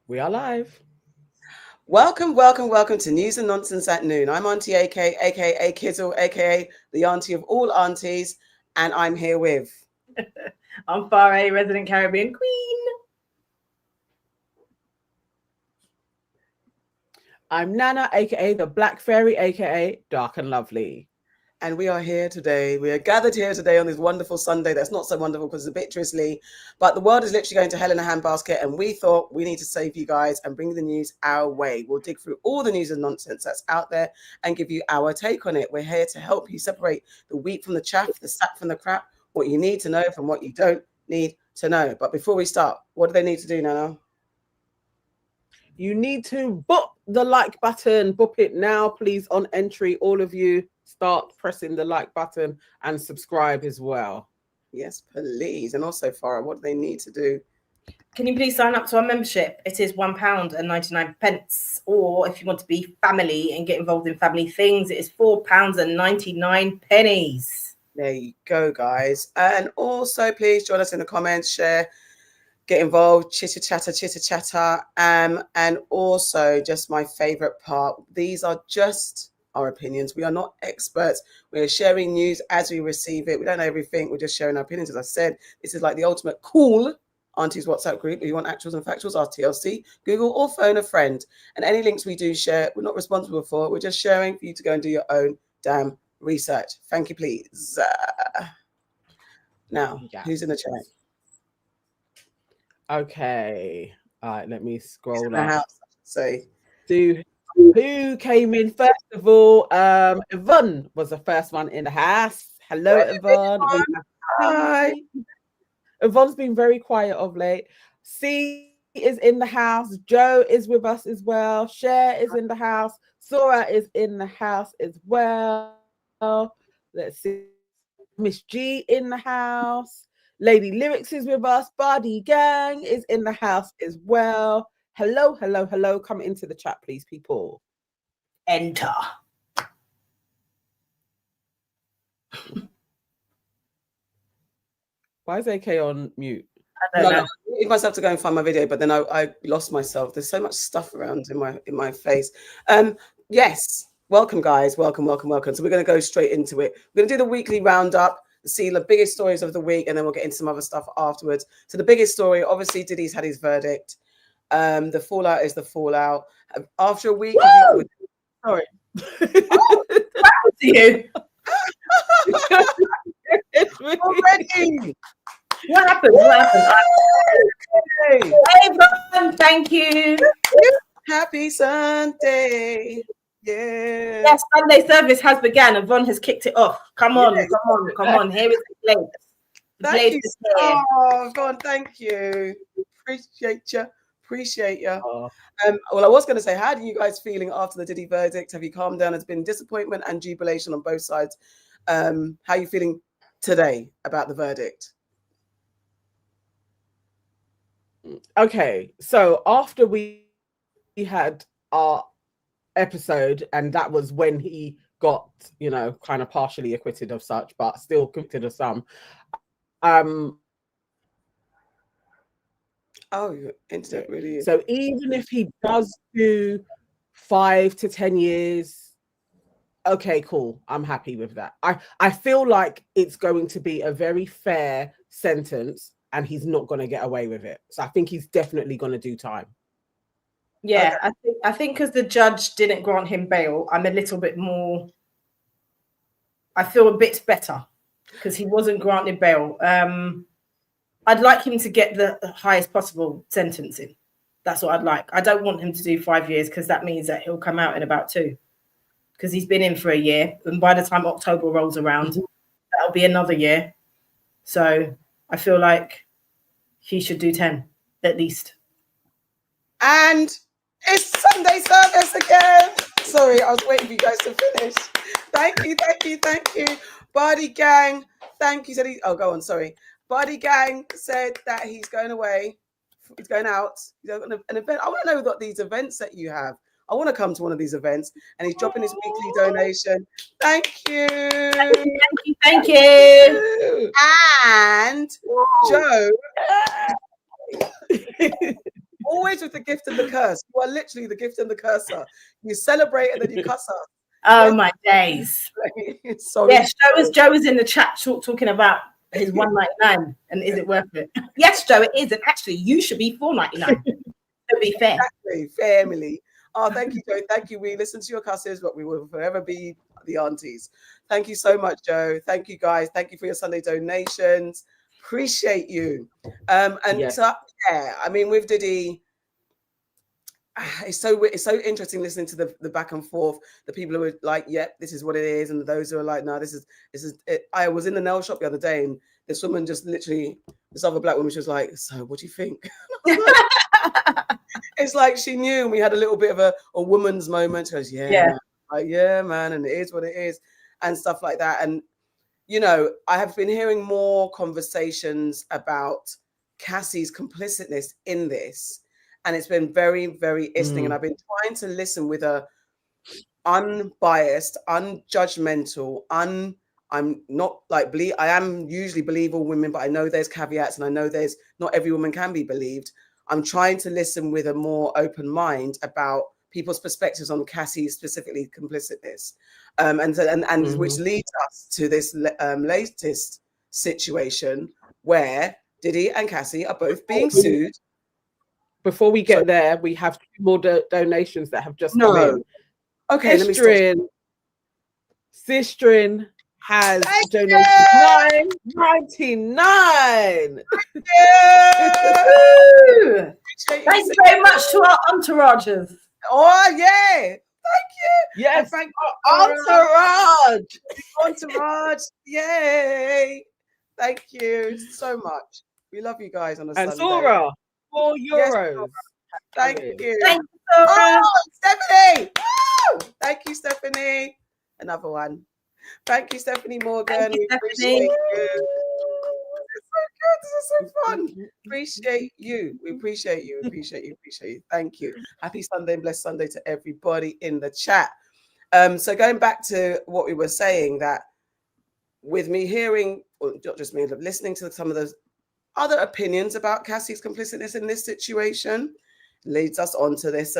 We are live. Welcome, welcome, welcome to News and Nonsense at Noon. I'm Auntie AK, aka Kizzle, aka the auntie of all aunties, and I'm here with. I'm Farrah, resident Caribbean queen. I'm Nana, aka the Black Fairy, aka Dark and Lovely. And we are here today. We are gathered here today on this wonderful Sunday that's not so wonderful because it's a bit drizzly. But the world is literally going to hell in a handbasket. And we thought we need to save you guys and bring the news our way. We'll dig through all the news and nonsense that's out there and give you our take on it. We're here to help you separate the wheat from the chaff, the sap from the crap, what you need to know from what you don't need to know. But before we start, what do they need to do, Nana? You need to boop the like button. Boop it now, please, on entry. All of you start pressing the like button and subscribe as well. Yes, please. And also, Farrah, what do they need to do? Can you please sign up to our membership? It is £1.99. Or if you want to be family and get involved in family things, it is £4.99. There you go, guys. And also, please join us in the comments, share, get involved, chitter chatter. And also, just my favorite part, these are just our opinions. We are not experts. We are sharing news as we receive it. We don't know everything. We're just sharing our opinions. As I said, this is like the ultimate cool aunties WhatsApp group. If you want actuals and factuals, ask TLC, Google, or phone a friend. And any links we do share, we're not responsible for. We're just sharing for you to go and do your own damn research. Thank you, please. Now, who's in the chat? Okay. All right, let me scroll up. Say, who came in first of all? Yvonne was the first one in the house. Hello, Yvonne. Hi. Yvonne's been very quiet of late. C is in the house. Joe is with us as well. Cher is in the house. Sora is in the house as well. Let's see. Miss G in the house. Lady Lyrics is with us. Body Gang is in the house as well. Hello, hello, hello. Come into the chat, please, people. Enter. Why is AK on mute? I don't know. I need myself to go and find my video, but then I lost myself. There's so much stuff around in my face. Yes. Welcome, guys. Welcome. So we're going to go straight into it. We're going to do the weekly roundup, see the biggest stories of the week, and then we'll get into some other stuff afterwards. So the biggest story, obviously, Diddy's had his verdict. The fallout is the fallout. After a week, sorry. What happened to you? Already. What happened? Hey, everyone, thank you. Happy Sunday. Yeah. Yes, Sunday service has begun. Yvonne has kicked it off. Come on. Here is the plate. Thank you. Oh, God, thank you. Appreciate you. Oh. Well, I was going to say, how are you guys feeling after the Diddy verdict? Have you calmed down? There's been disappointment and jubilation on both sides. How are you feeling today about the verdict? Okay, so after we had our episode, and that was when he got, kind of partially acquitted of such, but still convicted of some. Oh, your internet really is. So even if he does do 5 to 10 years, okay, cool. I'm happy with that. I feel like it's going to be a very fair sentence, and he's not going to get away with it. So I think he's definitely going to do time. Yeah, okay. I think because the judge didn't grant him bail, I'm a little bit more. I feel a bit better because he wasn't granted bail. I'd like him to get the highest possible sentencing. That's what I'd like. I don't want him to do 5 years because that means that he'll come out in about 2. Because he's been in for a year, and by the time October rolls around, that'll be another year. So I feel like he should do 10 at least. And it's Sunday service again. Sorry, I was waiting for you guys to finish. Thank you. Body Gang, thank you. Go on, sorry. Body Gang said that he's going away. He's going out. He's got an event. I want to know what these events that you have. I want to come to one of these events, and he's dropping his weekly donation. Thank you. Thank you. And Joe always with the gift and the curse. You are literally the gift and the cursor. You celebrate and then you cuss us. Oh my days. Sorry. Yes, Joe was in the chat talking about his $1.99 and is it worth it? Yes, Joe, it is. And actually, you should be $4.99. To be fair. Exactly, family. Oh, thank you, Joe. Thank you. We listen to your cusses, but we will forever be the aunties. Thank you so much, Joe. Thank you, guys. Thank you for your Sunday donations. Appreciate you. So, yeah, I mean, with Diddy, it's so interesting listening to the back and forth. The people who are like, "Yep, this is what it is," and those who are like, "No, this is it." I was in the nail shop the other day, and this woman just literally, this other black woman, she was like, "So, what do you think?" It's like she knew, and we had a little bit of a woman's moment. She goes, "Yeah, man. Like, yeah, man, and it is what it is," and stuff like that. And you know, I have been hearing more conversations about Cassie's complicitness in this. And it's been very, very interesting. And I've been trying to listen with a unbiased, unjudgmental, I'm not like I am usually believe all women, but I know there's caveats and I know there's not every woman can be believed. I'm trying to listen with a more open mind about people's perspectives on Cassie's specifically complicitness. And which leads us to this latest situation where Diddy and Cassie are both being sued. Before we get there, we have 2 more donations that have just come in. Okay, Sistrin has donated $9.99. Thank you very much to our entourages. Oh yeah, thank you. Yes, thank our entourage. Yay! Thank you so much. We love you guys on a Sunday. And Sora, €4. Yes, thank you. Thank you, Sora. Oh, Stephanie. Woo! Thank you, Stephanie. Another one. Thank you, Stephanie Morgan. Thank you, Appreciate you. It's so good. This is so fun. Appreciate you. We appreciate you. Appreciate you. Thank you. Happy Sunday and blessed Sunday to everybody in the chat. So going back to what we were saying, that with me hearing, or not just me, listening to some of those other opinions about Cassie's complicitness in this situation, leads us on to this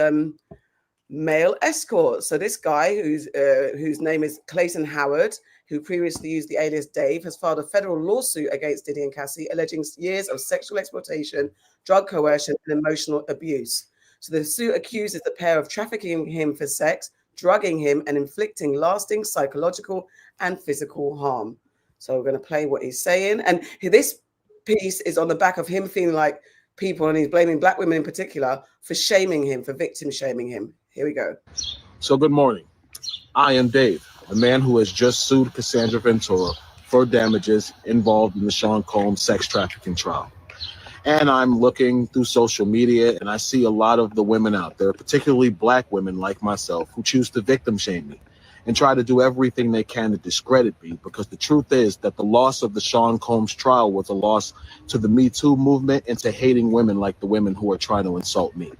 male escort. So this guy whose name is Clayton Howard, who previously used the alias Dave, has filed a federal lawsuit against Diddy and Cassie, alleging years of sexual exploitation, drug coercion, and emotional abuse. So the suit accuses the pair of trafficking him for sex, drugging him, and inflicting lasting psychological and physical harm. So we're going to play what he's saying. And this piece is on the back of him feeling like people, and he's blaming black women in particular for shaming him, for victim shaming him. Here we go. So good morning. I am Dave, the man who has just sued Cassandra Ventura for damages involved in the Sean Combs sex trafficking trial. And I'm looking through social media and I see a lot of the women out there, particularly black women like myself, who choose to victim shame me and try to do everything they can to discredit me, because the truth is that the loss of the Sean Combs trial was a loss to the Me Too movement and to hating women like the women who are trying to insult me.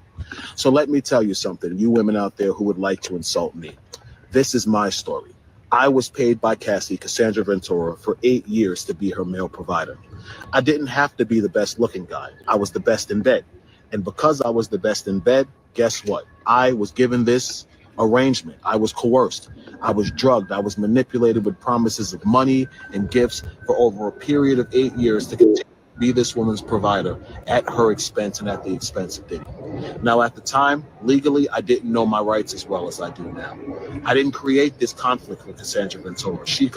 So let me tell you something, you women out there who would like to insult me. This is my story. I was paid by Cassie, Cassandra Ventura, for 8 years to be her male provider. I didn't have to be the best looking guy. I was the best in bed. And because I was the best in bed, guess what? I was given this arrangement. I was coerced. I was drugged. I was manipulated with promises of money and gifts for over a period of 8 years to continue to be this woman's provider at her expense and at the expense of Diddy. Now, at the time, legally, I didn't know my rights as well as I do now. I didn't create this conflict with Cassandra Ventura. She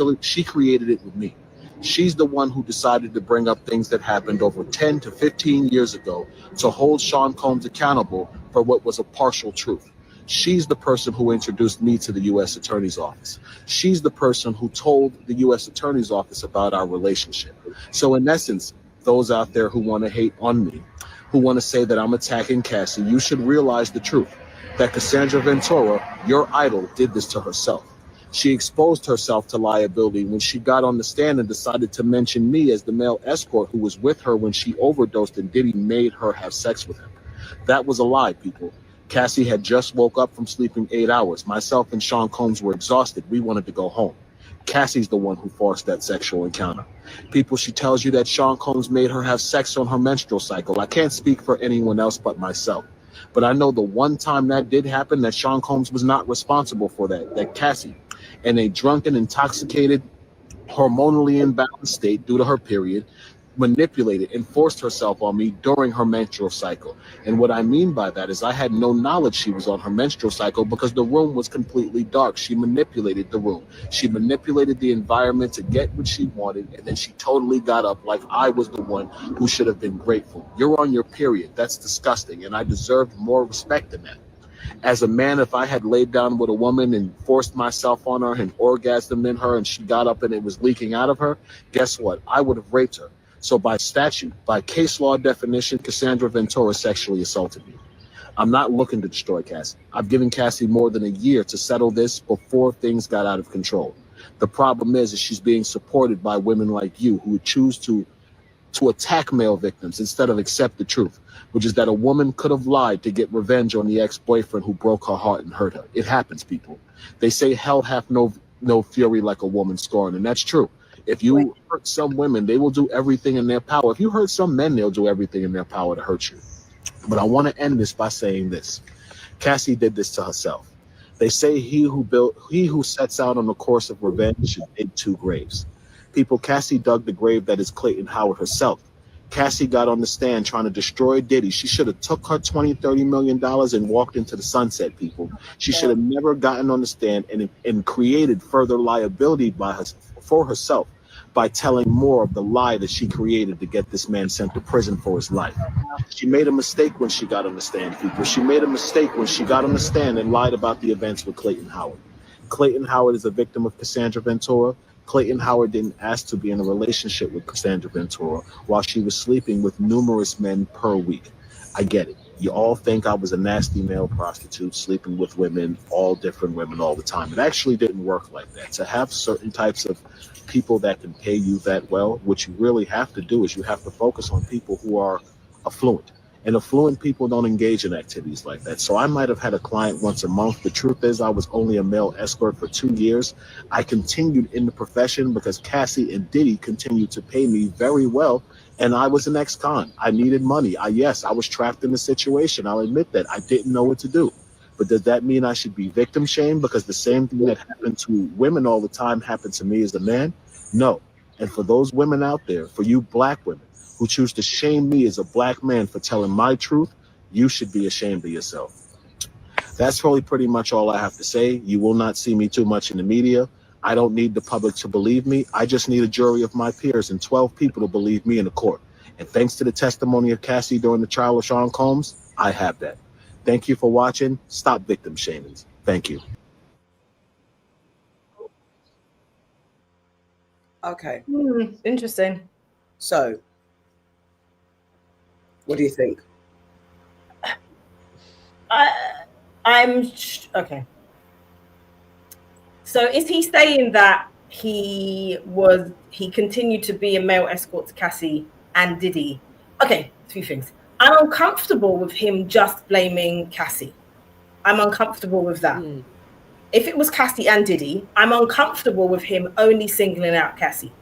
created it with me. She's the one who decided to bring up things that happened over 10 to 15 years ago to hold Sean Combs accountable for what was a partial truth. She's the person who introduced me to the U.S. Attorney's Office. She's the person who told the U.S. Attorney's Office about our relationship. So in essence, those out there who want to hate on me, who want to say that I'm attacking Cassie, you should realize the truth, that Cassandra Ventura, your idol, did this to herself. She exposed herself to liability when she got on the stand and decided to mention me as the male escort who was with her when she overdosed and Diddy made her have sex with him. That was a lie, people. Cassie had just woke up from sleeping 8 hours. Myself and Sean Combs were exhausted. We wanted to go home. Cassie's the one who forced that sexual encounter. People, she tells you that Sean Combs made her have sex on her menstrual cycle. I can't speak for anyone else but myself. But I know the one time that did happen, that Sean Combs was not responsible for that Cassie, in a drunken, intoxicated, hormonally imbalanced state due to her period, manipulated and forced herself on me during her menstrual cycle. And what I mean by that is I had no knowledge she was on her menstrual cycle because the room was completely dark. She manipulated the room. She manipulated the environment to get what she wanted, and then she totally got up like I was the one who should have been grateful. You're on your period. That's disgusting, and I deserved more respect than that. As a man, if I had laid down with a woman and forced myself on her and orgasmed in her and she got up and it was leaking out of her, guess what? I would have raped her. So by statute, by case law definition, Cassandra Ventura sexually assaulted me. I'm not looking to destroy Cassie. I've given Cassie more than a year to settle this before things got out of control. The problem is she's being supported by women like you who would choose to attack male victims instead of accept the truth, which is that a woman could have lied to get revenge on the ex-boyfriend who broke her heart and hurt her. It happens, people. They say hell hath no fury like a woman scorned, and that's true. If you hurt some women, they will do everything in their power. If you hurt some men, they'll do everything in their power to hurt you. But I want to end this by saying this. Cassie did this to herself. They say he who sets out on the course of revenge should dig two graves. People, Cassie dug the grave that is Clayton Howard herself. Cassie got on the stand trying to destroy Diddy. She should have took her $20-30 million and walked into the sunset, people. She should have never gotten on the stand and created further liability for herself by telling more of the lie that she created to get this man sent to prison for his life. She made a mistake when she got on the stand, people. She made a mistake when she got on the stand and lied about the events with Clayton Howard. Clayton Howard is a victim of Cassandra Ventura. Clayton Howard didn't ask to be in a relationship with Cassandra Ventura while she was sleeping with numerous men per week. I get it. You all think I was a nasty male prostitute sleeping with women, all different women all the time. It actually didn't work like that. To have certain types of people that can pay you that well, what you really have to do is you have to focus on people who are affluent. And affluent people don't engage in activities like that. So I might have had a client once a month. The truth is I was only a male escort for 2 years. I continued in the profession because Cassie and Diddy continued to pay me very well. And I was an ex-con. I needed money. I was trapped in the situation. I'll admit that. I didn't know what to do. But does that mean I should be victim shamed because the same thing that happened to women all the time happened to me as a man? No. And for those women out there, for you black women who choose to shame me as a black man for telling my truth, you should be ashamed of yourself. That's probably pretty much all I have to say. You will not see me too much in the media. I don't need the public to believe me. I just need a jury of my peers and 12 people to believe me in the court. And thanks to the testimony of Cassie during the trial of Sean Combs, I have that. Thank you for watching. Stop victim shaming. Thank you. Okay. Interesting. So, what do you think? Okay. So is he saying that he continued to be a male escort to Cassie and Diddy? Okay, two things. I'm uncomfortable with him just blaming Cassie. I'm uncomfortable with that. If it was Cassie and Diddy, I'm uncomfortable with him only singling out Cassie.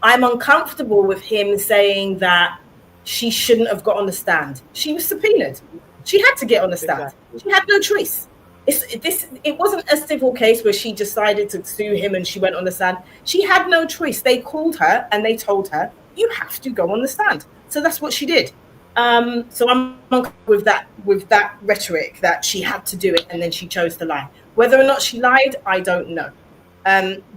I'm uncomfortable with him saying that she shouldn't have got on the stand. She was subpoenaed. She had to get on the stand. Exactly. She had no choice. It wasn't a civil case where she decided to sue him and she went on the stand. She had no choice. They called her and they told her, you have to go on the stand. So that's what she did. So I'm with that rhetoric that she had to do it and then she chose to lie. Whether or not she lied, I don't know.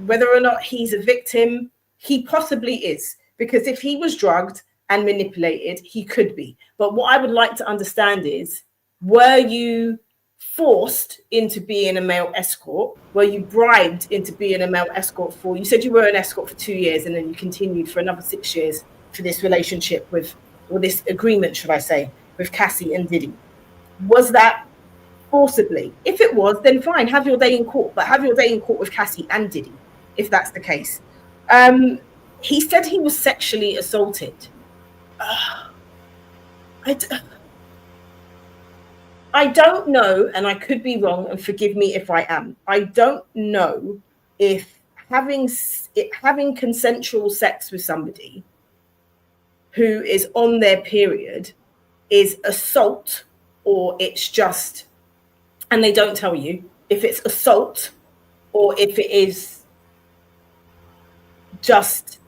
Whether or not he's a victim, he possibly is. Because if he was drugged and manipulated, he could be. But what I would like to understand is, were you forced into being a male escort? Were you bribed into being a male escort you said you were an escort for 2 years and then you continued for another 6 years for this relationship or this agreement, should I say, with Cassie and Diddy? Was that forcibly? If it was, then fine, have your day in court, but have your day in court with Cassie and Diddy, if that's the case. He said he was sexually assaulted. I don't know, and I could be wrong, and forgive me if I am. I don't know if having consensual sex with somebody who is on their period is assault, or it's just, and they don't tell you if it's assault or if it is just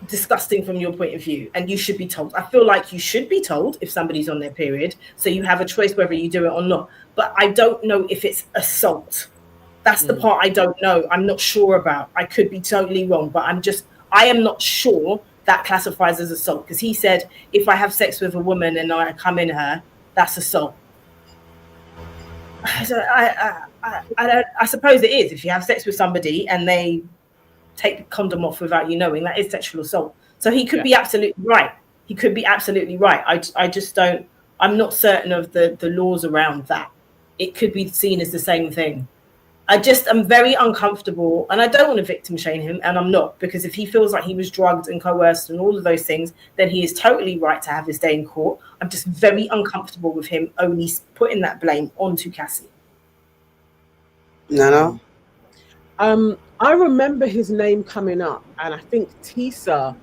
disgusting from your point of view, and you should be told. I feel like you should be told if somebody's on their period, so you have a choice whether you do it or not. But I don't know if it's assault. That's the part I don't know. I'm not sure about. I could be totally wrong, but I am not sure that classifies as assault, because he said if I have sex with a woman and I come in her, that's assault. I suppose it is. If you have sex with somebody and they take the condom off without you knowing, that is sexual assault. So he could be absolutely right. He could be absolutely right. I just don't, I'm not certain of the laws around that. It could be seen as the same thing. I'm very uncomfortable, and I don't want to victim shame him, and I'm not, because if he feels like he was drugged and coerced and all of those things, then he is totally right to have his day in court. I'm just very uncomfortable with him only putting that blame onto Cassie. No. I remember his name coming up, and I think Tisa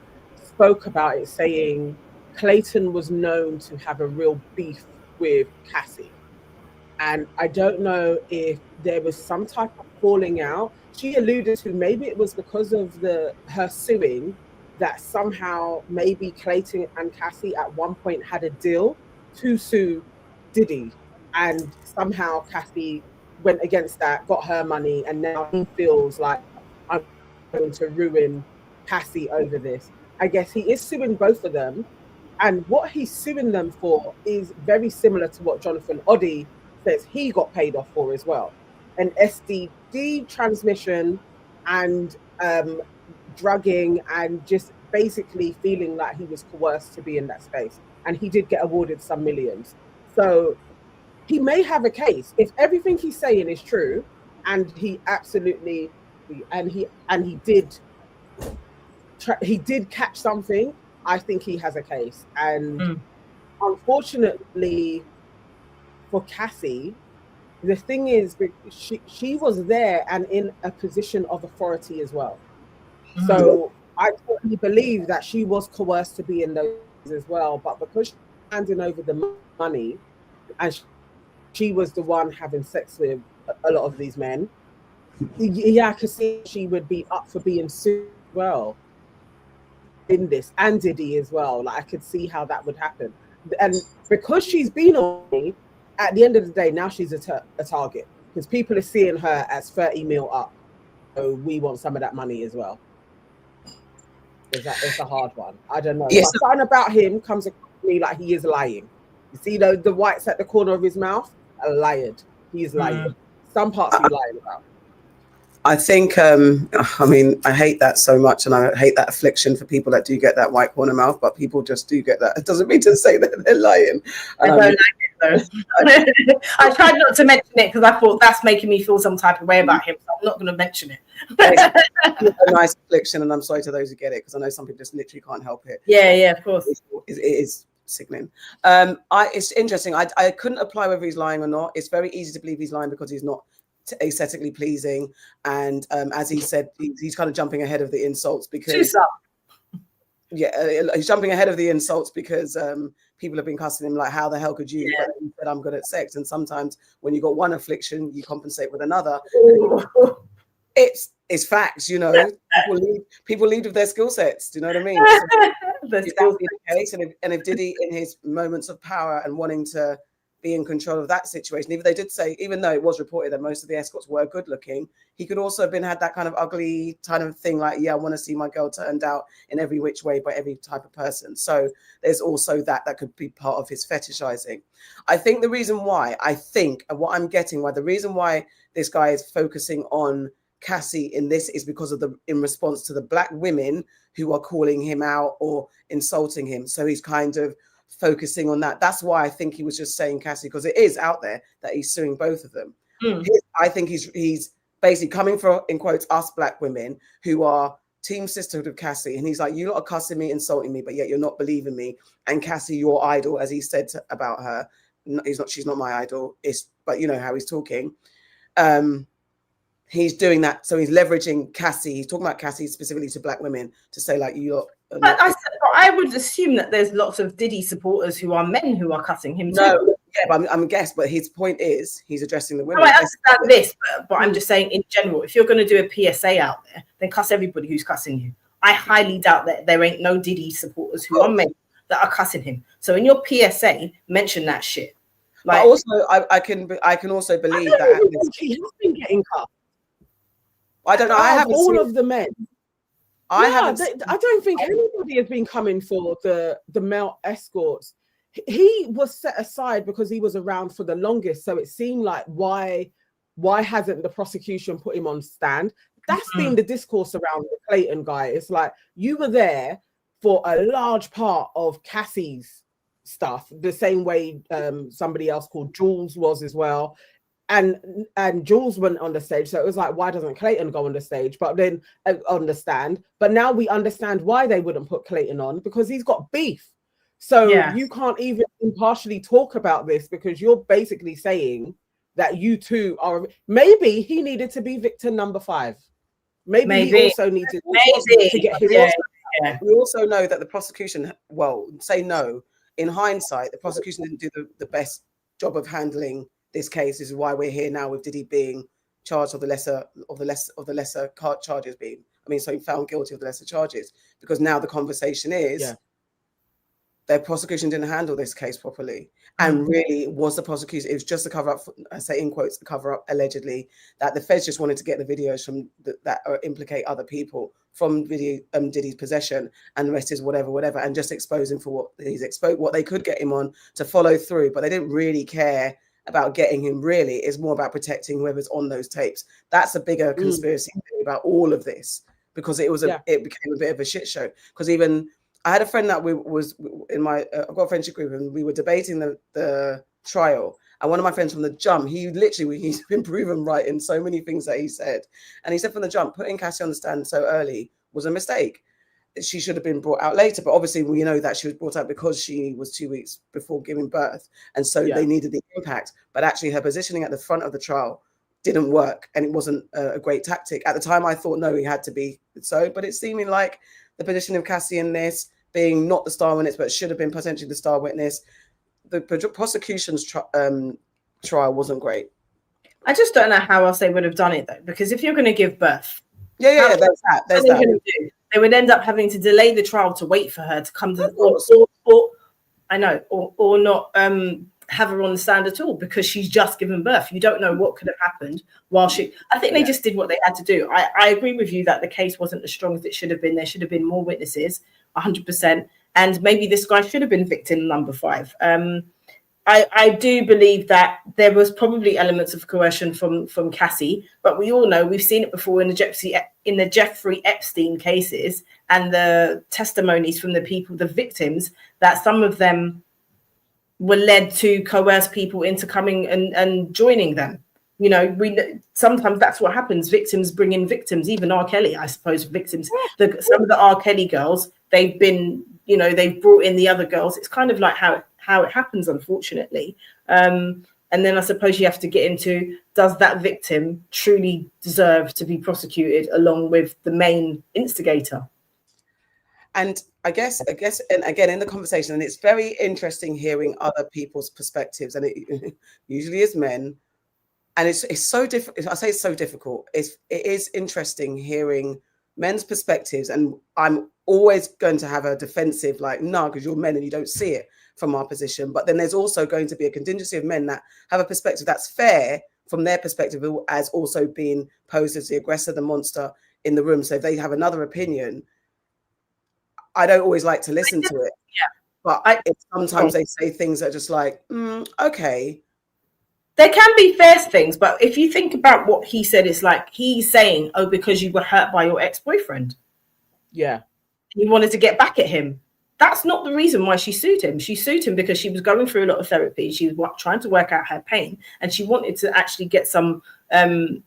spoke about it, saying Clayton was known to have a real beef with Cassie. And I don't know if there was some type of falling out. She alluded to maybe it was because of her suing, that somehow maybe Clayton and Cassie at one point had a deal to sue Diddy, and somehow Cassie went against that, got her money, and now he feels like I'm going to ruin Cassie over this. I guess he is suing both of them, and what he's suing them for is very similar to what Jonathan Oddie says he got paid off for as well. An STD transmission and drugging, and just basically feeling like he was coerced to be in that space. And he did get awarded some millions. So he may have a case if everything he's saying is true, and he absolutely, and he did catch something. I think he has a case. And unfortunately for Cassie, the thing is, she was there and in a position of authority as well. So I totally believe that she was coerced to be in those as well. But because she's handing over the money, and she was the one having sex with a lot of these men, I could see she would be up for being sued as well in this, and Diddy as well. Like, I could see how that would happen. And because she's been on me, at the end of the day, now she's a target, because people are seeing her as 30 mil up. So we want some of that money as well. It's a hard one. I don't know. Yes. But something about him comes across to me like he is lying. You see the whites at the corner of his mouth? A liar. He's lying. Some parts he's lying about. I think, I mean, I hate that so much, and I hate that affliction for people that do get that white corner mouth, but people just do get that. It doesn't mean to say that they're lying. I don't like it though. I tried not to mention it because I thought that's making me feel some type of way about him, so I'm not going to mention it. It's a nice affliction, and I'm sorry to those who get it, because I know some people just literally can't help it. Yeah, of course. It is sickening. It's interesting. I couldn't apply whether he's lying or not. It's very easy to believe he's lying because he's not aesthetically pleasing, and as he said, he's kind of jumping ahead of the insults because he's jumping ahead of the insults because people have been cussing him like, how the hell could you? But he said, I'm good at sex. And sometimes when you got one affliction, you compensate with another. It's facts, you know. People lead with their skill sets. Do you know what I mean? So if that be the case, and if Diddy, in his moments of power and wanting to be in control of that situation, even they did say, even though it was reported that most of the escorts were good looking, he could also have had that kind of ugly kind of thing, like, I want to see my girl turned out in every which way by every type of person. So there's also that could be part of his fetishizing. I think the reason why, the reason why this guy is focusing on Cassie in this is because of in response to the black women who are calling him out or insulting him. So he's kind of focusing on that. That's why I think he was just saying Cassie, because it is out there that he's suing both of them. I think he's basically coming for, in quotes, us black women who are team sisterhood of Cassie, and he's like, you lot are cussing me, insulting me, but yet you're not believing me. And Cassie, your idol, as he said about her, she's not my idol. But you know how he's talking. he's doing that. So he's leveraging Cassie. He's talking about Cassie specifically to black women to say like you lot. But I would assume that there's lots of Diddy supporters who are men who are cutting him too. No, yeah, but I'm a guess. But his point is he's addressing the women. No, I understand this, but I'm just saying in general, if you're going to do a PSA out there, then cuss everybody who's cussing you. I highly doubt that there ain't no Diddy supporters who are men that are cussing him. So in your PSA, mention that shit. Like, but also, I can also believe that he has been getting cut. I don't know. I have all of the men. I don't think anybody has been coming for the male escorts. He was set aside because he was around for the longest. So it seemed like why hasn't the prosecution put him on stand? That's been the discourse around the Clayton guy. It's like you were there for a large part of Cassie's stuff, the same way somebody else called Jules was as well. And Jules went on the stage, so it was like, why doesn't Clayton go on the stage? But then understand. But now we understand why they wouldn't put Clayton on, because he's got beef. So you can't even impartially talk about this because you're basically saying that you two are. Maybe he needed to be victim number 5. Maybe he also needed to get his. We also know that the prosecution, say no. In hindsight, the prosecution didn't do the best job of handling this case. This is why we're here now with Diddy being charged of the lesser charges being. So he found guilty of the lesser charges, because now the conversation is the prosecution didn't handle this case properly. And really, it was the prosecution. It was just a cover up. I say in quotes, the cover up, allegedly, that the feds just wanted to get the videos from that implicate other people from Diddy's possession, and the rest is whatever, and just expose him for what they could get him on to follow through. But they didn't really care about getting him. Really, it's more about protecting whoever's on those tapes. That's a bigger conspiracy theory about all of this, because it became a bit of a shit show. Because even I had a friend that was in my I've got a friendship group, and we were debating the trial. And one of my friends from the jump, he's been proven right in so many things that he said. And he said from the jump, putting Cassie on the stand so early was a mistake. She should have been brought out later. But obviously, we know that she was brought out because she was 2 weeks before giving birth. And so they needed the impact. But actually, her positioning at the front of the trial didn't work. And it wasn't a great tactic. At the time, I thought, no, he had to be so. But it's seeming like the position of Cassie in this, being not the star witness, but should have been potentially the star witness. The prosecution's trial wasn't great. I just don't know how else they would have done it, though, because if you're going to give birth, there's that. They would end up having to delay the trial to wait for her to come to, or not have her on the stand at all, because she's just given birth. You don't know what could have happened while she. I think they just did what they had to do. I agree with you that the case wasn't as strong as it should have been. There should have been more witnesses, 100%. And maybe this guy should have been victim number 5. I do believe that there was probably elements of coercion from Cassie, but we all know, we've seen it before in the Jeffrey Epstein cases, and the testimonies from the people, the victims, that some of them were led to coerce people into coming and joining them. Sometimes that's what happens. Victims bring in victims. Even R. Kelly, I suppose, victims. Some of the R. Kelly girls, they've been, they've brought in the other girls. It's kind of like how it happens, unfortunately. And then I suppose you have to get into, does that victim truly deserve to be prosecuted along with the main instigator? And I guess, and again, in the conversation, and it's very interesting hearing other people's perspectives, and it usually is men. And it's so difficult. I say it's so difficult. It is interesting hearing men's perspectives, and I'm always going to have a defensive, like, no, because you're men and you don't see it from our position. But then there's also going to be a contingency of men that have a perspective that's fair from their perspective, as also being posed as the aggressor, the monster in the room. So if they have another opinion, I don't always like to listen to it. But sometimes they say things that are just like, okay. There can be fair things, but if you think about what he said, it's like he's saying, oh, because you were hurt by your ex-boyfriend. Yeah. You wanted to get back at him. That's not the reason why she sued him. She sued him because she was going through a lot of therapy. She was trying to work out her pain, and she wanted to actually get some,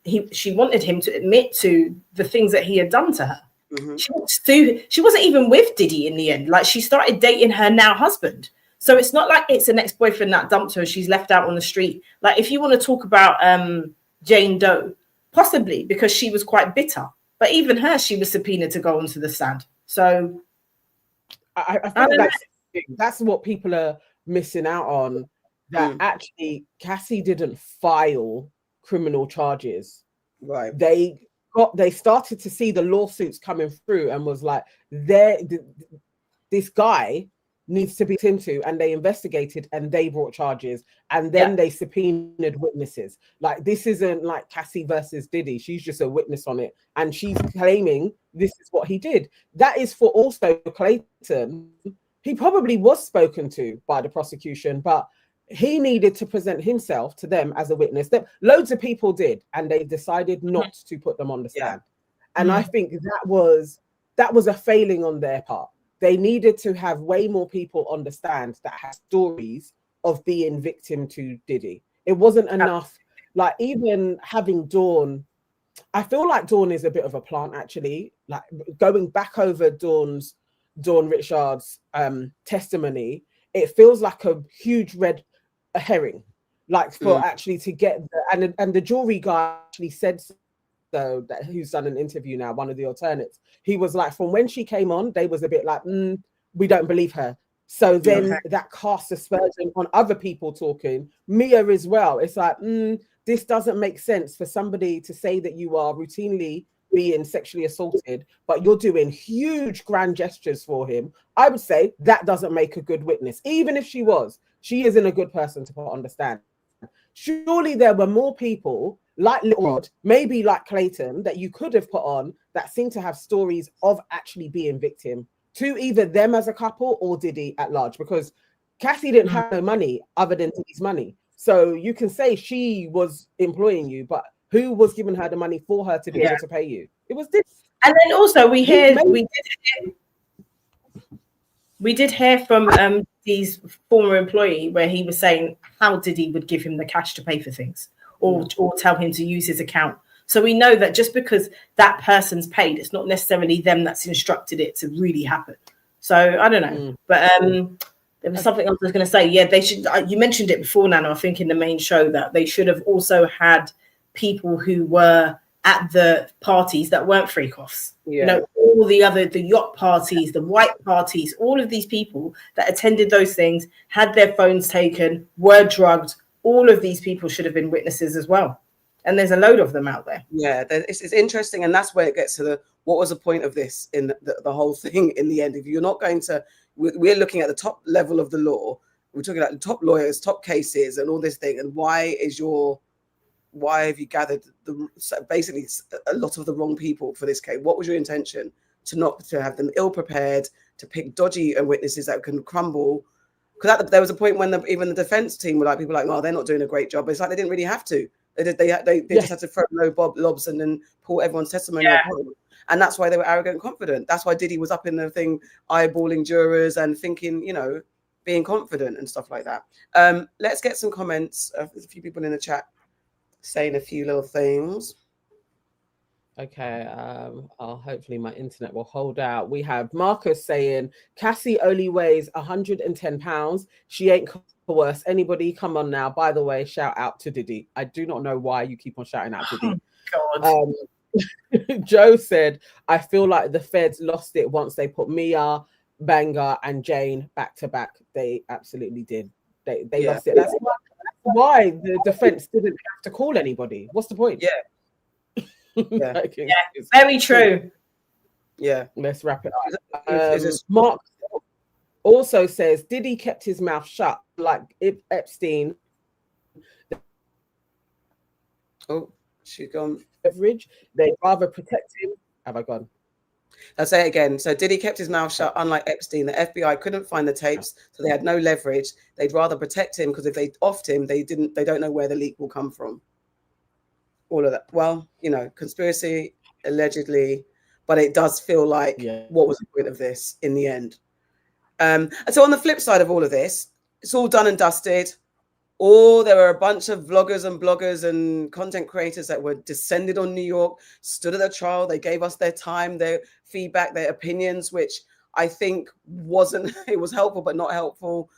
she wanted him to admit to the things that he had done to her. Mm-hmm. She wasn't even with Diddy in the end. Like, she started dating her now husband. So it's not like it's an ex-boyfriend that dumped her. She's left out on the street. Like, if you want to talk about Jane Doe, possibly because she was quite bitter. But even her, she was subpoenaed to go onto the stand. So I think that's what people are missing out on. That actually Cassie didn't file criminal charges. Right. They started to see the lawsuits coming through and was like, this guy needs to be looked into, and they investigated and they brought charges, and then they subpoenaed witnesses. Like, this isn't like Cassie versus Diddy. She's just a witness on it, and she's claiming this is what he did. That is for also Clayton. He probably was spoken to by the prosecution, but he needed to present himself to them as a witness. That loads of people did, and they decided not to put them on the stand. And I think that was a failing on their part. They needed to have way more people on the stand that had stories of being victim to Diddy. It wasn't enough. Like, even having Dawn, I feel like Dawn is a bit of a plant, actually. Like, going back over Dawn Richard's testimony, it feels like a huge red herring. Like, for actually to get and the jury guy actually said so, that who's done an interview now, one of the alternates. He was like, from when she came on, they was a bit like, we don't believe her. So then that casts aspersion on other people talking, Mia as well. It's like, this doesn't make sense for somebody to say that you are routinely being sexually assaulted, but you're doing huge grand gestures for him. I would say that doesn't make a good witness. Even if she isn't a good person to put on the stand. Surely there were more people like Little Rod, maybe like Clayton, that you could have put on that seem to have stories of actually being victim to either them as a couple or Diddy at large, because Cassie didn't have no money other than Diddy's money. So you can say she was employing you, but who was giving her the money for her to be able to pay you? It was this. And then also we did hear from Diddy's former employee where he was saying how Diddy would give him the cash to pay for things, or tell him to use his account. So we know that just because that person's paid, it's not necessarily them that's instructed it to really happen. So I don't know. But there was something else I was going to say. Yeah, they should. You mentioned it before, Nana, I think in the main show, that they should have also had people who were at the parties that weren't freak-offs. You know, all the yacht parties, the white parties, all of these people that attended those things, had their phones taken, were drugged. All of these people should have been witnesses as well. And there's a load of them out there. Yeah, it's interesting. And that's where it gets to what was the point of this in the whole thing in the end? If you're not going to, we're looking at the top level of the law. We're talking about the top lawyers, top cases and all this thing. And why have you gathered basically a lot of the wrong people for this case? What was your intention? To have them ill prepared, to pick dodgy witnesses that can crumble? Because there was a point when even the defense team were like, people were like, oh, they're not doing a great job. But it's like they didn't really have to. They just had to throw low lobs and then pull everyone's testimony. And that's why they were arrogant and confident. That's why Diddy was up in the thing, eyeballing jurors and thinking, being confident and stuff like that. Let's get some comments. There's a few people in the chat saying a few little things. Okay, hopefully my internet will hold out. We have Marcus saying Cassie only weighs 110 pounds. She ain't coerced anybody. Come on now. By the way, shout out to Diddy. I do not know why you keep on shouting out Diddy. Joe said, I feel like the feds lost it once they put Mia, Banga, and Jane back to back. They absolutely did. They lost it. That's why the defense didn't have to call anybody. What's the point? Very true. Let's wrap it up. Mark also says Diddy kept his mouth shut like Epstein. Oh, she's gone. Leverage. They'd rather protect him. Have I gone? I'll say it again. So Diddy kept his mouth shut, unlike Epstein. The FBI couldn't find the tapes, so they had no leverage. They'd rather protect him because if they offed him, they don't know where the leak will come from. All of that. Well, conspiracy, allegedly, but it does feel like what was the point of this in the end? And so on the flip side of all of this, it's all done and dusted. There were a bunch of vloggers and bloggers and content creators that were descended on New York, stood at the trial. They gave us their time, their feedback, their opinions, which I think it was helpful, but not helpful.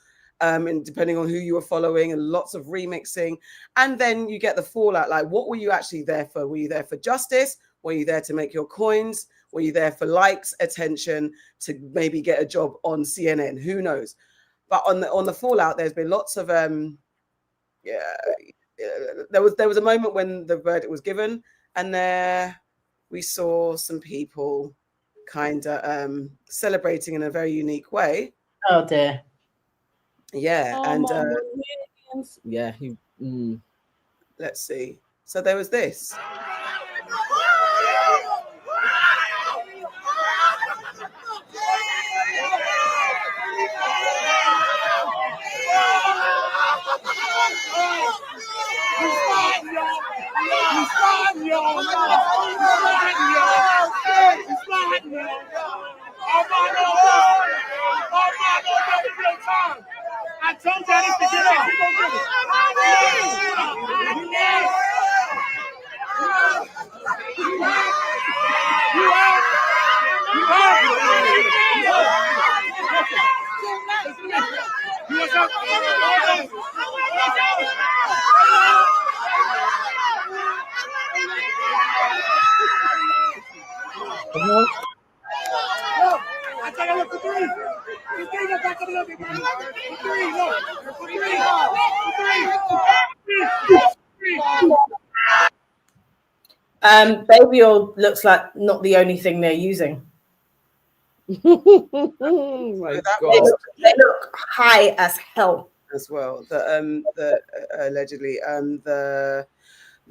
and depending on who you were following, and lots of remixing. And then you get the fallout. Like, what were you actually there for? Were you there for justice? Were you there to make your coins? Were you there for likes, attention, to maybe get a job on CNN? Who knows? But on the fallout, there's been lots of there was a moment when the verdict was given, and there we saw some people kind of celebrating in a very unique way. Oh dear. Yeah, Armon Wiggins. Let's see. So there was this. I told you to get out. Baby oil looks like not the only thing they're using. Oh my God. They look high as hell As well, the allegedly the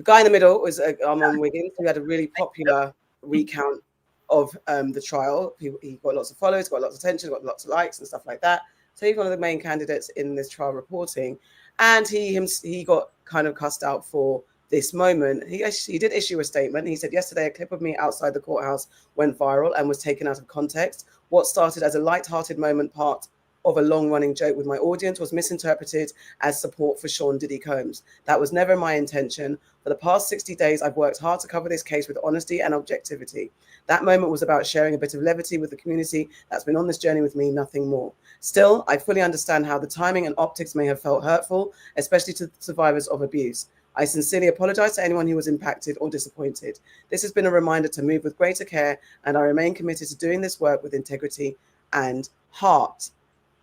guy in the middle was Armon Wiggins, who had a really popular recount of the trial. He got lots of followers, got lots of attention, got lots of likes and stuff like that. So he's one of the main candidates in this trial reporting, and he got kind of cussed out for this moment. He did issue a statement. He said, yesterday, a clip of me outside the courthouse went viral and was taken out of context. What started as a light-hearted moment, part of a long-running joke with my audience, was misinterpreted as support for Sean Diddy Combs. That was never my intention. For the past 60 days, I've worked hard to cover this case with honesty and objectivity. That moment was about sharing a bit of levity with the community that's been on this journey with me, nothing more. Still, I fully understand how the timing and optics may have felt hurtful, especially to survivors of abuse. I sincerely apologize to anyone who was impacted or disappointed. This has been a reminder to move with greater care, and I remain committed to doing this work with integrity and heart.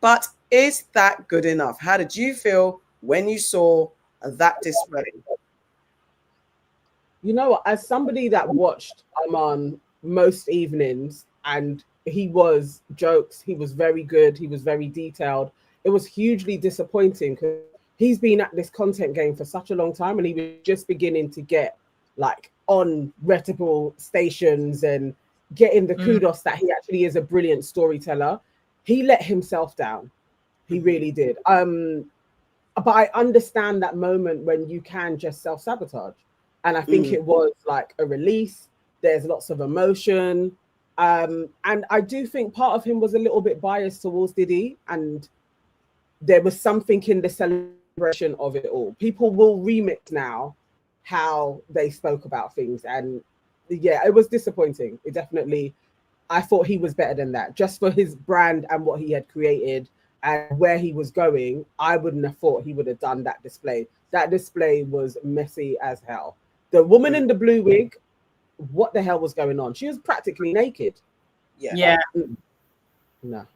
But is that good enough? How did you feel when you saw that display? You know what? As somebody that watched Armon most evenings, and he was jokes, he was very good, he was very detailed. It was hugely disappointing because he's been at this content game for such a long time, and he was just beginning to get like on reputable stations and getting the kudos that he actually is a brilliant storyteller. He let himself down. He really did. But I understand that moment when you can just self-sabotage. And I think it was like a release. There's lots of emotion. And I do think part of him was a little bit biased towards Diddy. And there was something in the celebration of it all. People will remix now how they spoke about things. And yeah, it was disappointing. It definitely, I thought he was better than that. Just for his brand and what he had created and where he was going, I wouldn't have thought he would have done that display. That display was messy as hell. The woman in the blue wig, what the hell was going on? She was practically naked. Yeah. No.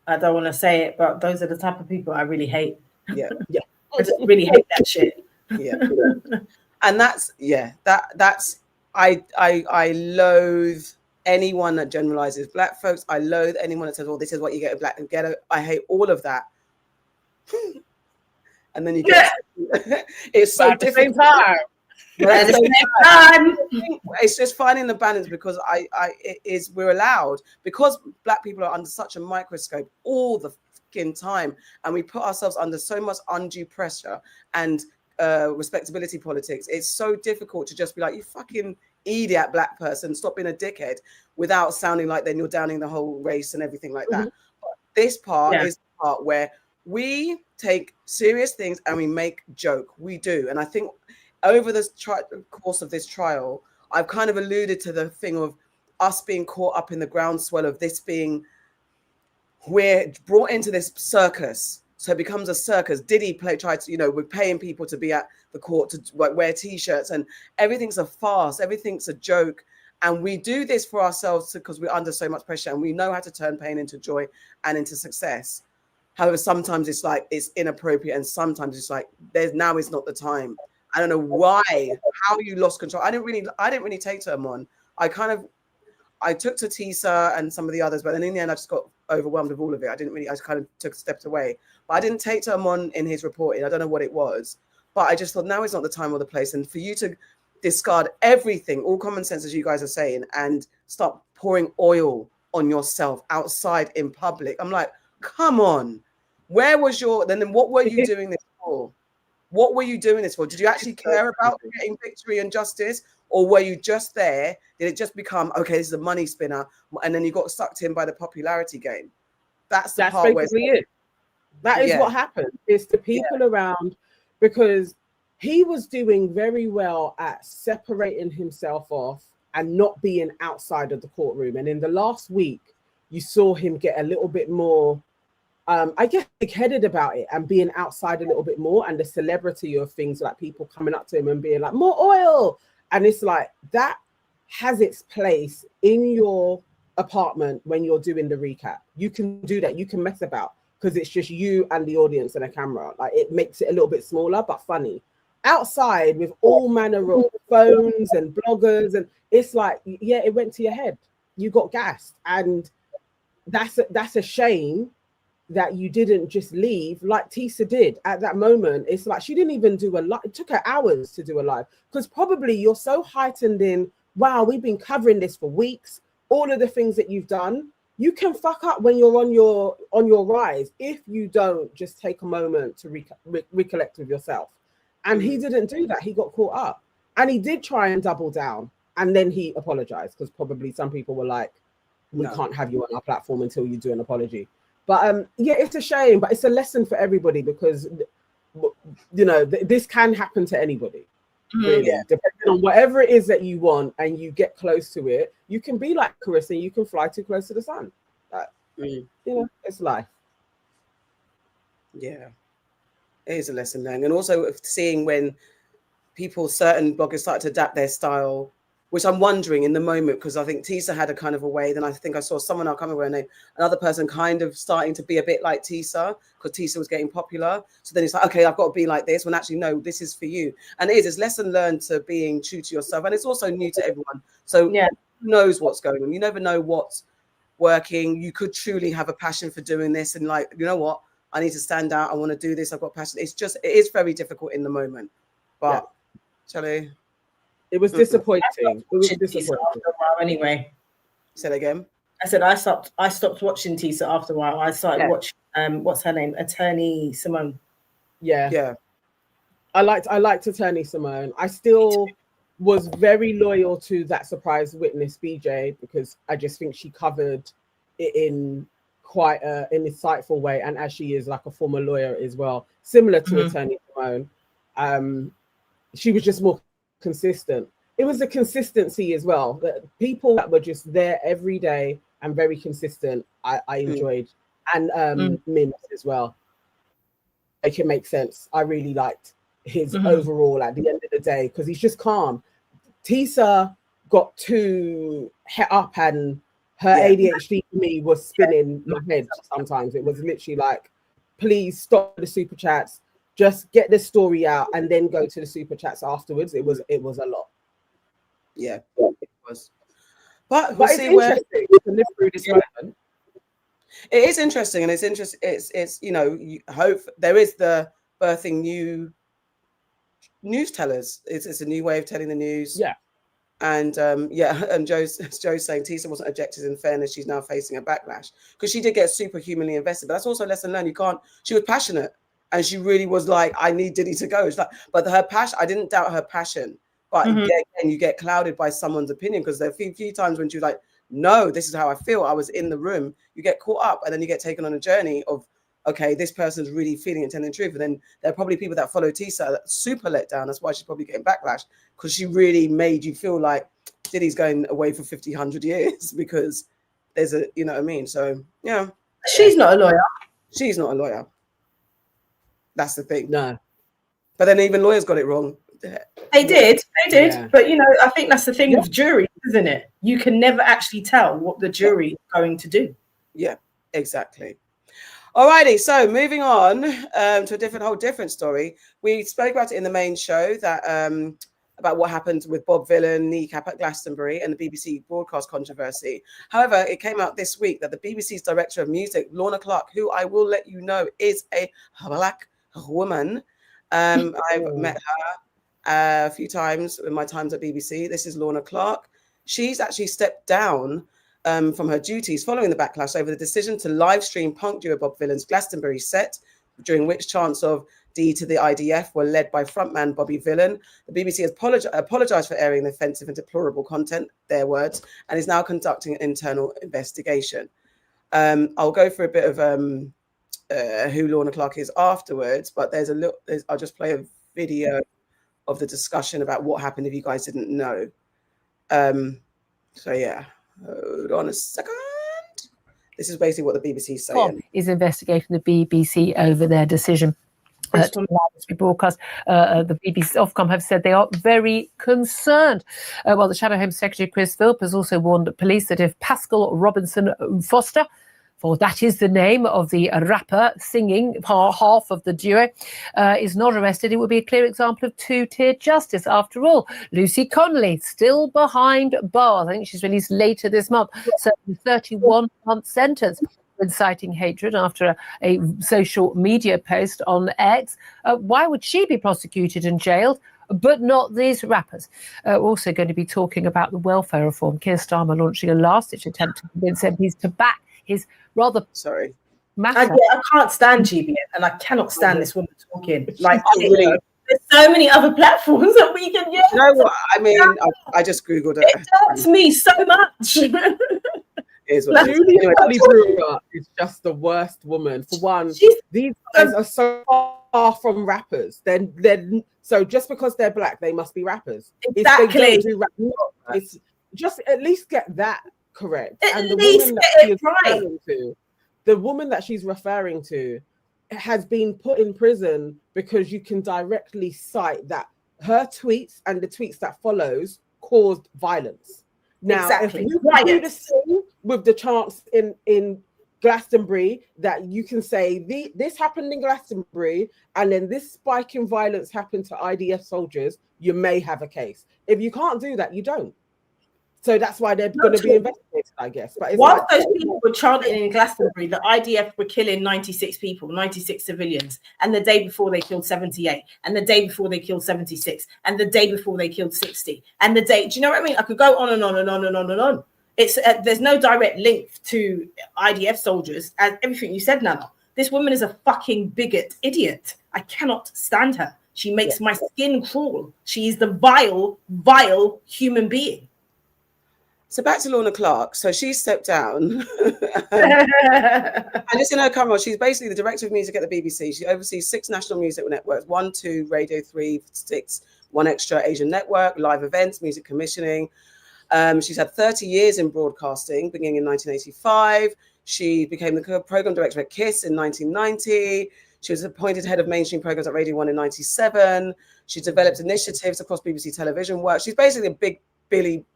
I don't want to say it, but those are the type of people I really hate. Yeah. I just really hate that shit. Yeah. And that's I loathe anyone that generalizes black folks. I loathe anyone that says, "Oh, this is what you get in black and ghetto." I hate all of that. And then you get it's so difficult. At the same time. It's just finding the balance, because we're allowed, because black people are under such a microscope all the fucking time, and we put ourselves under so much undue pressure and respectability politics. It's so difficult to just be like, you fucking idiot black person, stop being a dickhead, without sounding like then you're downing the whole race and everything like that. But this part is the part where we take serious things and we make joke. We do. And I think over the course of this trial, I've kind of alluded to the thing of us being caught up in the groundswell of this being we're brought into this circus. So it becomes a circus. Diddy tried to, we're paying people to be at the court to wear T-shirts, and everything's a farce. Everything's a joke. And we do this for ourselves because we're under so much pressure, and we know how to turn pain into joy and into success. However, sometimes it's like it's inappropriate, and sometimes it's like now is not the time. I don't know why, how you lost control. I didn't really take to him on. I took to Tisa and some of the others, but then in the end, I just got overwhelmed with all of it. I just kind of took steps away. But I didn't take to him on in his reporting. I don't know what it was, but I just thought now is not the time or the place. And for you to discard everything, all common sense, as you guys are saying, and start pouring oil on yourself outside in public. I'm like, come on. Where was then what were you doing this for? What were you doing this for? Did you actually care about getting victory and justice? Or were you just there? Did it just become, okay, this is a money spinner, and then you got sucked in by the popularity game? That's part basically it. That is what happened. It's the people around, because he was doing very well at separating himself off and not being outside of the courtroom. And in the last week, you saw him get a little bit more, I guess, big-headed about it and being outside a little bit more, and the celebrity of things like people coming up to him and being like, more oil. And it's like, that has its place in your apartment when you're doing the recap. You can do that. You can mess about because it's just you and the audience and a camera. Like, it makes it a little bit smaller, but funny. Outside with all manner of phones and bloggers, and it's like, yeah, it went to your head. You got gassed. And that's a shame that you didn't just leave like Tisa did at that moment. It's like she didn't even do a live. It took her hours to do a live because probably you're so heightened in, wow, we've been covering this for weeks, all of the things that you've done. You can fuck up when you're on your rise if you don't just take a moment to recollect with yourself. And he didn't do that. He got caught up, and he did try and double down, and then he apologized because probably some people were like, we can't have you on our platform until you do an apology. But yeah, it's a shame, but it's a lesson for everybody because, this can happen to anybody. Really, depending on whatever it is that you want, and you get close to it, you can be like Carissa, you can fly too close to the sun. It's life. Yeah, it is a lesson learned, and also seeing when certain bloggers start to adapt their style, which I'm wondering in the moment, because I think Tisa had a kind of a way. Then I think I saw someone, I can't remember her name, another person kind of starting to be a bit like Tisa because Tisa was getting popular. So then it's like, okay, I've got to be like this. When actually, no, this is for you. And it's lesson learned to being true to yourself. And it's also new to everyone. So who knows what's going on? You never know what's working. You could truly have a passion for doing this. And like, you know what? I need to stand out. I want to do this. I've got passion. It is very difficult in the moment. But, Charlie... It was disappointing. It was disappointing. After a while, anyway. Say that again. I said I stopped watching Tisa after a while. I started watching what's her name? Attorney Simone. Yeah. I liked Attorney Simone. I still was very loyal to that surprise witness BJ because I just think she covered it in quite an insightful way, and as she is like a former lawyer as well, similar to Attorney Simone. She was just more consistent. It was the consistency as well. The people that were just there every day and very consistent, I enjoyed. And Mims as well. Make it make sense. I really liked his overall at the end of the day because he's just calm. Tisa got too het up and her ADHD for me was spinning my head sometimes. It was literally like, please stop the super chats. Just get the story out and then go to the super chats afterwards. It was a lot. Yeah, it was. But it's interesting to live through this moment. It is interesting, and it's interesting. It's you hope there is the birthing new news tellers. It's a new way of telling the news. Yeah. And and Joe's saying Tisa wasn't objected in fairness. She's now facing a backlash because she did get superhumanly invested. But that's also a lesson learned. She was passionate. And she really was like, I need Diddy to go. It's like, but her passion, I didn't doubt her passion. But again, you get clouded by someone's opinion because there are a few times when she's like, no, this is how I feel. I was in the room. You get caught up and then you get taken on a journey of, okay, this person's really feeling and telling the truth. And then there are probably people that follow Tisa that super let down. That's why she's probably getting backlash because she really made you feel like Diddy's going away for 50, 100 years because there's you know what I mean? So, yeah. She's not a lawyer. She's not a lawyer. That's the thing. No. But then even lawyers got it wrong. They did. Yeah. But, you know, I think that's the thing with jury, isn't it? You can never actually tell what the jury is going to do. Yeah, exactly. Alrighty, so moving on to a whole different story. We spoke about it in the main show that about what happened with Bob Vylan, kneecap at Glastonbury, and the BBC broadcast controversy. However, it came out this week that the BBC's director of music, Lorna Clark, who I will let you know is a black woman. I've met her a few times in my times at BBC. This is Lorna Clark. She's actually stepped down from her duties following the backlash over the decision to live stream punk duo Bob Vylan's Glastonbury set, during which chants of D to the IDF were led by frontman Bobby Vylan. The BBC has apologized for airing the offensive and deplorable content, their words, and is now conducting an internal investigation. I'll go for a bit of who Lorna Clark is afterwards, but I'll just play a video of the discussion about what happened if you guys didn't know. So yeah. Hold on a second. This is basically what the BBC is saying. Is investigating the BBC over their decision to allow this to be broadcast. The BBC Ofcom have said they are very concerned. While the Shadow Home Secretary Chris Philp has also warned police that if Pascal Robinson Foster, for that is the name of the rapper singing half of the duo, is not arrested, it would be a clear example of two-tier justice. After all, Lucy Connolly still behind bars. I think she's released later this month. So 31-month sentence for inciting hatred after a social media post on X. Why would she be prosecuted and jailed, but not these rappers? We're also going to be talking about the welfare reform. Keir Starmer launching a last-ditch attempt to convince MPs to back his rather matter. I can't stand GBN, and I cannot stand this woman talking. Like, there's so many other platforms that we can use. You know what? I mean, I just Googled it. It hurts me so much. Is what it is. Julia is just the worst woman. For one, these guys are so far from rappers. Then so just because they're black, they must be rappers. Exactly. If they don't do rap, it's just at least get that correct. At and the least woman get it right. The woman that she's referring to has been put in prison because you can directly cite that her tweets and the tweets that follows caused violence. Now, exactly. if you do the same with the chants in Glastonbury, that you can say this happened in Glastonbury and then this spike in violence happened to IDF soldiers, you may have a case. If you can't do that, you don't. So that's why they're going to be investigated, I guess. But once those people were chanting in Glastonbury, the IDF were killing 96 people, 96 civilians, and the day before they killed 78, and the day before they killed 76, and the day before they killed 60, and the day. Do you know what I mean? I could go on and on and on and on and on. It's there's no direct link to IDF soldiers, as everything you said, Nana. This woman is a fucking bigot, idiot. I cannot stand her. She makes my skin crawl. She is the vile human being. So back to Lorna Clark. So she stepped down. And just in her camera, she's basically the director of music at the BBC. She oversees 6 national music networks, 1, 2, Radio 3, 6, 1 Extra, Asian Network, live events, music commissioning. She's had 30 years in broadcasting, beginning in 1985. She became the program director at KISS in 1990. She was appointed head of mainstream programs at Radio 1 in 97. She developed initiatives across BBC television work. She's basically a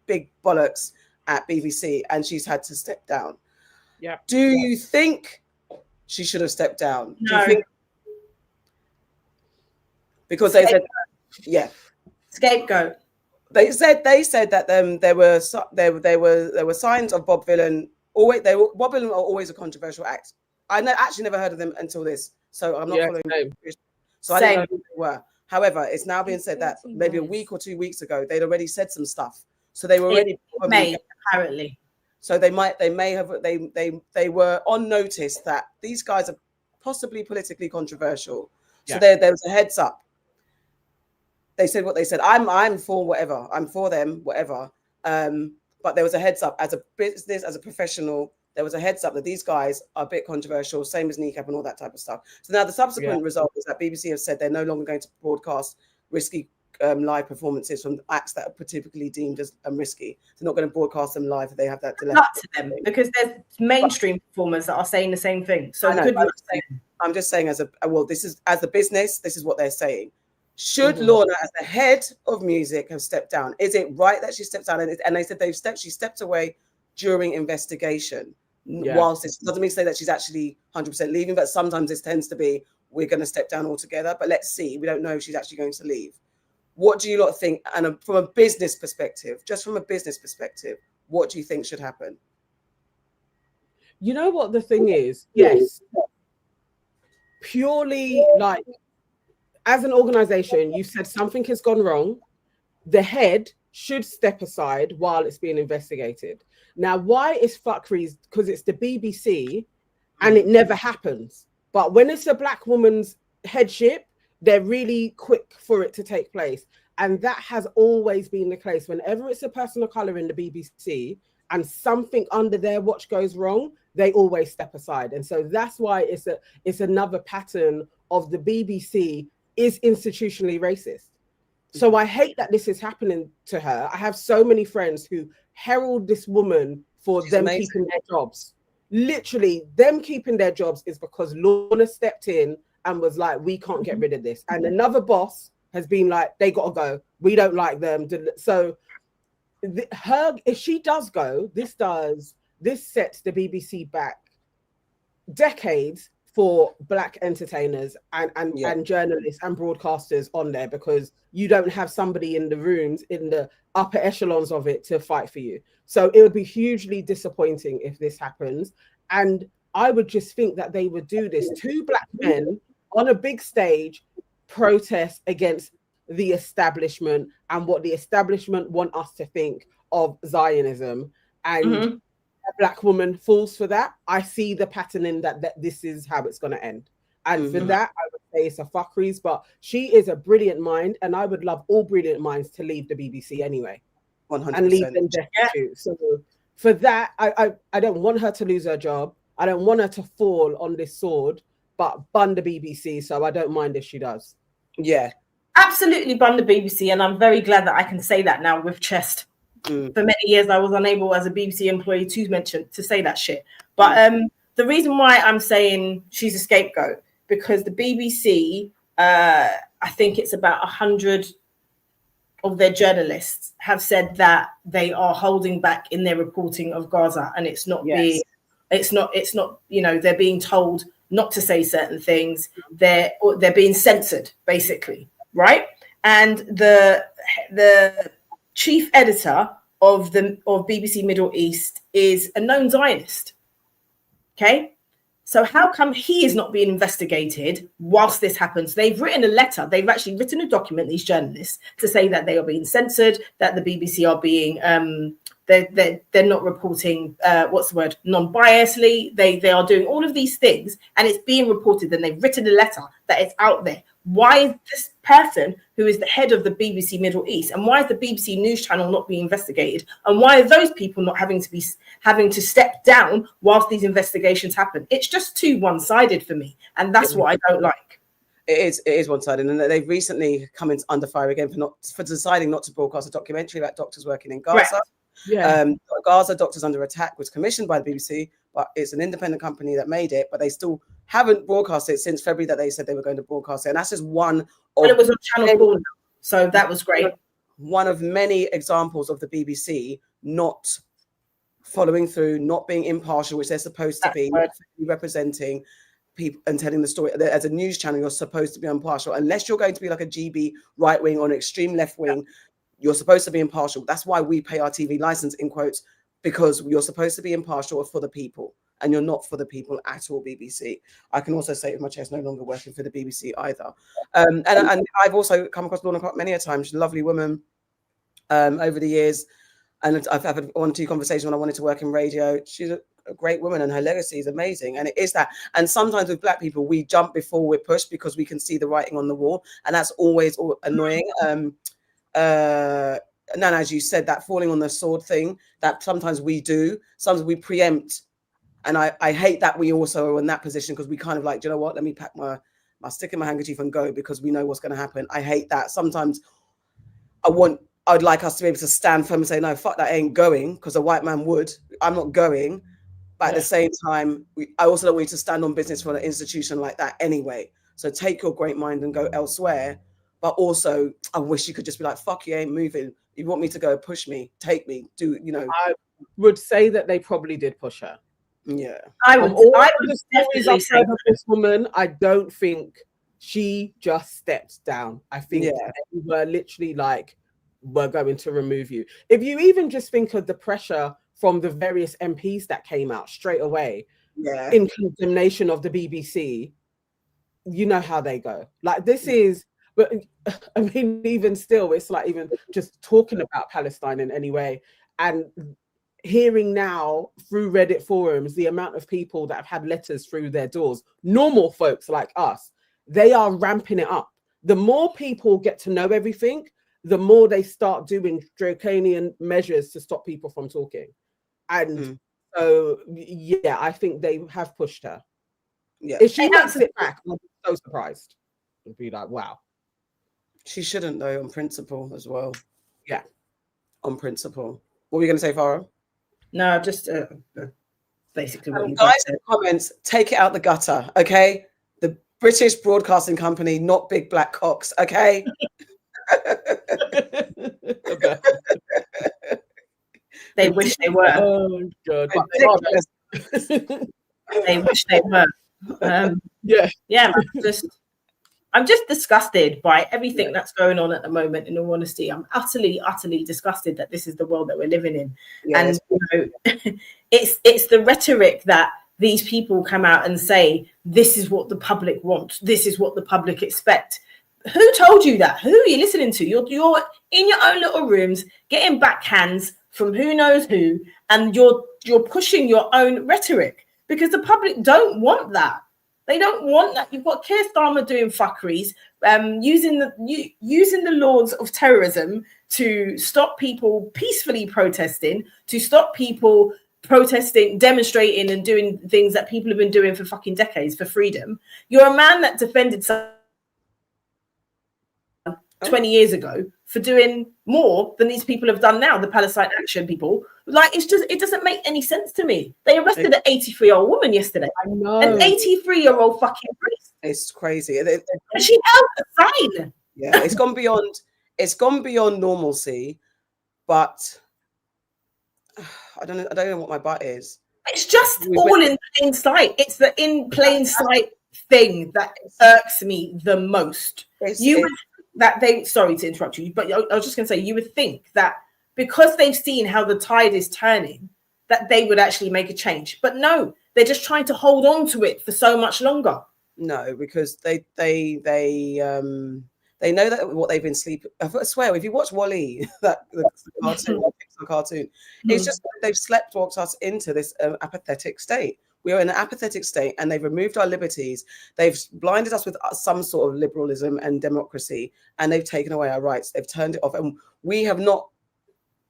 big bollocks at BBC, and she's had to step down. Yeah. Do you think she should have stepped down? No. Do you think? Because they said, Scapegoat. They said that there were signs of Bob Vylan. Bob Vylan are always a controversial act. I actually never heard of them until this, so I'm not following. So I didn't know who they were. However, it's now being said that maybe a week or 2 weeks ago they'd already said some stuff. So they were already apparently. So they were on notice that these guys are possibly politically controversial. So there was a heads up. They said what they said. I'm for whatever. I'm for them, whatever. But there was a heads up as a business, as a professional. There was a heads up that these guys are a bit controversial, same as kneecap and all that type of stuff. So now the subsequent result is that BBC have said they're no longer going to broadcast risky live performances from acts that are particularly deemed as risky. They're not going to broadcast them live if they have that dilemma. Up to them, because there's mainstream performers that are saying the same thing. So I'm just saying this is as a business, this is what they're saying. Should Lorna, as the head of music, have stepped down? Is it right that she stepped down? And they said she stepped away during investigation. Yeah. Whilst it doesn't mean to say that she's actually 100% leaving, but sometimes this tends to be, we're going to step down altogether. But let's see. We don't know if she's actually going to leave. What do you lot think? And from a business perspective, what do you think should happen? You know what the thing is? Yes. Purely like, as an organization, you said something has gone wrong. The head should step aside while it's being investigated. Now, why is fuckery? Because it's the BBC and it never happens. But when it's a black woman's headship, they're really quick for it to take place. And that has always been the case. Whenever it's a person of color in the BBC and something under their watch goes wrong, they always step aside. And so that's why it's another pattern of the BBC is institutionally racist. So I hate that this is happening to her. I have so many friends who herald this woman for She's them amazing. Keeping their jobs. Literally, them keeping their jobs is because Lorna stepped in and was like, we can't get rid of this. And another boss has been like, they got to go. We don't like them. So if she does go, this sets the BBC back decades for black entertainers and journalists and broadcasters on there, because you don't have somebody in the rooms, in the upper echelons of it, to fight for you. So it would be hugely disappointing if this happens. And I would just think that they would do this. 2 black men on a big stage protest against the establishment and what the establishment want us to think of Zionism. And a black woman falls for that. I see the pattern in that this is how it's going to end. And for that, I would say it's a fuckeries, but she is a brilliant mind, and I would love all brilliant minds to leave the BBC anyway. 100%. And leave them destitute. So for that, I don't want her to lose her job. I don't want her to fall on this sword, but bun the BBC, so I don't mind if she does. Yeah. Absolutely bun the BBC, and I'm very glad that I can say that now with chest. For many years, I was unable as a BBC employee to say that shit. But the reason why I'm saying she's a scapegoat, because the BBC, I think it's about 100 of their journalists have said that they are holding back in their reporting of Gaza, and it's not they're being told not to say certain things. They're being censored, basically, right? And the chief editor of BBC Middle East is a known Zionist. Okay, so how come he is not being investigated whilst this happens? They've written a letter. They've actually written a document, these journalists, to say that they are being censored, that the BBC are being they're not reporting non-biasly. They are doing all of these things, and it's being reported. And they've written a letter that it's out there. Why is this person who is the head of the BBC Middle East, and why is the BBC News Channel not being investigated? And why are those people not having to step down whilst these investigations happen? It's just too one-sided for me, and that's what I don't like. It is one-sided, and they've recently come under fire again for deciding not to broadcast a documentary about doctors working in Gaza. Right. Yeah. Gaza Doctors Under Attack was commissioned by the BBC, but it's an independent company that made it, but they still haven't broadcast it since February that they said they were going to broadcast it. And that's just one of... Well, it was on Channel 4, so that was great. One of many examples of the BBC not following through, not being impartial, which they're supposed to be, not representing people and telling the story. As a news channel, you're supposed to be impartial. Unless you're going to be like a GB right-wing or an extreme left-wing, you're supposed to be impartial. That's why we pay our TV license, in quotes, because you're supposed to be impartial for the people, and you're not for the people at all, BBC. I can also say with my chest, no longer working for the BBC either. And I've also come across Lorna many a time. She's a lovely woman over the years. And I've had 1 or 2 conversations when I wanted to work in radio. She's a great woman, and her legacy is amazing. And it is that. And sometimes with black people, we jump before we're pushed because we can see the writing on the wall. And that's always annoying. And then, as you said, that falling on the sword thing, that sometimes we do, sometimes we preempt. And I hate that we also are in that position, because we kind of like, do you know what, let me pack my stick in my handkerchief and go, because we know what's going to happen. I hate that. Sometimes I'd like us to be able to stand firm and say, no, fuck that, I ain't going, because a white man would. I'm not going. But at the same time, I also don't want you to stand on business for an institution like that anyway. So take your great mind and go elsewhere. But also, I wish you could just be like, fuck, you ain't moving. You want me to go, push me, take me, do, you know. I would say that they probably did push her. Yeah. I would definitely say of this woman, I don't think she just stepped down. I think they were literally like, we're going to remove you. If you even just think of the pressure from the various MPs that came out straight away in condemnation of the BBC, you know how they go. Like, this is, but I mean, even still, it's like even just talking about Palestine in any way, and hearing now through Reddit forums the amount of people that have had letters through their doors, normal folks like us, they are ramping it up. The more people get to know everything, the more they start doing draconian measures to stop people from talking. And so, yeah, I think they have pushed her. Yeah. If she makes it back, I'll be so surprised. I'd be like, wow. She shouldn't, though, on principle as well. Yeah. On principle. What were you going to say, Farrah? No, just basically what you guys said. In the comments, take it out the gutter, okay? The British Broadcasting Company, not big black cocks, okay? They wish they were. Oh God! They wish they were. I'm just disgusted by everything that's going on at the moment. In all honesty, I'm utterly disgusted that this is the world that we're living in. And you know, it's the rhetoric that these people come out and say, this is what the public wants, this is what the public expect. Who told you that? Who are you listening to? You're in your own little rooms getting backhands from who knows who, and you're pushing your own rhetoric, because the public don't want that. They don't want that. You've got Keir Starmer doing fuckeries, using the laws of terrorism to stop people peacefully protesting, to stop people protesting, demonstrating, and doing things that people have been doing for fucking decades for freedom. You're a man that defended 20 years ago for doing more than these people have done now, the Palestine Action people. Like, it doesn't make any sense to me. They arrested an 83-year-old woman yesterday. I know. An 83-year-old fucking priest. It's crazy. And she held a sign. Yeah, it's gone beyond normalcy, but I don't know what my butt is. It's just all in sight. It's the in plain sight thing that irks me the most. Sorry to interrupt you, but I was just going to say, you would think that because they've seen how the tide is turning, that they would actually make a change. But no, they're just trying to hold on to it for so much longer. No, because they know that what they've been sleeping. I swear, if you watch Wall-E, the cartoon, it's just they've walked us into this apathetic state. We are in an apathetic state, and they've removed our liberties. They've blinded us with some sort of liberalism and democracy, and they've taken away our rights. They've turned it off, and we have not.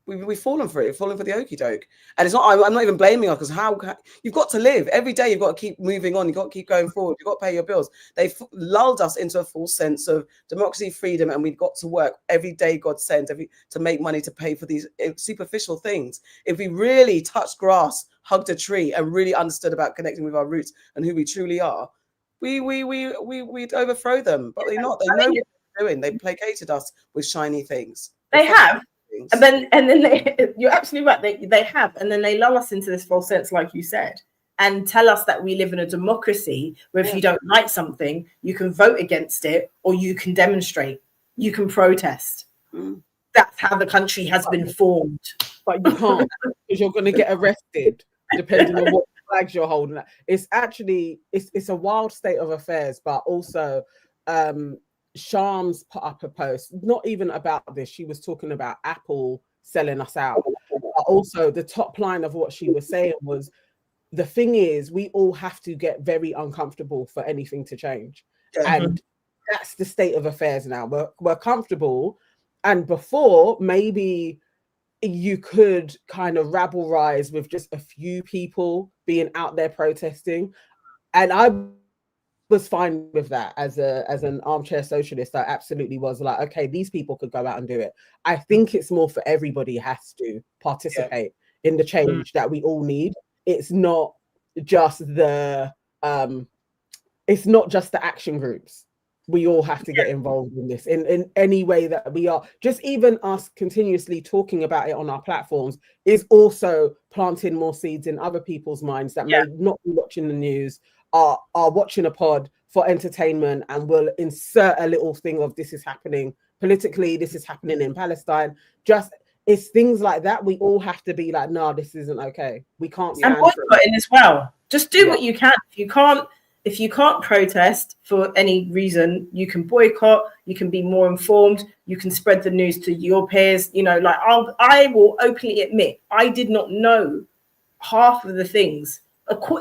We've fallen for it. We've fallen for the okie doke, and it's not. I'm not even blaming us, because you've got to live every day. You've got to keep moving on. You've got to keep going forward. You've got to pay your bills. They've lulled us into a false sense of democracy, freedom, and we've got to work every day God sends to make money to pay for these superficial things. If we really touched grass, hugged a tree, and really understood about connecting with our roots and who we truly are, we'd overthrow them. But they're not. They know what they're doing. They placated us with shiny things. They have. And then you're absolutely right. They have, and then they lull us into this false sense, like you said, and tell us that we live in a democracy where if you don't like something, you can vote against it, or you can demonstrate, you can protest. That's how the country has been formed. But you can't, because you're going to get arrested depending on what flags you're holding. It's actually it's a wild state of affairs, but also. Shams put up a post, not even about this. She was talking about Apple selling us out. But also, the top line of what she was saying was, the thing is, we all have to get very uncomfortable for anything to change. And that's the state of affairs now. We're comfortable. And before, maybe you could kind of rabble rise with just a few people being out there protesting. And I was fine with that as an armchair socialist. I absolutely was like, okay, these people could go out and do it. I think it's more for everybody has to participate in the change that we all need. It's not just the action groups. We all have to get involved in this in any way that we are. Just even us continuously talking about it on our platforms is also planting more seeds in other people's minds that may not be watching the news, are watching a pod for entertainment, and will insert a little thing of this is happening politically, this is happening in Palestine. Just it's things like that. We all have to be like, no, this isn't okay. We can't stand and boycotting as well. Just do what you can. If you can't protest for any reason, you can boycott, you can be more informed, you can spread the news to your peers. You know, like I will openly admit, I did not know half of the things,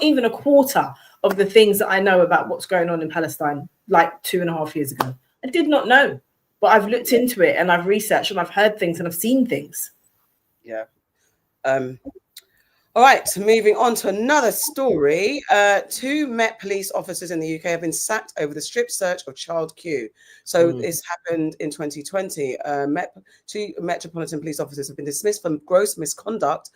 even a quarter of the things that I know about what's going on in Palestine, like 2.5 years ago. I did not know, but I've looked into it and I've researched and I've heard things and I've seen things. Yeah. All right, moving on to another story. 2 Met police officers in the UK have been sacked over the strip search of Child Q. So this happened in 2020. 2 Metropolitan police officers have been dismissed for gross misconduct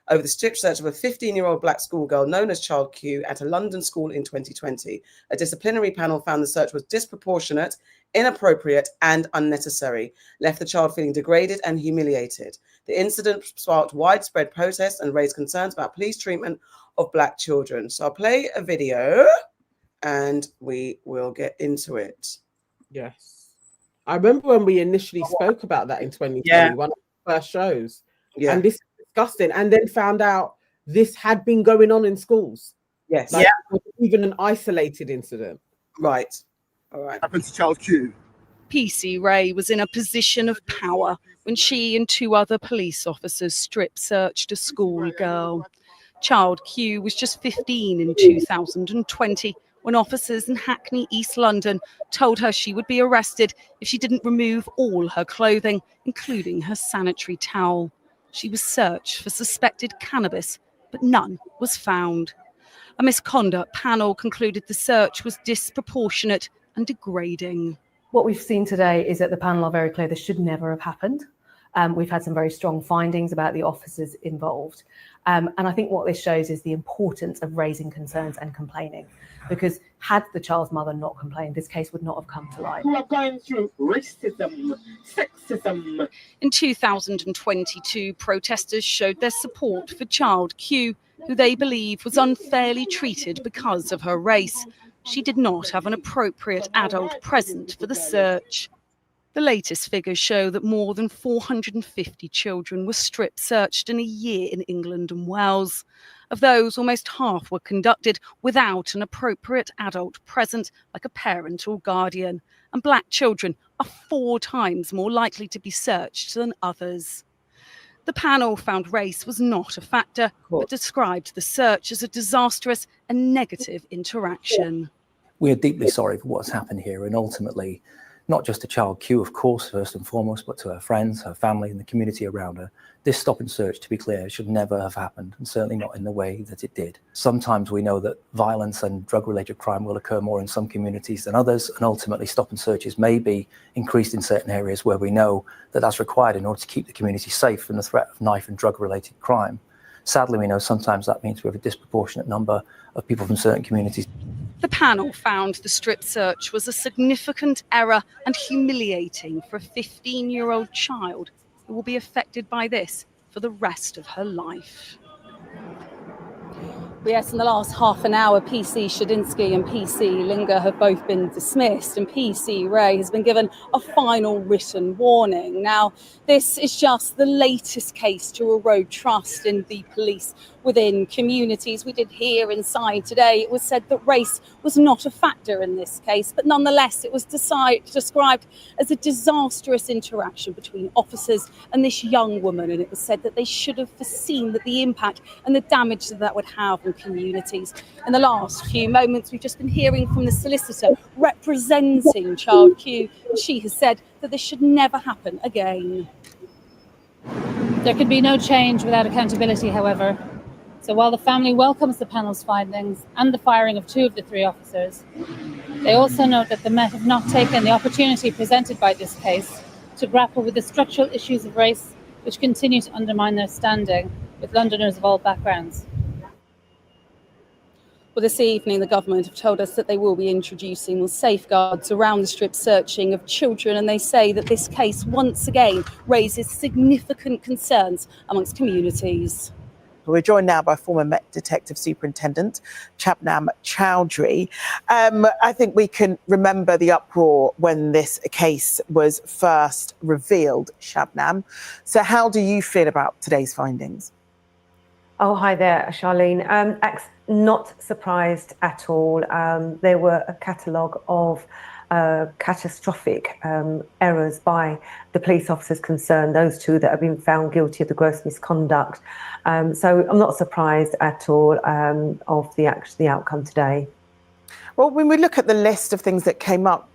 over the strip search of a 15-year-old black schoolgirl known as Child Q at a London school in 2020. A disciplinary panel found the search was disproportionate, inappropriate, and unnecessary, left the child feeling degraded and humiliated. The incident sparked widespread protests and raised concerns about police treatment of black children. So I'll play a video and we will get into it. Yes. I remember when we initially spoke about that in 2020, one of the first shows. Yeah. And this is disgusting. And then found out this had been going on in schools. Yes. Like, even an isolated incident. Right. All right. Happened to Child Q. PC Ray was in a position of power when she and 2 other police officers strip searched a schoolgirl. Child Q was just 15 in 2020 when officers in Hackney, East London, told her she would be arrested if she didn't remove all her clothing, including her sanitary towel. She was searched for suspected cannabis, but none was found. A misconduct panel concluded the search was disproportionate and degrading. What we've seen today is that the panel are very clear this should never have happened. We've had some very strong findings about the officers involved. And I think what this shows is the importance of raising concerns and complaining. Because had the child's mother not complained, this case would not have come to light. Who are going through racism, sexism. In 2022, protesters showed their support for Child Q, who they believe was unfairly treated because of her race. She did not have an appropriate adult present for the search. The latest figures show that more than 450 children were strip searched in a year in England and Wales. Of those, almost half were conducted without an appropriate adult present, like a parent or guardian. And black children are 4 times more likely to be searched than others. The panel found race was not a factor, but described the search as a disastrous and negative interaction. We are deeply sorry for what's happened here, and ultimately, not just to Child Q, of course, first and foremost, but to her friends, her family, and the community around her. This stop and search, to be clear, should never have happened, and certainly not in the way that it did. Sometimes we know that violence and drug-related crime will occur more in some communities than others, and ultimately stop and searches may be increased in certain areas where we know that that's required in order to keep the community safe from the threat of knife and drug-related crime. Sadly, we know sometimes that means we have a disproportionate number of people from certain communities. The panel found the strip search was a significant error and humiliating for a 15-year-old child who will be affected by this for the rest of her life. Yes, in the last half an hour, PC Shadinsky and PC Linger have both been dismissed, and PC Ray has been given a final written warning. Now, this is just the latest case to erode trust in the police within communities. We did hear inside today, it was said that race was not a factor in this case, but nonetheless, it was described as a disastrous interaction between officers and this young woman, and it was said that they should have foreseen that the impact and the damage that would have on communities. In the last few moments, we've just been hearing from the solicitor representing Child Q, and she has said that this should never happen again. There can be no change without accountability, however. So while the family welcomes the panel's findings and the firing of 2 of the 3 officers, they also note that the Met have not taken the opportunity presented by this case to grapple with the structural issues of race which continue to undermine their standing with Londoners of all backgrounds. Well, this evening, the government have told us that they will be introducing safeguards around the strip searching of children, and they say that this case once again raises significant concerns amongst communities. We're joined now by former Met Detective Superintendent Shabnam Chowdhury. I think we can remember the uproar when this case was first revealed, Shabnam. So how do you feel about today's findings? Oh, hi there, Charlene. Not surprised at all. There were a catalogue of catastrophic errors by the police officers concerned, those 2 that have been found guilty of the gross misconduct. So I'm not surprised at all of the outcome today. Well, when we look at the list of things that came up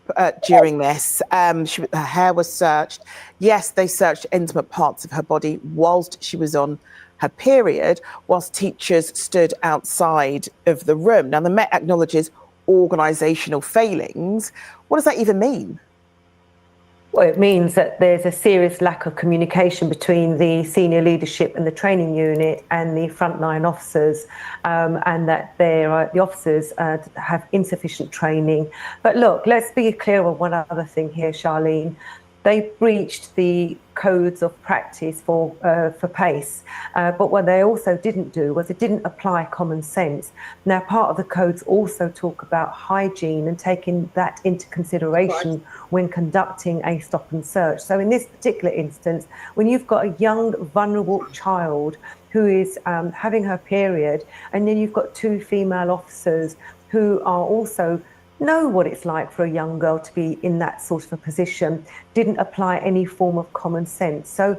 during this, her hair was searched. Yes, they searched intimate parts of her body whilst she was on her period, whilst teachers stood outside of the room. Now, the Met acknowledges organisational failings. What does that even mean? Well, it means that there's a serious lack of communication between the senior leadership and the training unit and the frontline officers, and that the officers have insufficient training. But look, let's be clear on one other thing here, Charlene. They breached the codes of practice for PACE, but what they also didn't do was it didn't apply common sense. Now, part of the codes also talk about hygiene and taking that into consideration when conducting a stop and search. So in this particular instance, when you've got a young, vulnerable child who is having her period, and then you've got 2 female officers who are also know what it's like for a young girl to be in that sort of a position, didn't apply any form of common sense. So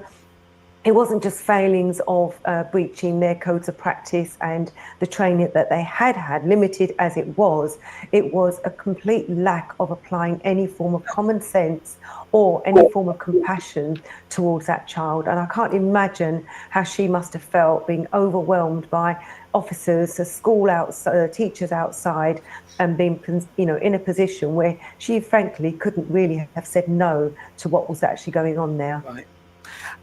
it wasn't just failings of breaching their codes of practice and the training that they had, limited as it was a complete lack of applying any form of common sense or any form of compassion towards that child. And I can't imagine how she must have felt being overwhelmed by officers, teachers outside, and being, in a position where she frankly couldn't really have said no to what was actually going on there. Right.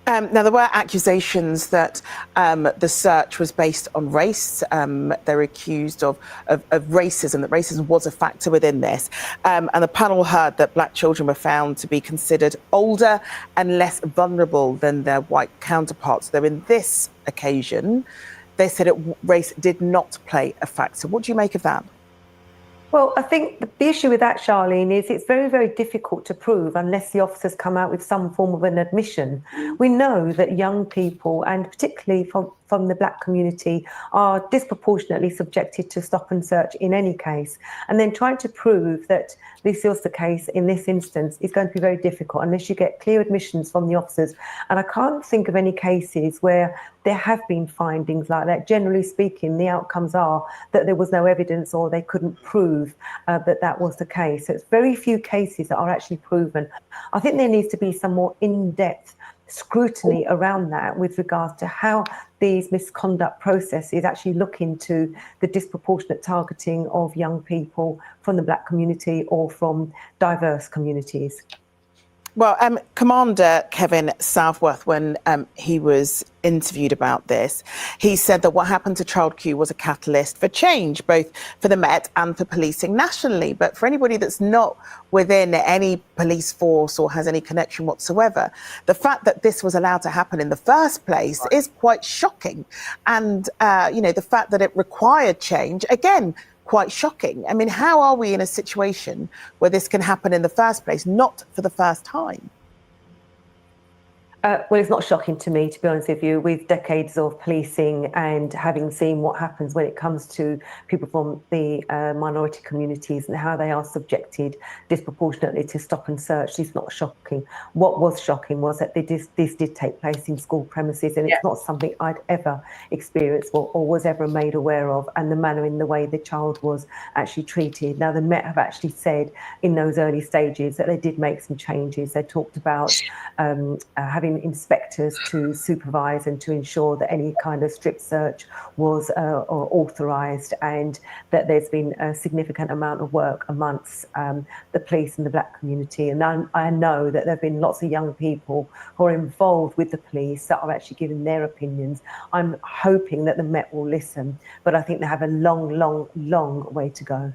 Now, there were accusations that the search was based on race. They're accused of racism, that racism was a factor within this. And the panel heard that black children were found to be considered older and less vulnerable than their white counterparts. Though in this occasion, they said race did not play a factor. What do you make of that? Well, I think the issue with that, Charlene, is it's very, very difficult to prove unless the officers come out with some form of an admission. We know that young people, and particularly from the black community, are disproportionately subjected to stop and search in any case. And then trying to prove that this is the case in this instance is going to be very difficult unless you get clear admissions from the officers. And I can't think of any cases where there have been findings like that. Generally speaking, the outcomes are that there was no evidence or they couldn't prove that was the case. So it's very few cases that are actually proven. I think there needs to be some more in-depth scrutiny around that with regards to how these misconduct processes actually look into the disproportionate targeting of young people from the black community or from diverse communities. Well, Commander Kevin Southworth, when he was interviewed about this, he said that what happened to Child Q was a catalyst for change, both for the Met and for policing nationally. But for anybody that's not within any police force or has any connection whatsoever, the fact that this was allowed to happen in the first place is quite shocking. And, the fact that it required change, again, quite shocking. I mean, how are we in a situation where this can happen in the first place, not for the first time? Well, it's not shocking to me, to be honest with you, with decades of policing and having seen what happens when it comes to people from the minority communities and how they are subjected disproportionately to stop and search. It's not shocking. What was shocking was that this did take place in school premises, and it's not something I'd ever experienced or was ever made aware of, and the manner in the way the child was actually treated. Now, the Met have actually said in those early stages that they did make some changes. They talked about having having inspectors to supervise and to ensure that any kind of strip search was authorised, and that there's been a significant amount of work amongst the police and the black community. And I know that there have been lots of young people who are involved with the police that are actually giving their opinions. I'm hoping that the Met will listen, but I think they have a long, long, long way to go.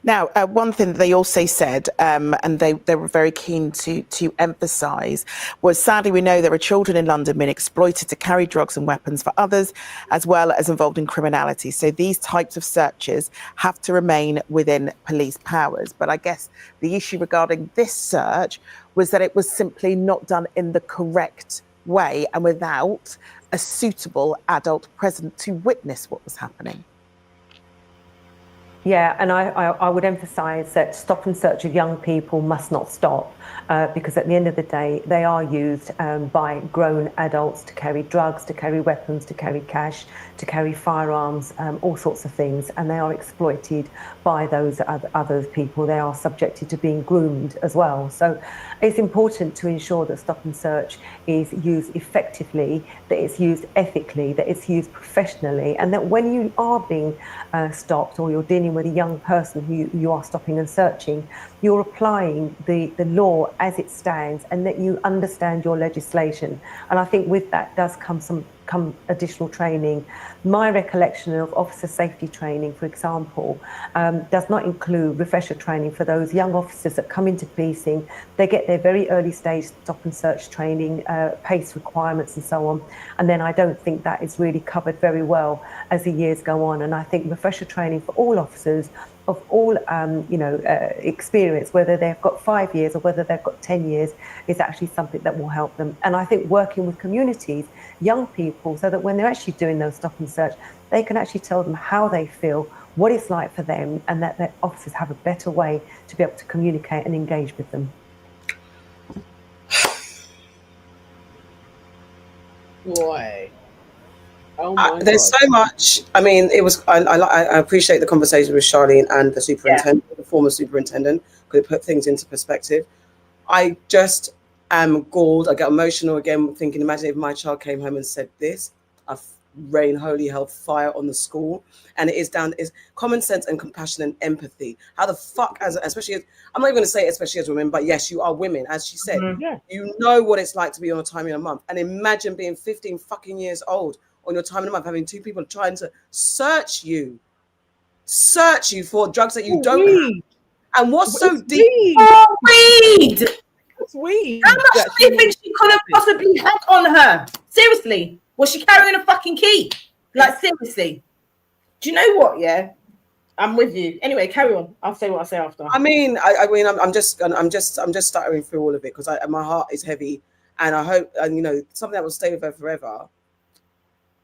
Now, one thing that they also said, and they were very keen to emphasise, was sadly we know there are children in London being exploited to carry drugs and weapons for others, as well as involved in criminality. So these types of searches have to remain within police powers. But I guess the issue regarding this search was that it was simply not done in the correct way and without a suitable adult present to witness what was happening. Yeah, and I would emphasise that stop and search of young people must not stop, because at the end of the day, they are used by grown adults to carry drugs, to carry weapons, to carry cash, to carry firearms, all sorts of things, and they are exploited by those other people. They are subjected to being groomed as well. So it's important to ensure that stop and search is used effectively, that it's used ethically, that it's used professionally, and that when you are being stopped or you're dealing with a young person who you are stopping and searching, you're applying the law as it stands, and that you understand your legislation. And I think with that does come additional training. My recollection of officer safety training, for example, does not include refresher training for those young officers that come into policing. They get their very early stage stop and search training, pace requirements and so on. And then I don't think that is really covered very well as the years go on. And I think refresher training for all officers of all experience, whether they've got 5 years or whether they've got 10 years, is actually something that will help them. And I think working with communities, young people, so that when they're actually doing those stop and search, they can actually tell them how they feel, what it's like for them, and that their officers have a better way to be able to communicate and engage with them. Boy. There's so much. I mean, it was. I appreciate the conversation with Charlene and the superintendent, the former superintendent, because it put things into perspective. I just am galled. I get emotional again thinking. Imagine if my child came home and said this. I've rained holy hell fire on the school, and it is common sense and compassion and empathy. How the fuck, especially, I'm not even going to say especially as women, but yes, you are women, as she said. Yeah. You know what it's like to be on a time in a month, and imagine being 15 fucking years old on your time in a month, having two people trying to search you for drugs that you don't have. And what's so deep? Weed! It's weed. How much do you think she could have possibly had on her? Seriously, was she carrying a fucking key? Like, seriously. Do you know what? Yeah, I'm with you. Anyway, carry on. I'll say what I say after. I mean, I'm just stuttering through all of it because my heart is heavy, and I hope, and something that will stay with her forever.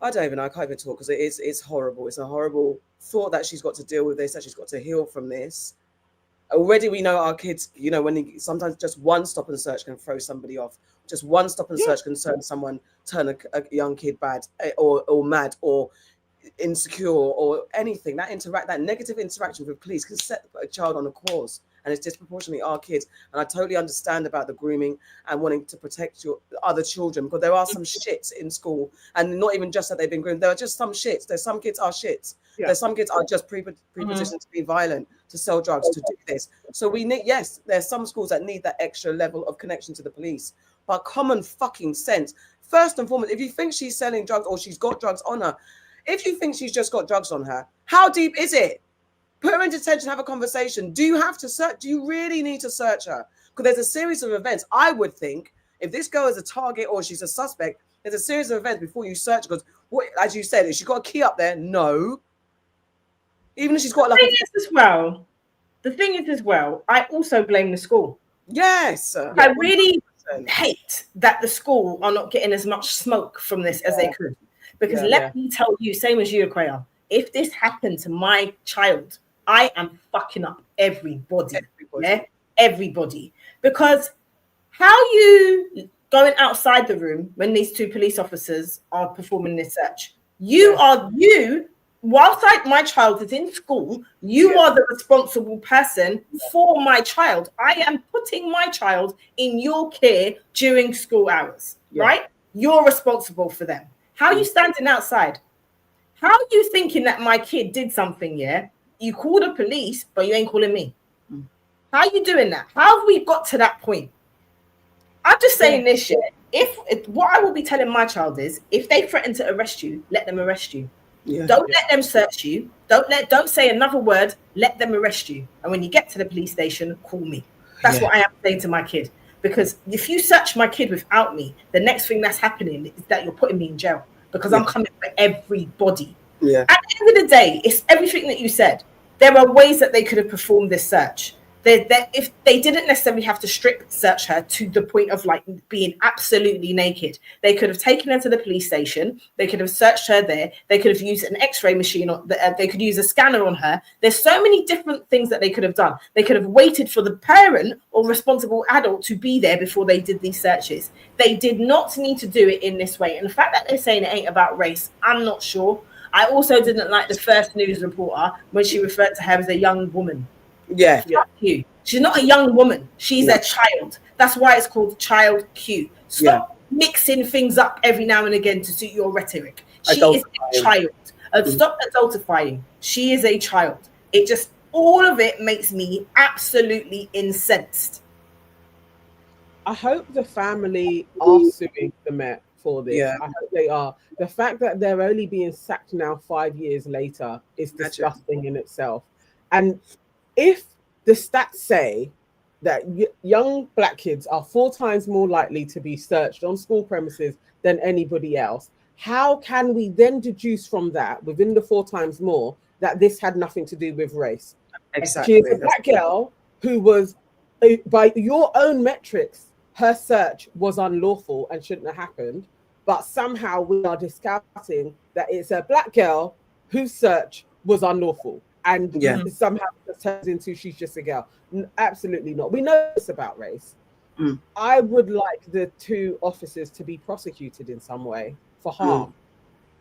I don't even know. I can't even talk because it's horrible. It's a horrible thought that she's got to deal with this, that she's got to heal from this. Already we know our kids, sometimes just one stop and search can throw somebody off. Just one stop and search can turn a young kid bad or mad or insecure or anything. That negative interaction with police can set a child on a course. And it's disproportionately our kids. And I totally understand about the grooming and wanting to protect your other children, because there are some shits in school, and not even just that they've been groomed. There are just some shits. There's some kids are shits. Yeah. There's some kids are just prepositioned to be violent, to sell drugs, to do this. So we need, yes, there's some schools that need that extra level of connection to the police. But common fucking sense. First and foremost, if you think she's selling drugs or she's got drugs on her, if you think she's just got drugs on her, how deep is it? Put her in detention, have a conversation. Do you have to search? Do you really need to search her? Because there's a series of events. I would think if this girl is a target or she's a suspect, there's a series of events before you search. Because, as you said, has she got a key up there? No. Even if she's got the thing is as well, I also blame the school. Yes. I really hate that the school are not getting as much smoke from this as they could. Because let me tell you, same as you, Aquia, if this happened to my child, I am fucking up everybody. Yeah? Everybody. Because how you going outside the room when these two police officers are performing this search? You whilst my child is in school, you are the responsible person for my child. I am putting my child in your care during school hours, right? You're responsible for them. How are you standing outside? How are you thinking that my kid did something, You call the police, but you ain't calling me. How are you doing that? How have we got to that point? I'm just saying this shit. If what I will be telling my child is, if they threaten to arrest you, let them arrest you. Don't let them search you. Don't say another word. Let them arrest you. And when you get to the police station, call me. That's what I am saying to my kid. Because if you search my kid without me, the next thing that's happening is that you're putting me in jail. Because I'm coming for everybody. At the end of the day, it's everything that you said. There are ways that they could have performed this search. If they didn't necessarily have to strip search her to the point of like being absolutely naked, they could have taken her to the police station. They could have searched her there. They could have used an X-ray machine. They could use a scanner on her. There's so many different things that they could have done. They could have waited for the parent or responsible adult to be there before they did these searches. They did not need to do it in this way. And the fact that they're saying it ain't about race, I'm not sure. I also didn't like the first news reporter when she referred to her as a young woman. Fuck you. She's not a young woman. She's a child. That's why it's called child Q. Stop mixing things up every now and again to suit your rhetoric. She is a child. Stop adultifying. She is a child. It just, all of it makes me absolutely incensed. I hope the family are suing the Met for this. I hope they are. The fact that they're only being sacked now 5 years later is disgusting in itself. And if the stats say that young black kids are 4 times more likely to be searched on school premises than anybody else, how can we then deduce from that, within the 4 times more, that this had nothing to do with race? Exactly. She is a black girl who was, by your own metrics, her search was unlawful and shouldn't have happened, but somehow we are discounting that it's a black girl whose search was unlawful. And somehow it turns into she's just a girl. Absolutely not. We know this about race. I would like the 2 officers to be prosecuted in some way for harm,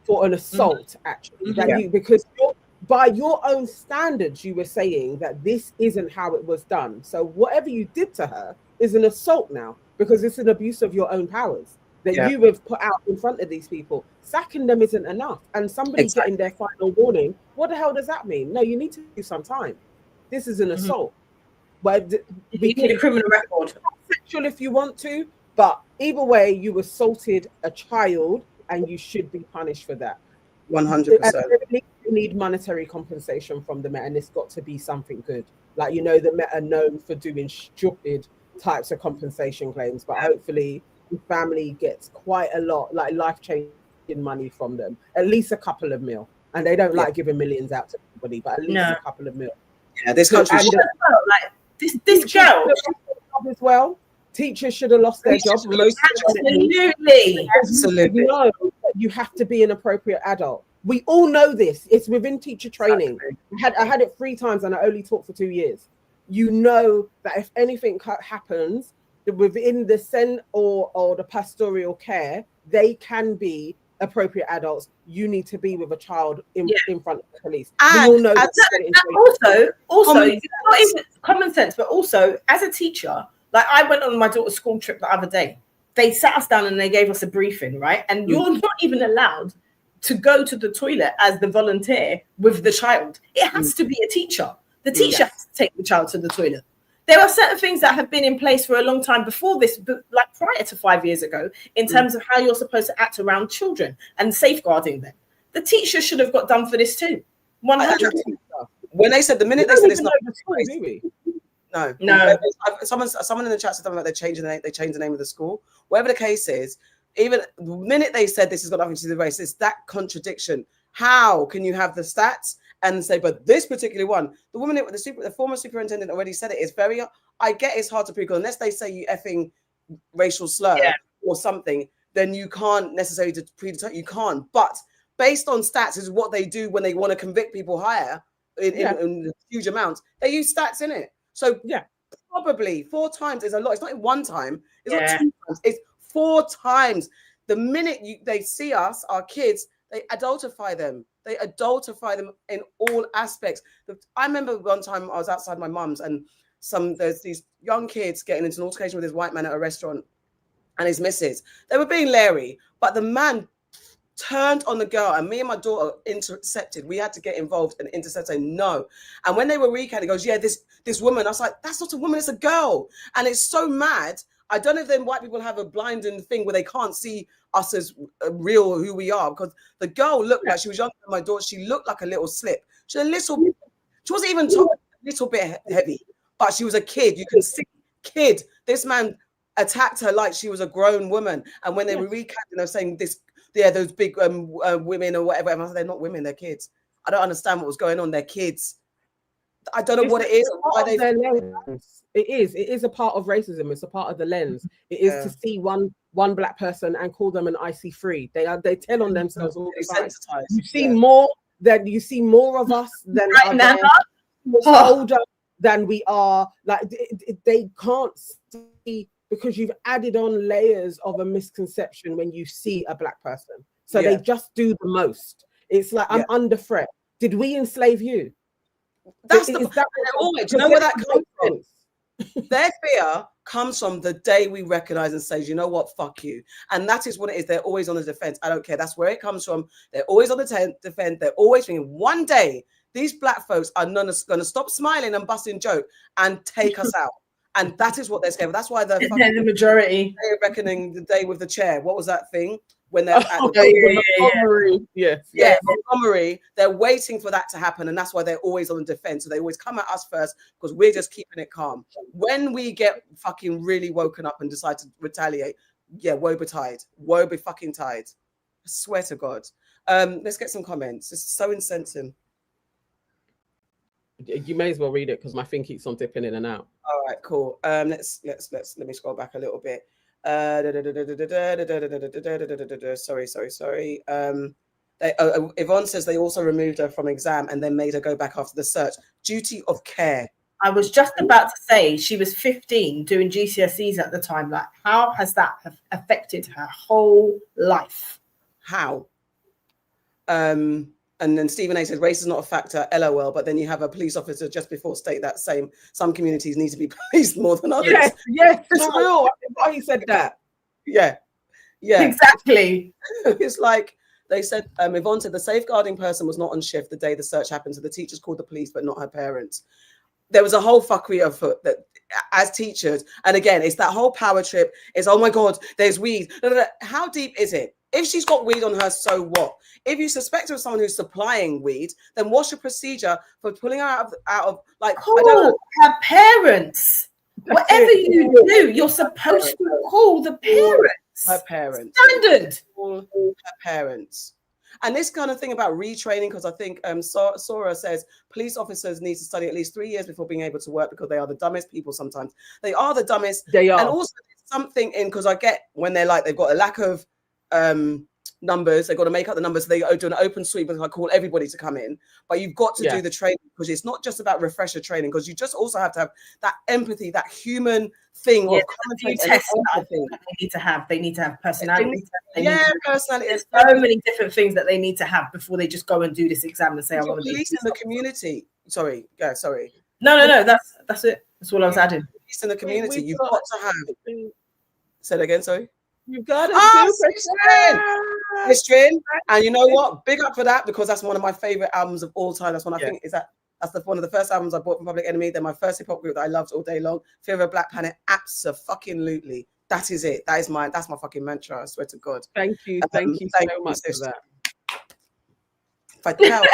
for an assault, actually. Because by your own standards, you were saying that this isn't how it was done. So whatever you did to her is an assault now, because it's an abuse of your own powers that you have put out in front of these people. Sacking them isn't enough. And somebody getting their final warning, what the hell does that mean? No, you need to do some time. This is an assault. But you need a criminal record. Sexual if you want to, but either way, you assaulted a child and you should be punished for that. 100%. You need monetary compensation from the Met, and it's got to be something good. Like, you know, the Met are known for doing stupid types of compensation claims, but hopefully the family gets quite a lot, like life-changing money from them, at least a couple of mil. And they don't like giving millions out to everybody, but at least a couple of mil. Yeah, this country like this girl as well. Teachers should have lost their job. Absolutely. You know that you have to be an appropriate adult. We all know this. It's within teacher training. I had it 3 times and I only taught for 2 years. You know that if anything happens within the SEN or the pastoral care, they can be appropriate adults. You need to be with a child in front of the police. And, we all know also, it's not even common sense, but also as a teacher, like I went on my daughter's school trip the other day. They sat us down and they gave us a briefing, right? And you're not even allowed to go to the toilet as the volunteer with the child. It has to be a teacher. The teacher has to take the child to the toilet. There are certain things that have been in place for a long time before this, but like prior to 5 years ago, in terms of how you're supposed to act around children and safeguarding them. The teacher should have got done for this too. 100%. When they said, the minute they said it's not no. Someone in the chat said something like they changed the name of the school. Whatever the case is, even the minute they said this has got nothing to do with race, it's that contradiction. How can you have the stats and say, but this particular one, the woman, the former superintendent already said it. It's very, I get it's hard to prove, unless they say you effing racial slur or something, then you can't necessarily predetermine. You can't. But based on stats is what they do when they want to convict people higher in huge amounts. They use stats in it. So probably 4 times is a lot. It's not in 1 time. It's not 2 times. It's 4 times. The minute they see us, our kids, they adultify them. They adultify them in all aspects. I remember one time I was outside my mum's and there's these young kids getting into an altercation with this white man at a restaurant and his missus. They were being leery, but the man turned on the girl, and me and my daughter intercepted. We had to get involved and intercept, saying no. And when they were recanting, he goes, yeah, this woman. I was like, that's not a woman, it's a girl. And it's so mad. I don't know if then white people have a blinding thing where they can't see us as real who we are, because the girl looked like she was younger than my daughter. She looked like a little slip. She wasn't even tall, a little bit heavy, but she was a kid. You can see kid. This man attacked her like she was a grown woman. And when they were recanting, they were saying this, those big women or whatever. And I said, they're not women, they're kids. I don't understand what was going on. They're kids. I don't know what it is. It is a part of racism. It's a part of the lens. It is to see one black person and call them an IC3. They tell on themselves all the time. You see more of us than older than we are. Like they can't see, because you've added on layers of a misconception when you see a black person. So they just do the most. It's like, I'm under threat. Did we enslave you? That's do you know where that comes from? Their fear comes from the day we recognize and say, you know what, fuck you. And that is what it is. They're always on the defense. I don't care. That's where it comes from. They're always on the defense. They're always thinking one day these black folks are going to stop smiling and busting joke and take us out. And that is what they're scared of. That's why they're the majority. They're reckoning the day with the chair. What was that thing? When they're at Montgomery, they're waiting for that to happen, and that's why they're always on the defense. So they always come at us first because we're just keeping it calm. When we get fucking really woken up and decide to retaliate, woe betide, woe be fucking tide. I swear to God. Let's get some comments. It's so insensitive. You may as well read it because my thing keeps on dipping in and out. All right, cool. Let me scroll back a little bit. Sorry. Yvonne says they also removed her from exam and then made her go back after the search. Duty of care. I was just about to say, she was 15 doing GCSEs at the time. Like, how has that affected her whole life? How? And then Stephen A says race is not a factor, LOL, but then you have a police officer just before state that same. Some communities need to be policed more than others. Yes, it's real. Why he said that? Yeah. Exactly. It's like they said, Yvonne said the safeguarding person was not on shift the day the search happened, so the teachers called the police, but not her parents. There was a whole fuckery afoot that as teachers, and again, it's that whole power trip. It's, oh my God, there's weed. How deep is it? If she's got weed on her, so what? If you suspect her of someone who's supplying weed, then what's your procedure for pulling her out of like, I don't know. Her parents. Whatever you do, you're supposed to call the parents. Her parents. Standard. Her parents. And this kind of thing about retraining, because I think Sora says police officers need to study at least 3 years before being able to work because they are the dumbest people sometimes. They are the dumbest. They are. And also something in, because I get when they're like, they've got a lack of numbers, they've got to make up the numbers, so they do an open sweep and I call everybody to come in, but you've got to do the training, because it's not just about refresher training, because you just also have to have that empathy, that human thing of they need to have personality. Personality. There's so many different things that they need to have before they just go and do this exam and say, I want to be in the community. Sorry. No, that's it. That's all I was adding. Police in the community, you've got to have. Say that again, sorry. You've got to Petition. And you know what? Big up for that, because that's one of my favorite albums of all time. That's one I think is one of the first albums I bought from Public Enemy. They're my first hip hop group that I loved all day long. Fear of a Black Planet. Abso-fucking-lutely. That is it. That's my fucking mantra. I swear to God. Thank you so much for that. Fight the power.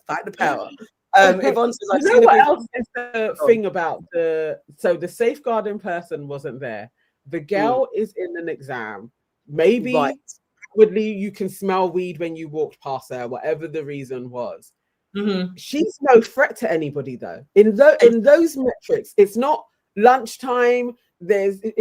Fight the power. Yvonne says, you know what else is the thing about the safeguarding person wasn't there. The girl is in an exam. Maybe outwardly you can smell weed when you walked past her, whatever the reason was. Mm-hmm. She's no threat to anybody though. In those metrics, it's not lunchtime.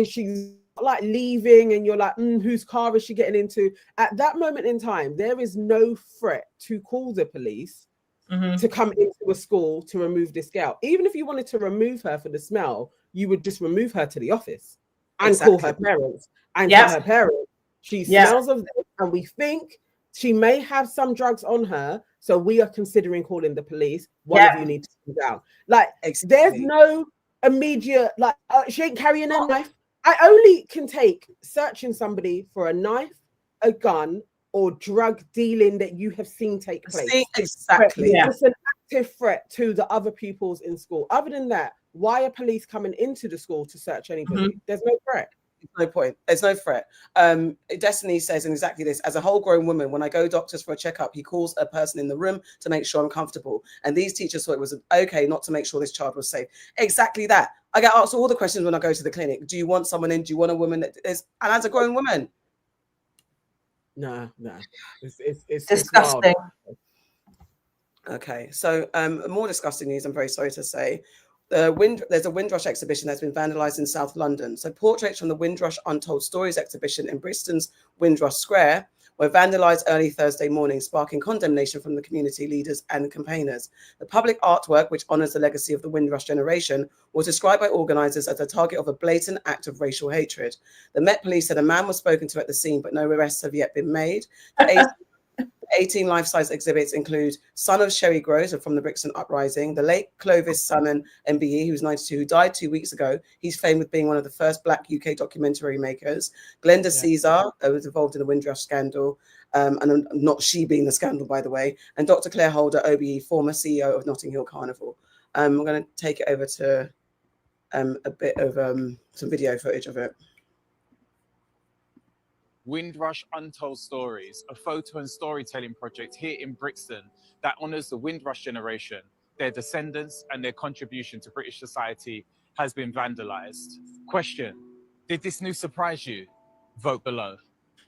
She's like leaving and you're like, whose car is she getting into? At that moment in time, there is no threat to call the police to come into a school to remove this girl. Even if you wanted to remove her for the smell, you would just remove her to the office and call her parents and tell her parents She smells of this, and we think she may have some drugs on her. So we are considering calling the police. One of you need to come down. Like, there's no immediate, like, she ain't carrying a knife. I only can take searching somebody for a knife, a gun, or drug dealing that you have seen take place. Exactly. It's an active threat to the other pupils in school. Other than that, why are police coming into the school to search anybody? There's no threat. No point. There's no threat. Destiny says exactly this. As a whole grown woman, when I go doctors for a checkup, he calls a person in the room to make sure I'm comfortable. And these teachers thought it was okay not to make sure this child was safe. Exactly that. I get asked all the questions when I go to the clinic. Do you want someone in? Do you want a woman that is? And as a grown woman, no, it's disgusting. Okay, so more disgusting news. I'm very sorry to say. There's a Windrush exhibition that's been vandalised in South London. So portraits from the Windrush Untold Stories exhibition in Bristol's Windrush Square were vandalised early Thursday morning, sparking condemnation from the community leaders and campaigners. The public artwork, which honours the legacy of the Windrush generation, was described by organisers as a target of a blatant act of racial hatred. The Met Police said a man was spoken to at the scene, but no arrests have yet been made. 18 life-size exhibits include Son of Sherry Groves from the Brixton Uprising, the late Clovis Salmon MBE, who's 92, who died 2 weeks ago. He's famed with being one of the first Black UK documentary makers. Glenda Caesar was involved in the Windrush scandal, and not she being the scandal, by the way, and Dr. Claire Holder, OBE, former CEO of Notting Hill Carnival. I'm going to take it over to a bit of some video footage of it. Windrush Untold Stories, a photo and storytelling project here in Brixton that honours the Windrush generation, their descendants and their contribution to British society has been vandalised. Question, did this news surprise you? Vote below.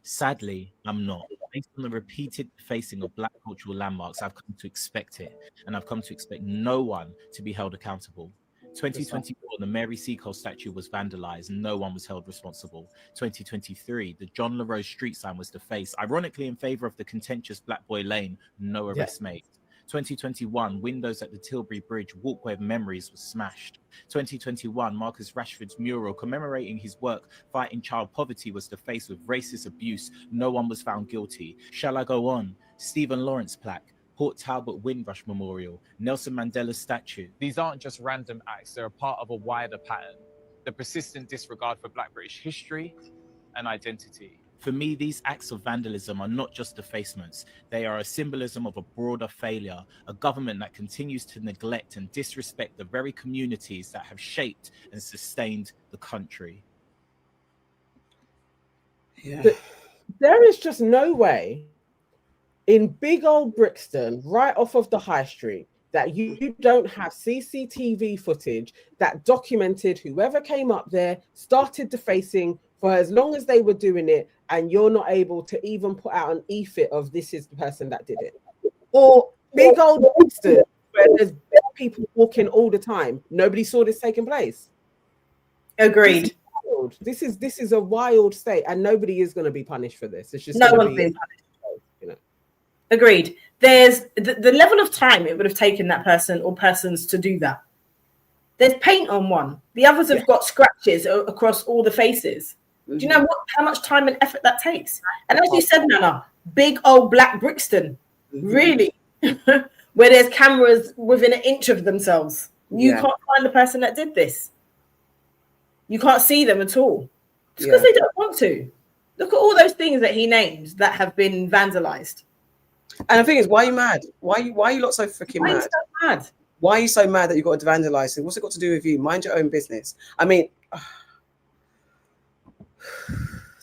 Sadly, I'm not. Based on the repeated defacing of Black cultural landmarks, I've come to expect it, and I've come to expect no one to be held accountable. 2024, the Mary Seacole statue was vandalized and no one was held responsible. 2023, the John LaRose street sign was defaced, ironically in favor of the contentious Black Boy Lane, no arrests made. 2021, windows at the Tilbury Bridge walkway of memories was smashed. 2021, Marcus Rashford's mural commemorating his work fighting child poverty was defaced with racist abuse, no one was found guilty. Shall I go on? Stephen Lawrence plaque, Port Talbot Windrush Memorial, Nelson Mandela statue. These aren't just random acts, they're a part of a wider pattern. The persistent disregard for Black British history and identity. For me, these acts of vandalism are not just defacements. They are a symbolism of a broader failure, a government that continues to neglect and disrespect the very communities that have shaped and sustained the country. There is just no way in big old Brixton, right off of the high street, that you don't have CCTV footage that documented whoever came up there, started defacing for as long as they were doing it, and you're not able to even put out an e-fit of this is the person that did it. Or big old Brixton, where there's people walking all the time. Nobody saw this taking place. Agreed. This is a wild state, and nobody is going to be punished for this. It's just no one's being punished. Agreed. There's the level of time it would have taken that person or persons to do that. There's paint on one. The others have got scratches across all the faces. Do you know how much time and effort that takes? And as you said, Nana, big old Black Brixton, really, where there's cameras within an inch of themselves. You can't find the person that did this. You can't see them at all. It's because they don't want to. Look at all those things that he names that have been vandalized. And the thing is, why are you mad? Why are you lot so freaking mad? Why are you so mad? Why are you so mad that you got to vandalize it? What's it got to do with you? Mind your own business. I mean,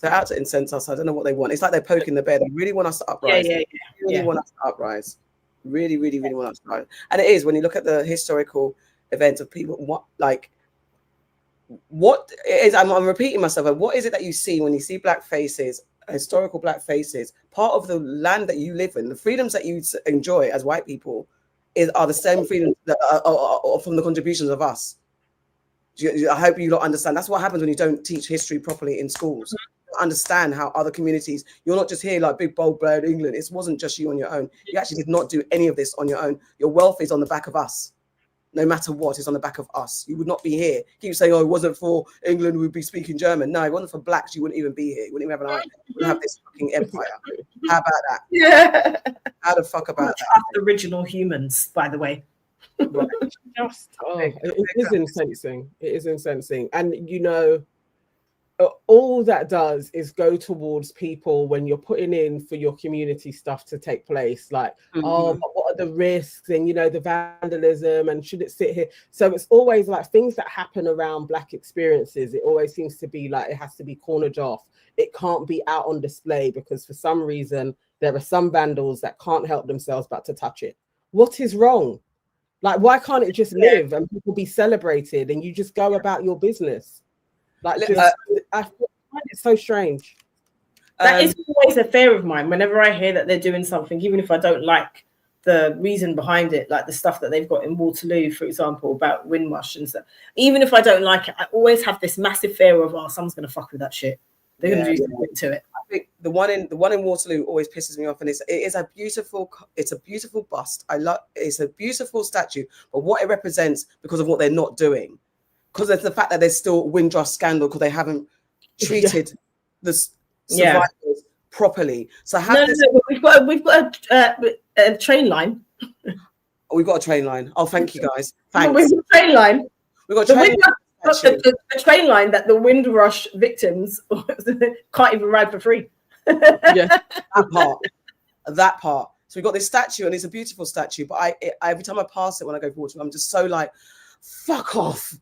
they're out to incense us. I don't know what they want. It's like they're poking the bear. They really want us to uprise. Really want us to uprise. Really, really, really want us to uprise. And it is, when you look at the historical events of people, what is, I'm repeating myself, what is it that you see when you see Black faces, historical Black faces, part of the land that you live in, the freedoms that you enjoy as white people are the same freedoms that are from the contributions of us. I hope you don't understand. That's what happens when you don't teach history properly in schools. You don't understand how other communities, you're not just here like big bold bird England. It wasn't just you on your own. You actually did not do any of this on your own. Your wealth is on the back of us. no matter what, is on the back of us. You would not be here. Keep saying, oh, it wasn't for England, we'd be speaking German. No, it wasn't for blacks, you wouldn't even be here. You wouldn't even have an island. You wouldn't have this fucking empire. How about that? Yeah. How the fuck about that? Us original humans, by the way. Right. It is incensing. It is incensing. And, you know, all that does is go towards people when you're putting in for your community stuff to take place, like, oh, but what are the risks, and, you know, the vandalism, and should it sit here? So it's always like things that happen around Black experiences, it always seems to be like it has to be cornered off. It can't be out on display because for some reason there are some vandals that can't help themselves but to touch it. What is wrong? Like, why can't it just live and people be celebrated and you just go about your business? Like, I find it so strange. That is always a fear of mine. Whenever I hear that they're doing something, even if I don't like the reason behind it, like the stuff that they've got in Waterloo, for example, about Windrush and stuff. Even if I don't like it, I always have this massive fear of, oh, someone's going to fuck with that shit. They're going to do something to it. I think the one in Waterloo always pisses me off, and it is a beautiful bust. It's a beautiful statue, but what it represents because of what they're not doing. Because of the fact that there's still Windrush scandal because they haven't treated the survivors properly. So we've got a train line. We've got a train line. Oh, thank you guys. Thanks. We've got a train line. We've got a train line. The train line that the Windrush victims can't even ride for free. That part. So we've got this statue, and it's a beautiful statue. But every time I pass it when I go forward, I'm just so like, fuck off.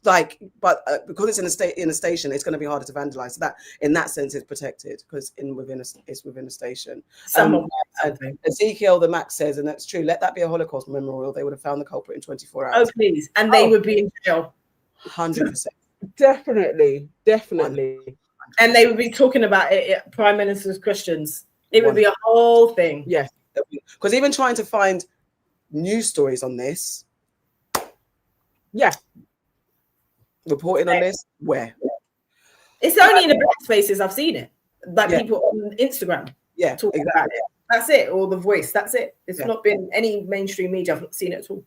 Like, but because it's in a station, it's going to be harder to vandalize. So that, in that sense, it's protected because it's within a station. Ezekiel the Max says, and that's true. Let that be a Holocaust memorial. They would have found the culprit in 24 hours. Oh please, and they would be in jail. 100%. Definitely. And they would be talking about it. Prime Minister's questions. It would be a whole thing. Yes, because even trying to find news stories on this. Yeah. Reporting on this, where? It's only in the Black spaces I've seen it. Like people on Instagram. Yeah, talking about it. That's it. Or The Voice. That's it. It's not been any mainstream media. I've not seen it at all.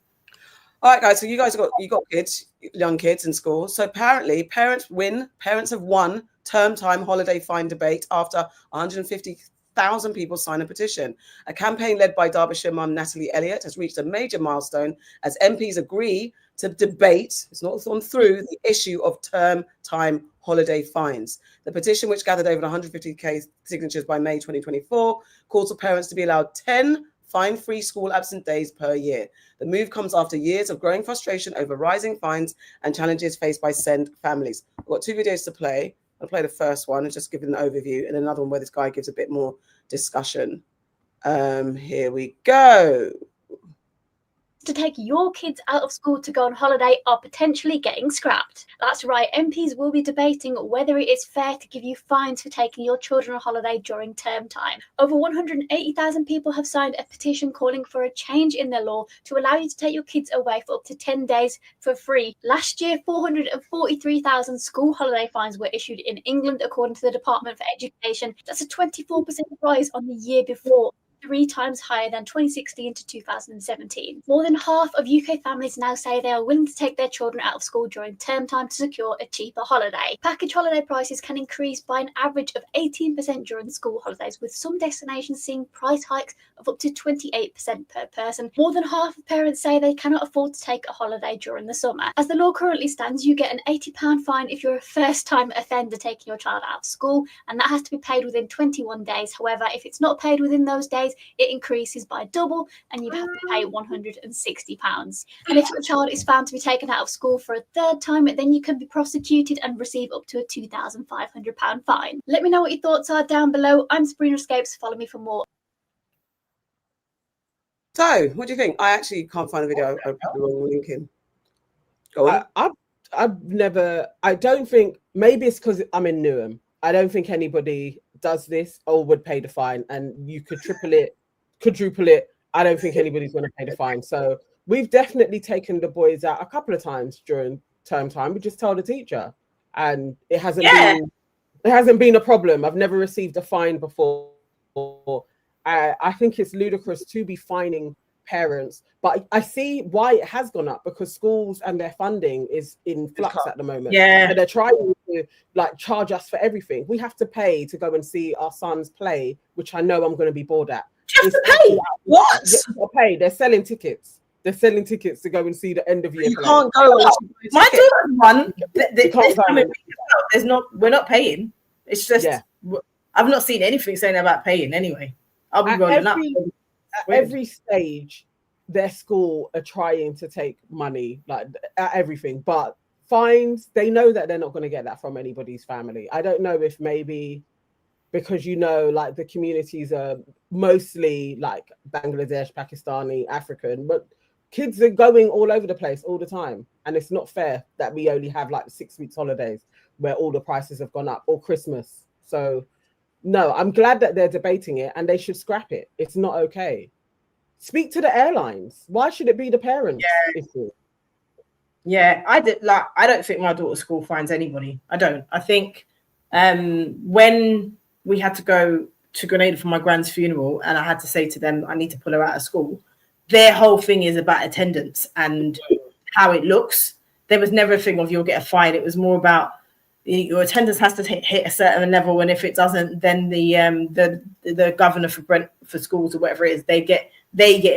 All right, guys. So you guys got kids, young kids in school. So apparently, parents have won term time holiday fine debate after 150,000 people sign a petition. A campaign led by Derbyshire mum Natalie Elliott has reached a major milestone as MPs agree to debate, it's not gone through, the issue of term time holiday fines. The petition, which gathered over 150,000 signatures by May 2024, calls for parents to be allowed 10 fine-free school absent days per year. The move comes after years of growing frustration over rising fines and challenges faced by SEND families. I've got 2 videos to play. I'll play the first one and just give it an overview, and another one where this guy gives a bit more discussion. Here we go. To take your kids out of school to go on holiday are potentially getting scrapped. That's right, MPs will be debating whether it is fair to give you fines for taking your children on holiday during term time. Over 180,000 people have signed a petition calling for a change in the law to allow you to take your kids away for up to 10 days for free. Last year, 443,000 school holiday fines were issued in England, according to the Department for Education. That's a 24% rise on the year before. 3 times higher than 2016 to 2017. More than half of UK families now say they are willing to take their children out of school during term time to secure a cheaper holiday. Package holiday prices can increase by an average of 18% during school holidays, with some destinations seeing price hikes of up to 28% per person. More than half of parents say they cannot afford to take a holiday during the summer. As the law currently stands, you get an £80 fine if you're a first-time offender taking your child out of school, and that has to be paid within 21 days. However, if it's not paid within those days, it increases by double and you have to pay £160. And if your child is found to be taken out of school for a third time, then you can be prosecuted and receive up to a £2,500 fine. Let me know what your thoughts are down below. I'm Sabrina Escapes. Follow me for more. So, what do you think? I actually can't find the video. I put the wrong link in. Go on. I don't think, maybe it's because I'm in Newham. I don't think anybody does this or would pay the fine, and you could triple it, quadruple it. I don't think anybody's going to pay the fine. So we've definitely taken the boys out a couple of times during term time. We just tell the teacher, and it hasn't been a problem. I've never received a fine before. I think it's ludicrous to be fining parents. But I see why it has gone up, because schools and their funding is in flux at the moment. Yeah. So they're trying to like charge us for everything. We have to pay to go and see our sons play, which I know I'm going to be bored at. You have to pay? What? Yeah, pay. They're selling tickets. They're selling tickets to go and see the end of year. You can't go. My daughter's one. There's not. We're not paying. It's just. Yeah. I've not seen anything saying about paying anyway. I'll be rolling up. At every stage, their school are trying to take money, like at everything. But fines, they know that they're not going to get that from anybody's family. I don't know if maybe because, you know, like the communities are mostly like Bangladesh, Pakistani, African, but kids are going all over the place all the time. And it's not fair that we only have like 6 weeks holidays where all the prices have gone up, or Christmas. So no, I'm glad that they're debating it, and they should scrap it. It's not okay. Speak to the airlines. Why should it be the parents? Yeah, I don't think my daughter's school finds anybody. I don't. I think when we had to go to Grenada for my grand's funeral, and I had to say to them, I need to pull her out of school, their whole thing is about attendance and how it looks. There was never a thing of you'll get a fine. It was more about your attendance has to hit a certain level, and if it doesn't, then the governor for schools or whatever it is, they get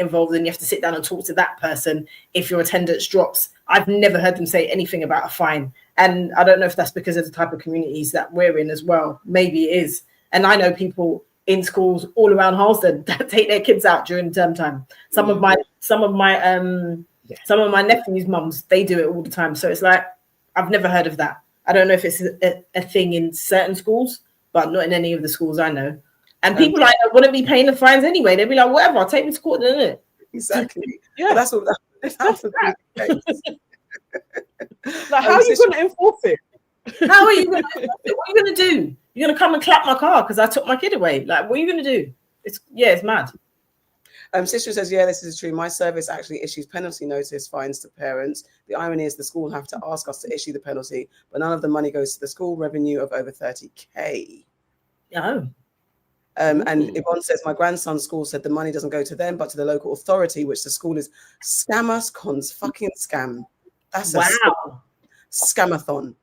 involved, and you have to sit down and talk to that person if your attendance drops. I've never heard them say anything about a fine, and I don't know if that's because of the type of communities that we're in as well. Maybe it is. And I know people in schools all around Harlesden that take their kids out during term time. Some of my nephews' mums, they do it all the time. So it's like, I've never heard of that. I don't know if it's a thing in certain schools, but not in any of the schools I know. And people like wouldn't be paying the fines anyway. They'd be like, whatever, I'll take me to court, isn't it? Exactly. Yeah, that's what that's the case. Like, how are you going to enforce it? How are you going to enforce it? What are you going to do? You're going to come and clap my car because I took my kid away? Like, what are you going to do? It's mad. Sister says, yeah, this is true. My service actually issues penalty notice fines to parents. The irony is the school have to ask us to issue the penalty, but none of the money goes to the school. Revenue of over 30K. Oh. And Yvonne says, my grandson's school said the money doesn't go to them, but to the local authority, which the school is scammers, cons, fucking scam. That's a scamathon.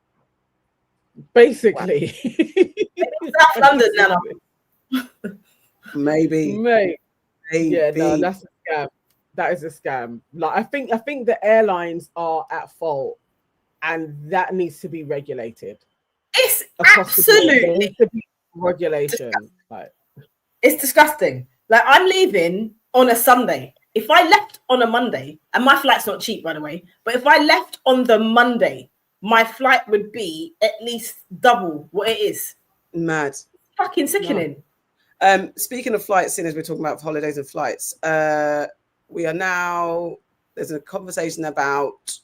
Basically. South London now. Maybe. Yeah, no, that's a scam. That is a scam. Like, I think the airlines are at fault, and that needs to be regulated. It's absolutely regulation. Like, it's disgusting. Like, I'm leaving on a Sunday. If I left on a Monday, and my flight's not cheap, by the way, but if I left on the Monday, my flight would be at least double what it is. Mad. Fucking sickening. Speaking of flights, seeing as we're talking about holidays and flights, there's a conversation about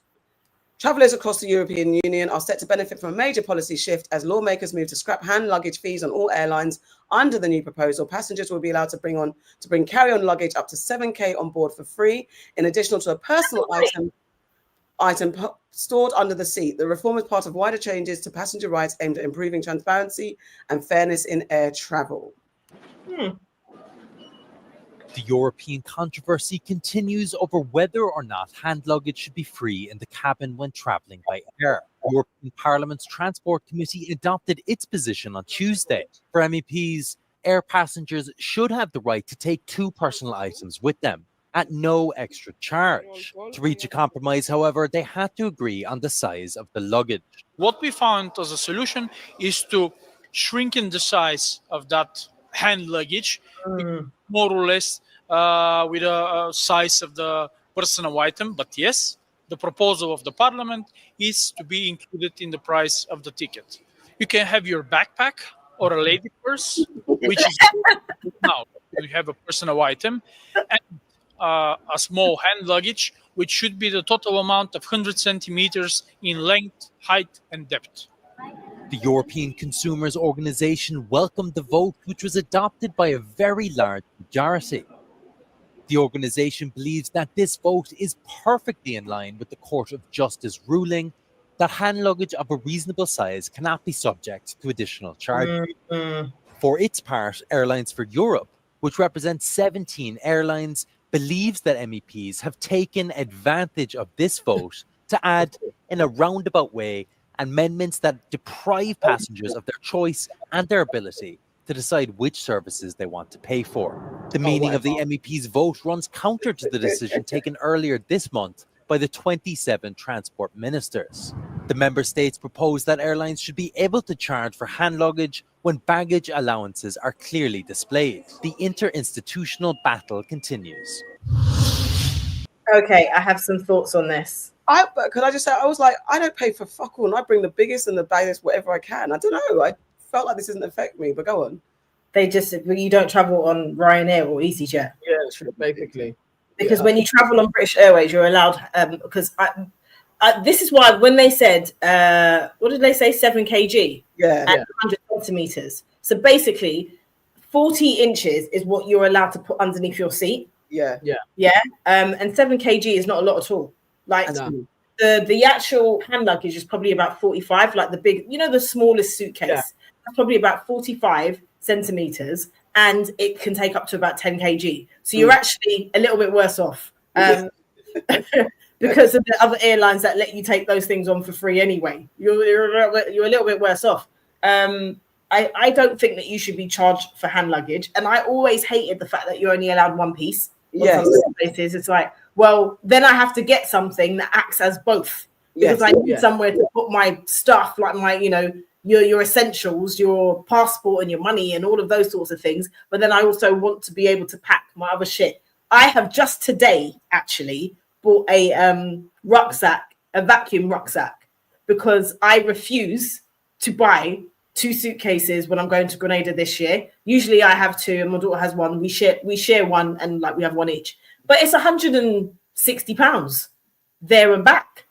travellers across the European Union are set to benefit from a major policy shift as lawmakers move to scrap hand luggage fees on all airlines. Under the new proposal, passengers will be allowed to bring carry-on luggage up to 7K on board for free, in addition to a personal item stored under the seat. The reform is part of wider changes to passenger rights aimed at improving transparency and fairness in air travel. The European controversy continues over whether or not hand luggage should be free in the cabin when travelling by air. The European Parliament's Transport Committee adopted its position on Tuesday. For MEPs, air passengers should have the right to take 2 personal items with them at no extra charge. To reach a compromise, however, they had to agree on the size of the luggage. What we found as a solution is to shrink in the size of that hand luggage, more or less with a size of the personal item. But yes, the proposal of the parliament is to be included in the price of the ticket. You can have your backpack or a lady purse, which is now you have a personal item, and a small hand luggage, which should be the total amount of 100 centimeters in length, height, and depth. The European Consumers Organization welcomed the vote, which was adopted by a very large majority. The organization believes that this vote is perfectly in line with the Court of Justice ruling that hand luggage of a reasonable size cannot be subject to additional charges. For its part, Airlines for Europe, which represents 17 airlines, believes that MEPs have taken advantage of this vote to add, in a roundabout way, amendments that deprive passengers of their choice and their ability to decide which services they want to pay for. The meaning of the MEP's vote runs counter to the decision taken earlier this month by the 27 transport ministers. The member states proposed that airlines should be able to charge for hand luggage when baggage allowances are clearly displayed. The interinstitutional battle continues. Okay, I have some thoughts on this. But could I just say, I was like, I don't pay for fuck all, and I bring the biggest and the baddest whatever I can. I don't know. I felt like this doesn't affect me, but go on. They just, you don't travel on Ryanair or EasyJet. Yeah, true, basically. Because when you travel on British Airways, you're allowed, because this is why when they said, what did they say, 7 kg? Yeah. And 100 centimeters. So basically, 40 inches is what you're allowed to put underneath your seat. Yeah. Yeah. Yeah. And 7 kg is not a lot at all. Like the actual hand luggage is probably about 45, like the big, the smallest suitcase. Yeah. That's probably about 45 centimeters, and it can take up to about 10 kg. So you're actually a little bit worse off because of the other airlines that let you take those things on for free anyway. You're a little bit worse off. I don't think that you should be charged for hand luggage, and I always hated the fact that you're only allowed one piece. Yes. Places. It's like, well, then I have to get something that acts as both because I need somewhere to put my stuff, like my, your essentials, your passport and your money and all of those sorts of things. But then I also want to be able to pack my other shit. I have just today actually bought a rucksack, a vacuum rucksack, because I refuse to buy 2 suitcases when I'm going to Grenada this year. Usually I have 2 and my daughter has 1. We share one, and like we have 1 each. But it's £160 there and back.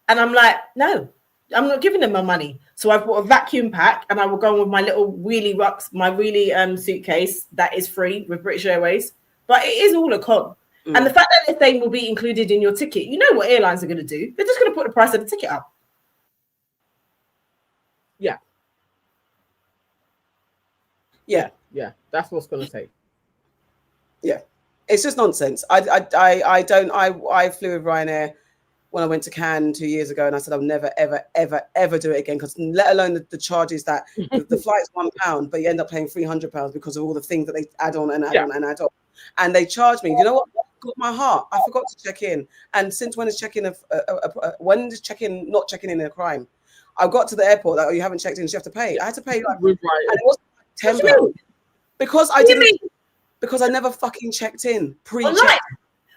And I'm like, no, I'm not giving them my money. So I've bought a vacuum pack, and I will go on with my little wheelie my wheelie suitcase that is free with British Airways. But it is all a con. And the fact that this thing will be included in your ticket, you know what airlines are going to do? They're just going to put the price of the ticket up. Yeah. Yeah, that's what's going to take. Yeah, it's just nonsense. I flew with Ryanair when I went to Cannes 2 years ago, and I said I'll never, ever, ever, ever do it again, because let alone the charges that the flight's £1, but you end up paying £300 because of all the things that they add on and add on and add on. And they charged me. You know what? Got my heart. I forgot to check in. And since when is check-in not checking in a crime? I got to the airport that you haven't checked in, so you have to pay. I had to pay like £10 because I didn't. Because I never fucking checked in pre-check.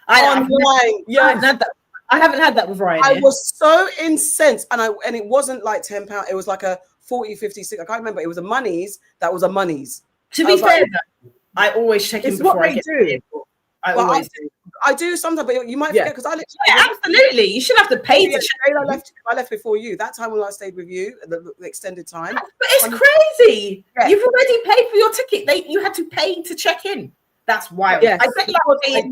Online. Yeah, I haven't had that with Ryanair. I was so incensed, and it wasn't like £10. It was like a 40, 50, 60. I can't remember. It was a monies. That was a monies. To be fair, I always check in before I get to the airport. I do sometimes, but you might forget because I literally. Absolutely. You should have to pay to check. I left before you. That time when I stayed with you, the extended time. But it's crazy. Yeah. You've already paid for your ticket. You had to pay to check in. That's wild. Yes. I bet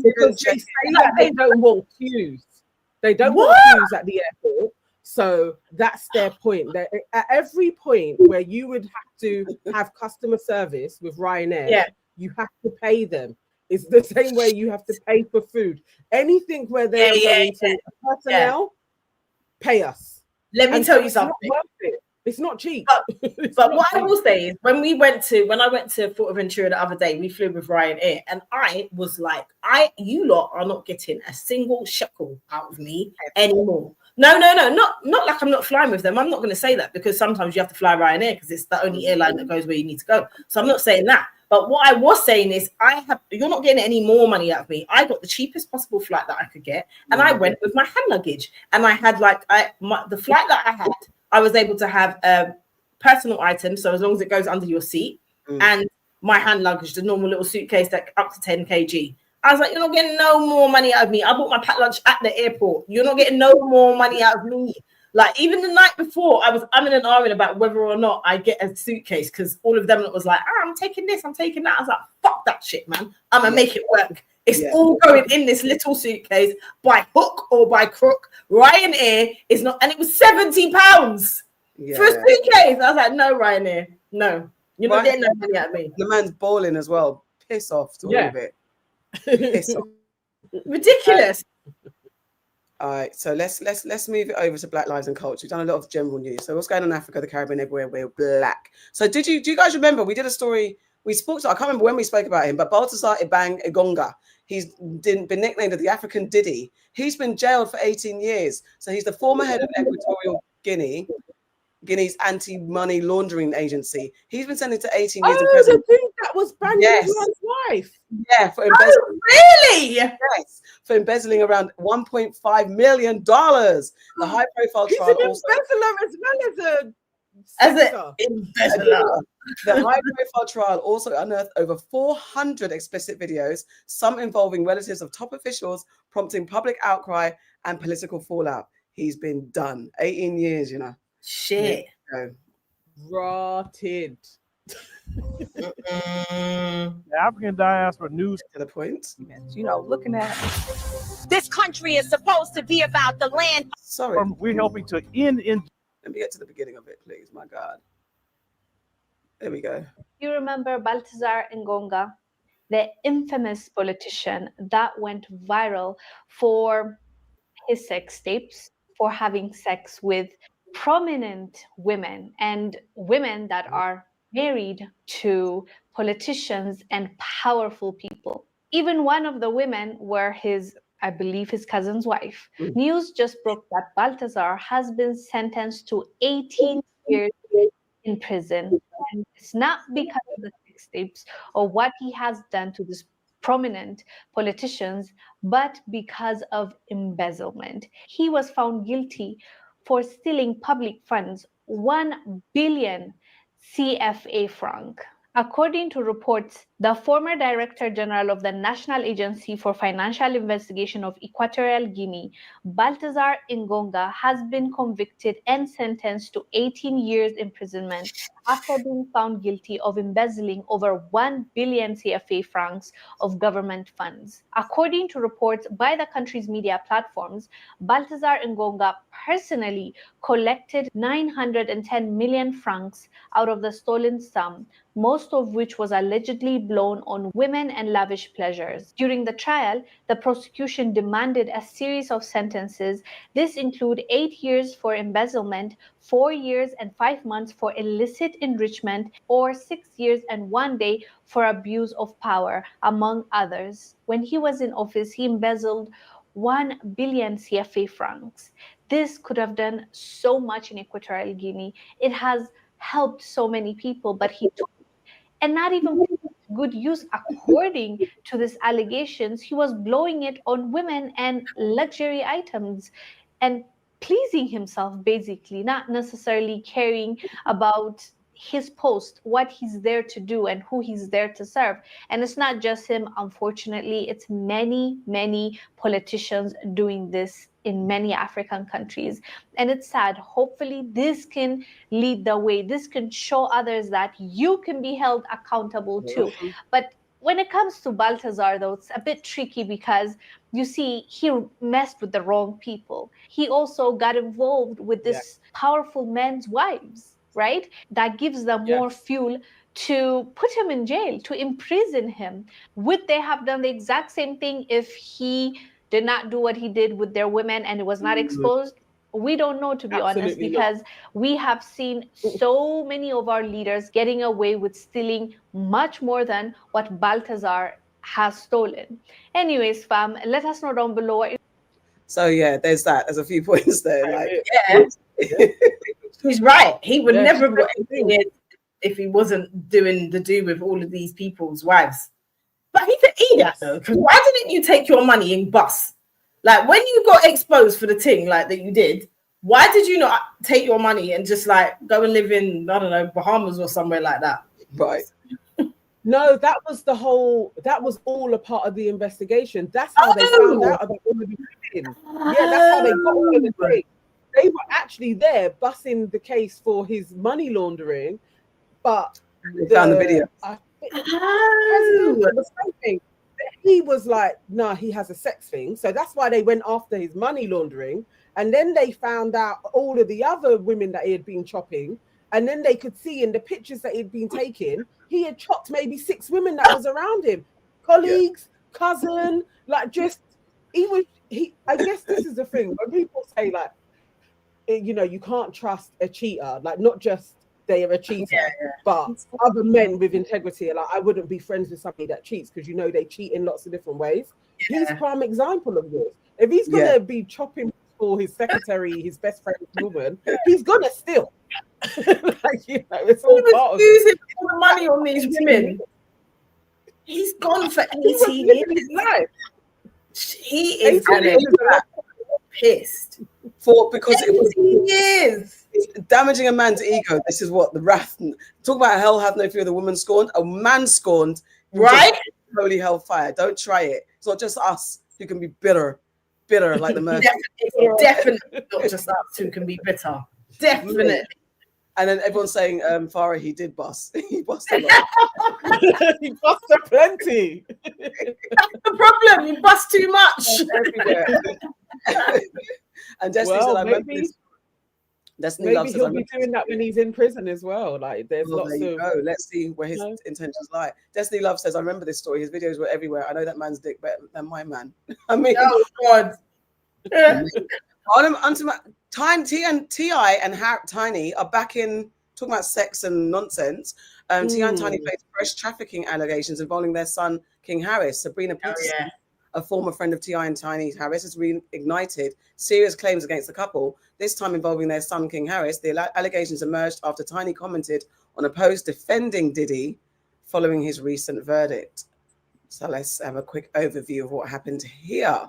because they say that they don't want queues. They don't want queues at the airport. So that's their point. At every point where you would have to have customer service with Ryanair, you have to pay them. It's the same way you have to pay for food. Anything where they're going to personnel, pay us. Let me tell you something. It's not cheap. But what I will say is, when I went to Fuerteventura the other day, we flew with Ryanair, and I was like, you lot are not getting a single shekel out of me anymore. No, not like I'm not flying with them. I'm not going to say that, because sometimes you have to fly Ryanair because it's the only airline that goes where you need to go. So I'm not saying that. But what I was saying is, you're not getting any more money out of me. I got the cheapest possible flight that I could get, and I went with my hand luggage. And I had the flight that I had, I was able to have a personal item, so as long as it goes under your seat, and my hand luggage, the normal little suitcase that up to 10 kg. I was like, you're not getting no more money out of me. I bought my packed lunch at the airport. You're not getting no more money out of me. Like, even the night before, I'm in an argument about whether or not I get a suitcase, because all of them was like, I'm taking this, I'm taking that. I was like, fuck that shit, man. I'm going to make it work. It's all going in this little suitcase by hook or by crook. Ryanair is not, and it was £70 for a suitcase. I was like, no, Ryanair, no. You're not getting no money out of me. The man's bawling as well. Piss off to all of it. Piss off. Ridiculous. All right, so let's move it over to Black Lives and Culture. We've done a lot of general news. So what's going on in Africa, the Caribbean, everywhere we're black. So do you guys remember we did a story? We spoke to, I can't remember when we spoke about him, but Baltasar Ibang Engonga. He's been nicknamed the African Diddy. He's been jailed for 18 years. So he's the former head of Equatorial Guinea's anti-money laundering agency. He's been sentenced to 18 years in prison. The thing that was banging his wife. Yeah, for embezzling. Really? Yes, for embezzling around $1.5 million. The high-profile He's trial an also embezzler as an embezzler. The high-profile trial also unearthed over 400 explicit videos, some involving relatives of top officials, prompting public outcry and political fallout. He's been done. 18 years, you know. Shit. Rotted. The African diaspora news to the point. You know, looking at this country is supposed to be about the land. Sorry, we're helping to end in. Let me get to the beginning of it, please. My God. There we go. You remember Baltasar Engonga, the infamous politician that went viral for his sex tapes, for having sex with prominent women and women that are married to politicians and powerful people. Even one of the women were his, I believe, his cousin's wife. News just broke that Baltasar has been sentenced to 18 years in prison. And it's not because of the sex tapes or what he has done to these prominent politicians, but because of embezzlement. He was found guilty for stealing public funds, 1 billion CFA franc. According to reports, the former Director General of the National Agency for Financial Investigation of Equatorial Guinea, Baltasar Engonga, has been convicted and sentenced to 18 years imprisonment after being found guilty of embezzling over 1 billion CFA francs of government funds. According to reports by the country's media platforms, Baltasar Engonga personally collected 910 million francs out of the stolen sum, most of which was allegedly blown on women and lavish pleasures. During the trial, the prosecution demanded a series of sentences. This include 8 years for embezzlement, 4 years and 5 months for illicit enrichment, or 6 years and 1 day for abuse of power, among others. When he was in office, he embezzled 1 billion CFA francs. This could have done so much in Equatorial Guinea. It has helped so many people, but he took and not even good use. According to these allegations, he was blowing it on women and luxury items and pleasing himself, basically, not necessarily caring about his post, what he's there to do and who he's there to serve. And it's not just him, unfortunately, it's many politicians doing this in many African countries. And it's sad. Hopefully this can lead the way. This can show others that you can be held accountable too. But when it comes to Baltasar, though, it's a bit tricky because, you see, he messed with the wrong people. He also got involved with this powerful men's wives, right? That gives them more fuel to put him in jail, to imprison him. Would they have done the exact same thing if he did not do what he did with their women and it was not exposed? We don't know, to be honest, because we have seen so many of our leaders getting away with stealing much more than what Baltasar has stolen. Anyways, fam, let us know down below. So yeah, there's that. There's a few points there. Like, he's right. He would never have got anything if he wasn't doing the do with all of these people's wives. But he's an idiot though, because why didn't you take your money in bus? Like, when you got exposed for the thing like that you did, why did you not take your money and just like go and live in, I don't know, Bahamas or somewhere like that? Right. No, that was all a part of the investigation. That's how they found out about all of the women. Yeah, that's how they got all of the things. They were actually there bussing the case for his money laundering, but they found the video. He was like, nah, he has a sex thing. So that's why they went after his money laundering. And then they found out all of the other women that he had been chopping. And then they could see in the pictures that he'd been taking, he had chopped maybe 6 women that was around him. Colleagues, cousin, like just I guess this is the thing when people say like, you know, you can't trust a cheater, like not just they are a cheater, but other men with integrity. Like I wouldn't be friends with somebody that cheats because you know they cheat in lots of different ways. He's a prime example of this. If he's gonna be chopping for his secretary, his best friend's woman, he's gonna steal. Like, you know, it's all part of using all the money on these women. He's gone for 18 years. He is pissed because it was years. It's damaging a man's ego. This is what the wrath. Talk about hell hath no fear of the woman scorned. A man scorned, right? Holy hellfire. Don't try it. It's not just us who can be bitter like the mercy. It's definitely not just us who can be bitter. Definitely. And then everyone's saying, Farrah, he did bust. He bust a lot. He busted plenty. That's the problem. You bust too much. And Destiny said, I remember maybe, this. Destiny maybe loves he'll be doing that when he's in prison as well. Like there's lots there you of. go. Let's see where his intentions lie. Destiny Love says, I remember this story. His videos were everywhere. I know that man's dick better than my man. I mean, oh God. T.I. and Tiny are back in talking about sex and nonsense. T.I. and Tiny faced fresh trafficking allegations involving their son, King Harris. Sabrina Peterson, a former friend of T.I. and Tiny Harris, has reignited serious claims against the couple, this time involving their son, King Harris. The allegations emerged after Tiny commented on a post defending Diddy following his recent verdict. So let's have a quick overview of what happened here.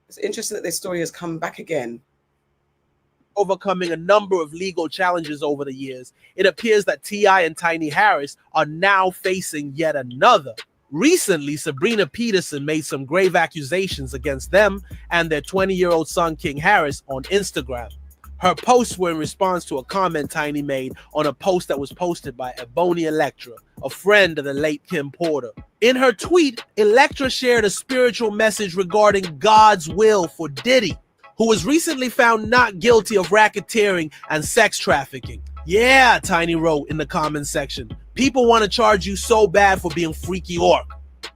It's interesting that this story has come back again. Overcoming a number of legal challenges over the years, it appears that T.I. and Tiny Harris are now facing yet another. Recently, Sabrina Peterson made some grave accusations against them and their 20-year-old son, King Harris, on Instagram. Her posts were in response to a comment Tiny made on a post that was posted by Ebony Electra, a friend of the late Kim Porter. In her tweet, Electra shared a spiritual message regarding God's will for Diddy, who was recently found not guilty of racketeering and sex trafficking. Yeah, Tiny wrote in the comment section, people want to charge you so bad for being freaky orc.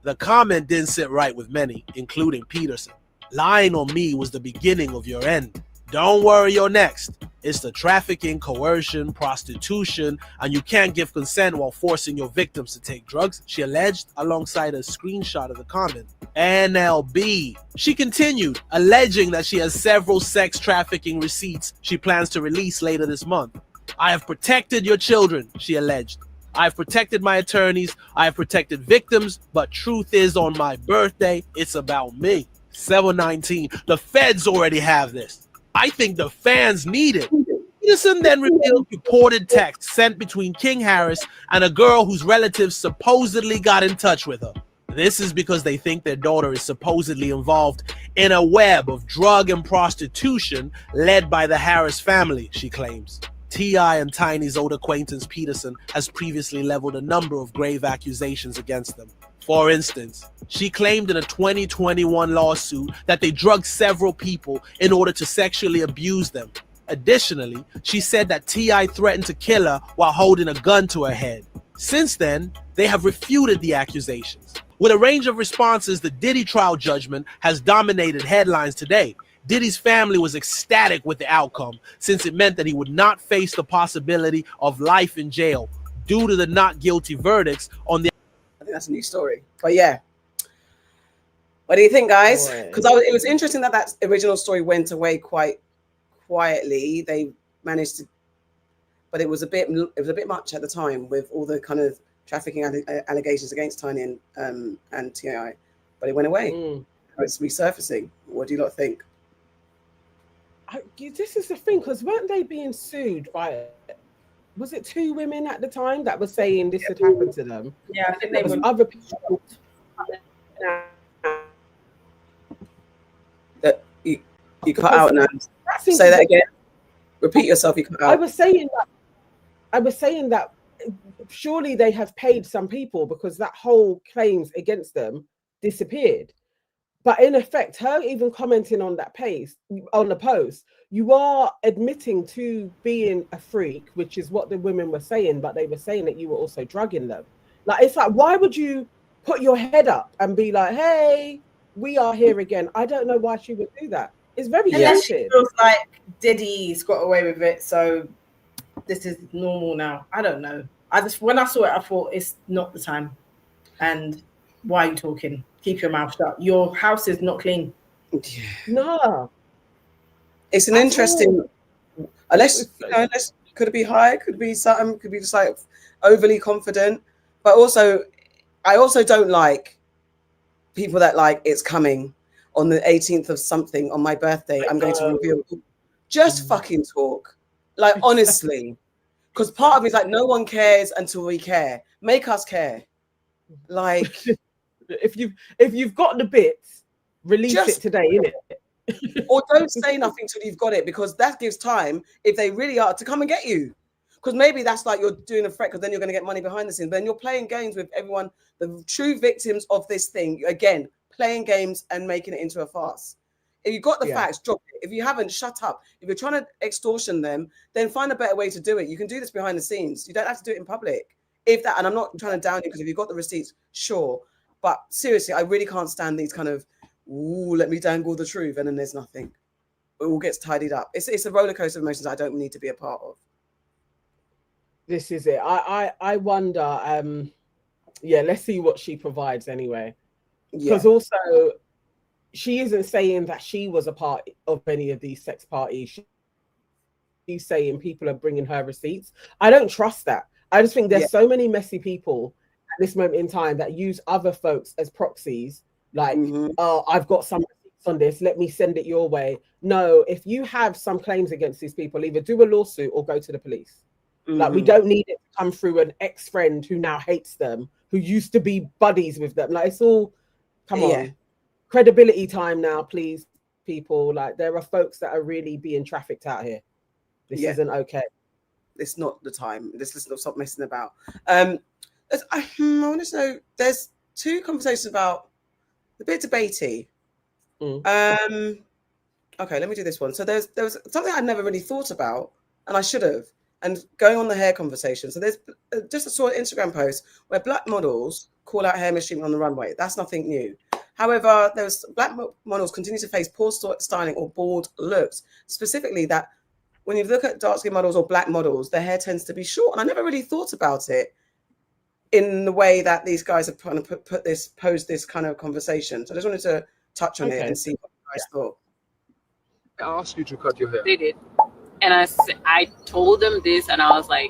The comment didn't sit right with many, including Peterson. Lying on me was the beginning of your end. Don't worry, you're next. It's the trafficking, coercion, prostitution, and you can't give consent while forcing your victims to take drugs, she alleged alongside a screenshot of the comment. NLB. She continued, alleging that she has several sex trafficking receipts she plans to release later this month. I have protected your children, she alleged. I have protected my attorneys, I have protected victims, but truth is on my birthday, it's about me. 719, the feds already have this. I think the fans need it. Peterson then revealed reported texts sent between King Harris and a girl whose relatives supposedly got in touch with her. This is because they think their daughter is supposedly involved in a web of drug and prostitution led by the Harris family, she claims. T.I. and Tiny's old acquaintance Peterson has previously leveled a number of grave accusations against them. For instance, she claimed in a 2021 lawsuit that they drugged several people in order to sexually abuse them. Additionally, she said that T.I. threatened to kill her while holding a gun to her head. Since then, they have refuted the accusations. With a range of responses, the Diddy trial judgment has dominated headlines today. Diddy's family was ecstatic with the outcome, since it meant that he would not face the possibility of life in jail due to the not guilty verdicts on the... I think that's a new story. But yeah. What do you think, guys? Because it was interesting that that original story went away quite quietly. They managed to... But it was a bit much at the time with all the kind of trafficking allegations against Tiny and T.I. But it went away. It's resurfacing. What do you lot think? This is the thing, because weren't they being sued by, was it 2 women at the time that were saying this had happened to them? Yeah, I think they were other people. That you cut out now. Say that again. Repeat yourself. You cut out. I was saying that surely they have paid some people because that whole claims against them disappeared. But in effect, her even commenting on that on the post, you are admitting to being a freak, which is what the women were saying, but they were saying that you were also drugging them. Like, it's like, why would you put your head up and be like, hey, we are here again. I don't know why she would do that. It's very Unless she tempting. feels like Diddy's got away with it, so this is normal now. I don't know. When I saw it, I thought it's not the time. And why are you talking? Keep your mouth shut. Your house is not clean. No. It's an interesting. Unless could it be high? Could be something. Could be just like overly confident. But also, I also don't like people that like it's coming on the 18th of something on my birthday. I'm going to reveal. Just fucking talk. Like honestly, because part of me is like no one cares until we care. Make us care. Like if you've got the bits, release it today, innit? Or don't say nothing till you've got it, because that gives time, if they really are, to come and get you. Because maybe that's like you're doing a threat, because then you're going to get money behind the scenes. But then you're playing games with everyone, the true victims of this thing. Again, playing games and making it into a farce. If you've got the facts, drop it. If you haven't, shut up. If you're trying to extortion them, then find a better way to do it. You can do this behind the scenes. You don't have to do it in public. If that, and I'm not trying to down you, because if you've got the receipts, sure. But seriously, I really can't stand these kind of, ooh, let me dangle the truth, and then there's nothing. It all gets tidied up. It's a roller coaster of emotions I don't need to be a part of. This is it. I wonder. Yeah, let's see what she provides anyway. Because also, she isn't saying that she was a part of any of these sex parties. She's saying people are bringing her receipts. I don't trust that. I just think there's so many messy people at this moment in time that use other folks as proxies. Like, oh, I've got some receipts on this, let me send it your way. No, if you have some claims against these people, either do a lawsuit or go to the police. Like, we don't need it to come through an ex-friend who now hates them, who used to be buddies with them. Like, it's all, come on. Credibility time now, please, people. Like, there are folks that are really being trafficked out here. This isn't okay. It's not the time. Let's stop messing about. I want to know, there's two conversations about a bit debatey. Okay, let me do this one. So there was something I'd never really thought about, and I should have. And going on the hair conversation. So there's just saw an Instagram post where black models call out hair mistreatment on the runway. That's nothing new. However, black models continue to face poor styling or bald looks. Specifically, that when you look at dark skin models or black models, their hair tends to be short. And I never really thought about it in the way that these guys have kind of posed this kind of conversation. So I just wanted to touch on it and see what you guys thought. I asked you to cut your hair. They did. And I told them this, and I was like,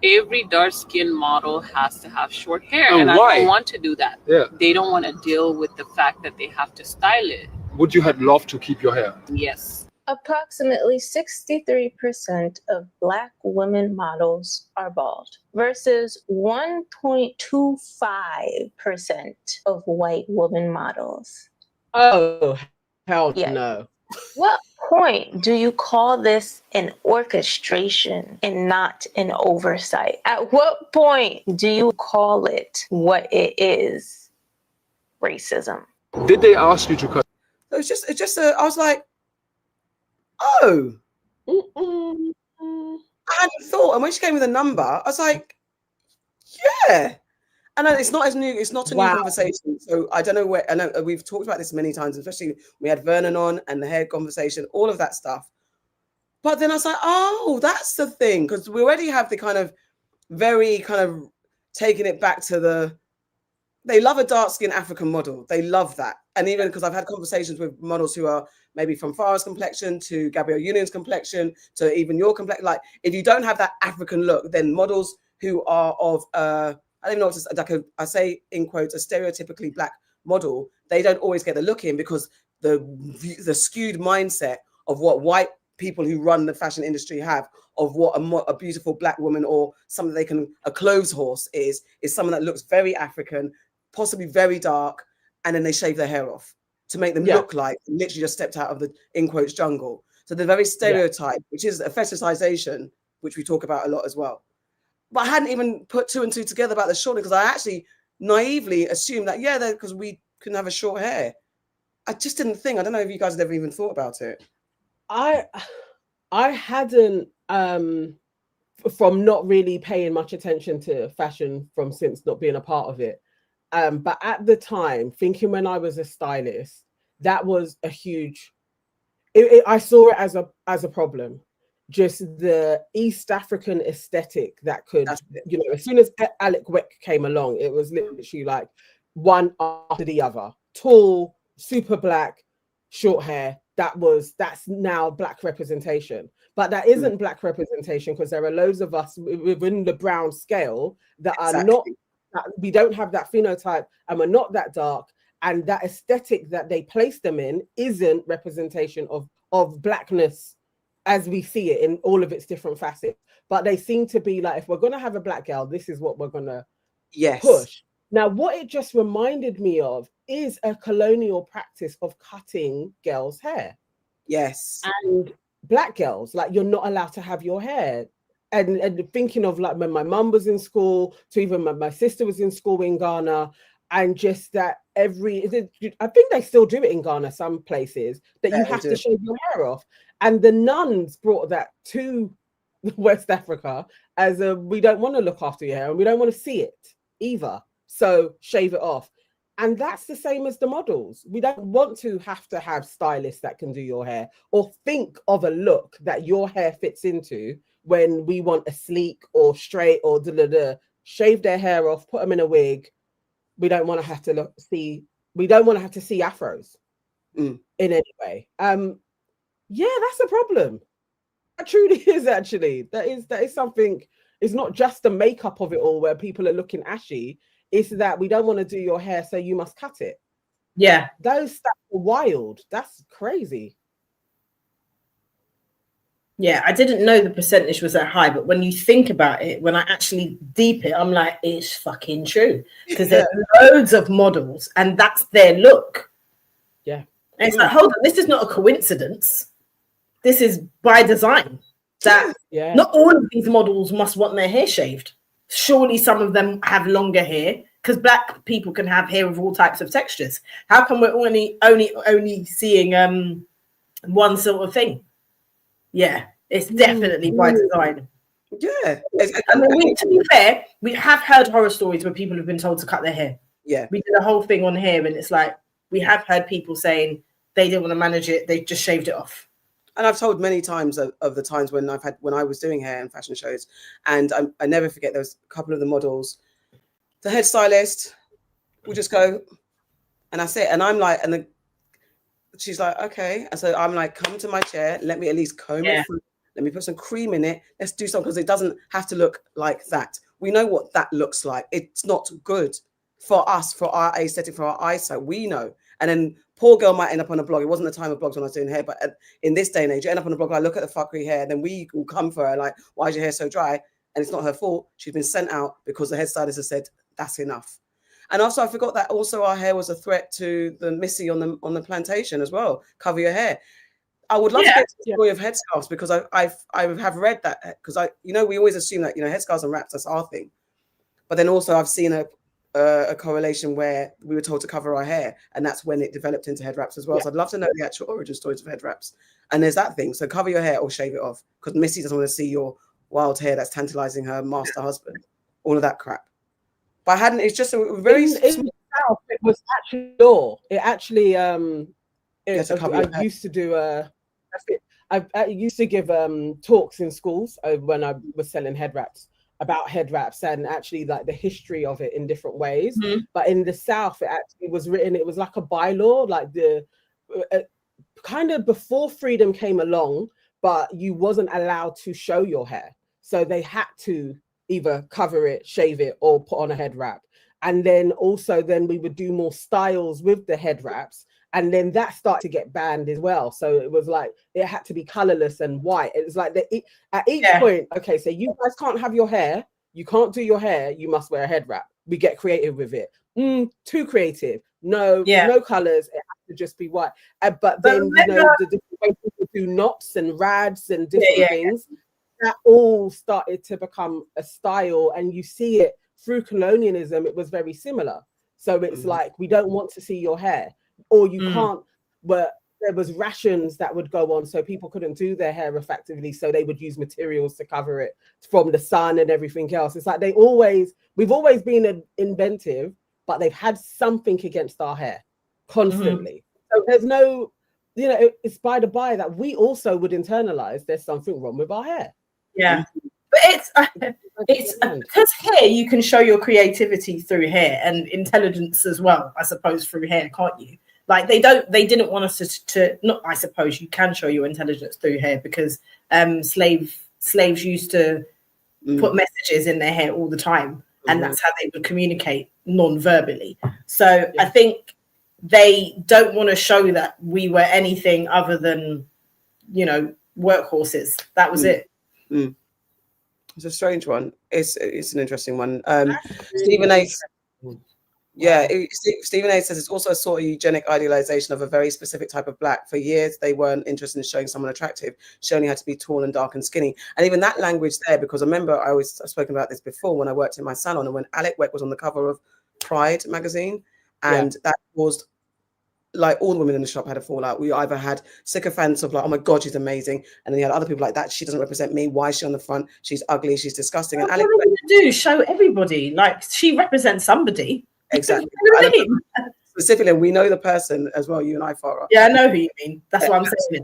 every dark skinned model has to have short hair. And I why? don't want to do that. Yeah. They don't want to deal with the fact that they have to style it. Would you have loved to keep your hair? Yes. Approximately 63% of Black women models are bald versus 1.25% of white women models. Oh, hell no. What point do you call this an orchestration and not an oversight? At what point do you call it what it is? Racism. Did they ask you to cut? I was like, oh. I hadn't thought. And when she came with a number, I was like, yeah. And it's not as new. It's not a new conversation. So I don't know where. I know we've talked about this many times, especially we had Vernon on and the hair conversation, all of that stuff. But then I was like, oh, that's the thing, because we already have the kind of very kind of taking it back to they love a dark skinned African model. They love that. And even because I've had conversations with models who are maybe from Farrah's complexion to Gabrielle Union's complexion to even your complexion. Like, if you don't have that African look, then models who are of I don't know what to say, like I say in quotes, a stereotypically black model, they don't always get the look in, because the skewed mindset of what white people who run the fashion industry have of what a beautiful black woman or something a clothes horse is someone that looks very African, possibly very dark, and then they shave their hair off to make them look like literally just stepped out of the, in quotes, jungle. So the very stereotype, which is a fetishization, which we talk about a lot as well. But I hadn't even put two and two together about the shortening, because I actually naively assumed that, because we couldn't have a short hair. I just didn't think. I don't know if you guys had ever even thought about it. I hadn't, from not really paying much attention to fashion since not being a part of it. But at the time, thinking when I was a stylist, that was a huge. I saw it as a problem. Just the East African aesthetic that could, you know, as soon as Alec Weck came along, it was literally like one after the other. Tall, super black, short hair. That's now black representation. But that isn't black representation, because there are loads of us within the brown scale that are not, we don't have that phenotype, and we're not that dark. And that aesthetic that they place them in isn't representation of blackness as we see it in all of its different facets. But they seem to be like, if we're going to have a black girl, this is what we're going to push. Now, what it just reminded me of is a colonial practice of cutting girls' hair. Yes. And black girls, like, you're not allowed to have your hair. And thinking of like when my mum was in school, to even my sister was in school in Ghana, and just that I think they still do it in Ghana, some places, that you have to shave your hair off. And the nuns brought that to West Africa as we don't want to look after your hair and we don't want to see it either. So shave it off. And that's the same as the models. We don't want to have stylists that can do your hair or think of a look that your hair fits into when we want a sleek or straight or shave their hair off, put them in a wig. We don't want to have to see afros in any way. Yeah, that's a problem. That truly is, actually. That is something. It's not just the makeup of it all where people are looking ashy. It's that we don't want to do your hair, so you must cut it. Yeah. Those stats are wild. That's crazy. Yeah, I didn't know the percentage was that high, but when you think about it, when I actually deep it, I'm like, it's fucking true. Because there's loads of models and that's their look. Yeah. And it's like, hold on, this is not a coincidence. This is by design. That not all of these models must want their hair shaved. Surely some of them have longer hair, because black people can have hair of all types of textures. How come we're only seeing one sort of thing? Yeah, it's definitely by design. Yeah. I mean, to be fair, we have heard horror stories where people have been told to cut their hair. Yeah. We did a whole thing on hair, and it's like, we have heard people saying they didn't want to manage it, they just shaved it off. And I've told many times of the times when I was doing hair and fashion shows, and I never forget, there was a couple of the models, the head stylist will just go, and I say, and I'm like, and she's like, okay. And so I'm like, come to my chair, let me at least comb it through, let me put some cream in it, let's do something, because it doesn't have to look like that. We know what that looks like. It's not good for us, for our aesthetic, for our eyesight. We know. And then poor girl might end up on a blog. It wasn't the time of blogs when I was doing hair, but in this day and age, you end up on a blog, I look at the fuckery hair, then we will come for her like, why is your hair so dry? And it's not her fault. She's been sent out because the hairstylist has said, that's enough. And also, I forgot that also our hair was a threat to the Missy on the plantation as well. Cover your hair. I would love to get to the story of headscarves, because I have read that, because we always assume that, headscarves and wraps, that's our thing. But then also I've seen a correlation where we were told to cover our hair, and that's when it developed into head wraps as well. So I'd love to know the actual origin stories of head wraps. And there's that thing. So cover your hair or shave it off, because Missy doesn't want to see your wild hair that's tantalizing her master husband. All of that crap. But it's just a very in the South, it was actually law. It actually I used to do I used to give talks in schools when I was selling head wraps, about head wraps and actually like the history of it in different ways. But in the South, it actually was written, it was like a bylaw, like the kind of before freedom came along, but you wasn't allowed to show your hair. So they had to either cover it, shave it, or put on a head wrap. And then also we would do more styles with the head wraps. And then that started to get banned as well. So it was like, it had to be colorless and white. It was like at each point, okay, so you guys can't have your hair. You can't do your hair. You must wear a head wrap. We get creative with it. Too creative. No colors. It has to just be white. But then, the different ways people do knots and rads and different things, that all started to become a style. And you see it through colonialism. It was very similar. So it's like, we don't want to see your hair. Or you can't, but there was rations that would go on, so people couldn't do their hair effectively, so they would use materials to cover it from the sun and everything else. It's like we've always been inventive, but they've had something against our hair constantly. So there's no, you know, it's by the by that we also would internalize there's something wrong with our hair. Yeah. But it's because hair, you can show your creativity through hair and intelligence as well, I suppose, through hair, can't you? Like they didn't want us to not, I suppose you can show your intelligence through hair because slaves used to put messages in their hair all the time, and that's how they would communicate non-verbally. So I think they don't want to show that we were anything other than, you know, workhorses. That was it. It's a strange one. It's an interesting one. Stephen A. Yeah, Stephen A. says it's also a sort of eugenic idealization of a very specific type of black. For years, they weren't interested in showing someone attractive. She only had to be tall and dark and skinny. And even that language there, because I remember I've spoken about this before when I worked in my salon and when Alec Weck was on the cover of Pride magazine, and that caused, like, all the women in the shop had a fallout. We either had sycophants of like, oh my God, she's amazing. And then you had other people like that. She doesn't represent me. Why is she on the front? She's ugly. She's disgusting. And What Alec are we going to do? Show everybody. Like, she represents somebody. Exactly. Specifically, we know the person as well, you and I, Farrah. Yeah, I know who you mean. That's what I'm saying.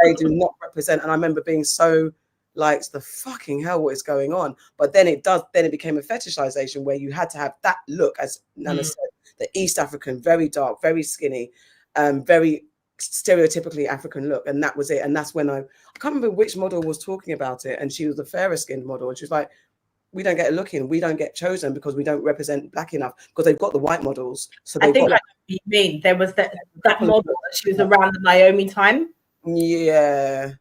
They do not represent. And I remember being so like, the fucking hell, what is going on? But then it became a fetishization where you had to have that look, as Nana said, the East African, very dark, very skinny, very stereotypically African look. And that was it. And that's when I can't remember which model was talking about it. And she was the fairer skinned model. And she was like, we don't get a look in, we don't get chosen because we don't represent black enough, because they've got the white models. So I think I know what you mean. There was that model that she was around the Naomi time. Yeah.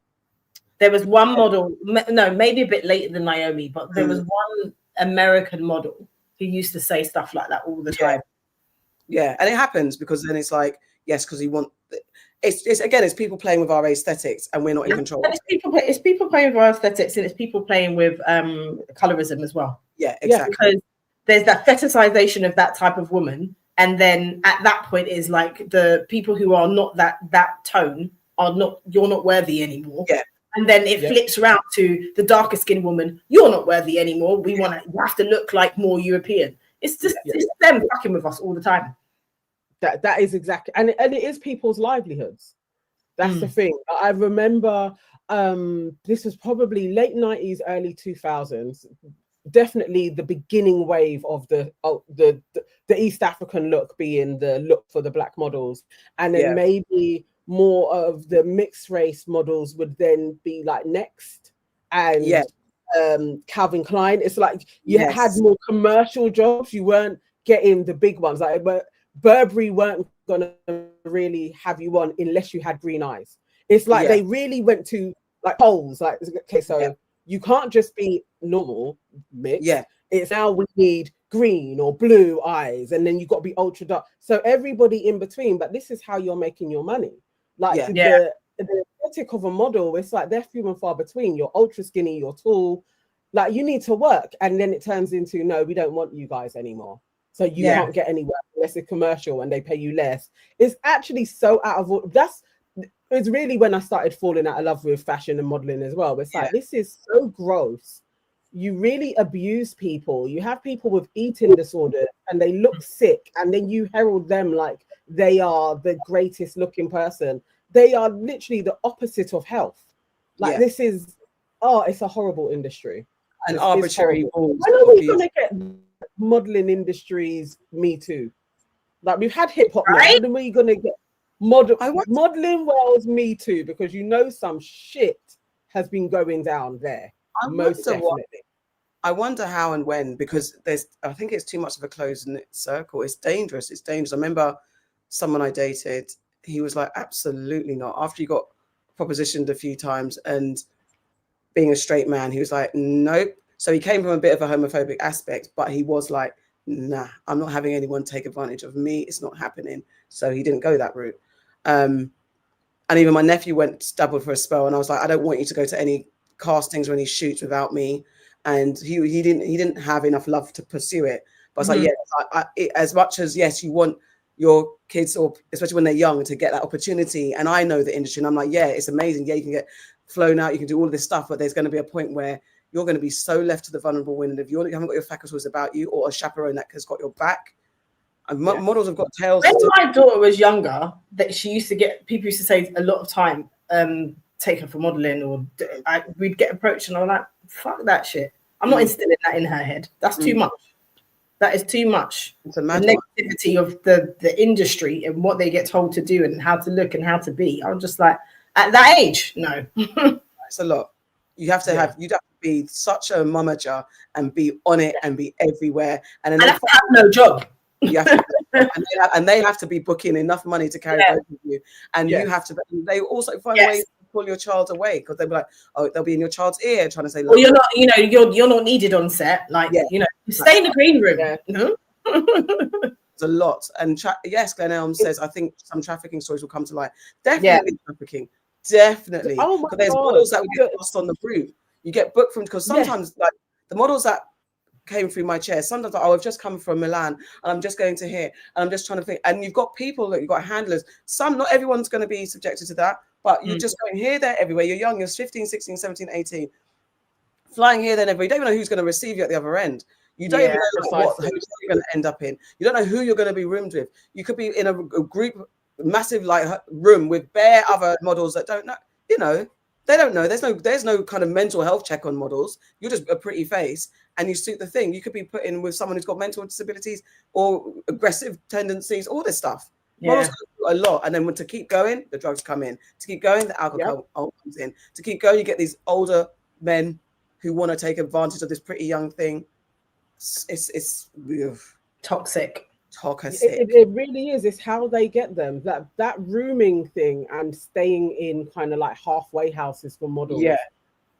There was one model, no, maybe a bit later than Naomi, but there was one American model who used to say stuff like that all the time. Yeah, and it happens because then it's like, yes, because you want, it's people playing with our aesthetics and we're not in control. And it's people playing with our aesthetics, and it's people playing with colorism as well. Yeah, exactly. Because there's that fetishization of that type of woman, and then at that point is like the people who are not that tone are not, you're not worthy anymore. Yeah. And then it flips around to the darker skinned woman, you're not worthy anymore. You have to look like more European. It's just it's them fucking with us all the time. That is exactly, and it is people's livelihoods. That's the thing. I remember this was probably late 90s, early 2000s. Definitely the beginning wave of the East African look being the look for the black models, and then maybe more of the mixed race models would then be like next, and Calvin Klein. It's like you had more commercial jobs. You weren't getting the big ones. Like, but Burberry weren't gonna really have you on unless you had green eyes. It's like they really went to like polls. Like, okay, so you can't just be normal mixed. It's now we need green or blue eyes, and then you've got to be ultra dark. So everybody in between. But this is how you're making your money. Like the aesthetic of a model, it's like they're few and far between. You're ultra skinny, you're tall, like you need to work, and then it turns into no, we don't want you guys anymore. So you can't get anywhere unless it's commercial and they pay you less. It's actually so out of order. It's really when I started falling out of love with fashion and modeling as well. It's like, this is so gross. You really abuse people. You have people with eating disorder and they look sick, and then you herald them like they are the greatest looking person. They are literally the opposite of health. Like this is, it's a horrible industry. An arbitrary rules. When are we gonna get modeling industries Me Too? Like we've had hip hop, right? When are we gonna get modeling world's Me Too? Because you know some shit has been going down there. Most definitely. I wonder how and when, because I think it's too much of a closed-knit circle. It's dangerous. It's dangerous. I remember someone I dated, he was like, absolutely not. After he got propositioned a few times and being a straight man, he was like, nope. So he came from a bit of a homophobic aspect, but he was like, nah, I'm not having anyone take advantage of me. It's not happening. So he didn't go that route. And even my nephew dabbled for a spell, and I was like, I don't want you to go to any castings or any shoots without me. And he didn't have enough love to pursue it. But I was like, as much as you want your kids, or especially when they're young, to get that opportunity. And I know the industry, and I'm like, it's amazing. You can get flown out, you can do all this stuff, but there's going to be a point where you're going to be so left to the vulnerable wind. And if you haven't got your faculties about you, or a chaperone that has got your back, And models have got tails. When my daughter was younger, that she used to get, people used to say a lot of time, take her for modeling, or we'd get approached, and I'm like, fuck that shit. I'm not instilling that in her head. That's too much. That is too much. It's a the negativity of the industry and what they get told to do and how to look and how to be. I'm just like, at that age, no. It's a lot. You have to you'd have to be such a momager and be on it and be everywhere. And then have to have no job. You have to, and they have to be booking enough money to carry both of you. And you have to, they also find ways to pull your child away, because they'll be like, oh, they'll be in your child's ear trying to say, well, you're not, you're not needed on set. Like, stay in the green room. It's a lot. And yes, Glenn Elm says, I think some trafficking stories will come to light. Definitely trafficking. Definitely. Oh my Because there's God. models that will get lost on the route. You get booked from, because sometimes like the models that came through my chair, sometimes like, oh, I've just come from Milan and I'm just going to here and I'm just trying to think. And you've got people that you've got handlers. Not everyone's going to be subjected to that, but you're just going here, there, everywhere. You're young, you're 15, 16, 17, 18, flying here, then everywhere. You don't even know who's going to receive you at the other end. You don't even know what hotel you're going to end up in. You don't know who you're going to be roomed with. You could be in a group, massive like room with bare other models that don't know. They don't know. There's no kind of mental health check on models. You're just a pretty face and you suit the thing. You could be put in with someone who's got mental disabilities or aggressive tendencies, all this stuff. Models go through a lot. And then to keep going, the drugs come in. To keep going, the alcohol comes in. To keep going, you get these older men who want to take advantage of this pretty young thing. It's toxic. It really is. It's how they get them. That rooming thing and staying in kind of like halfway houses for models. Yeah,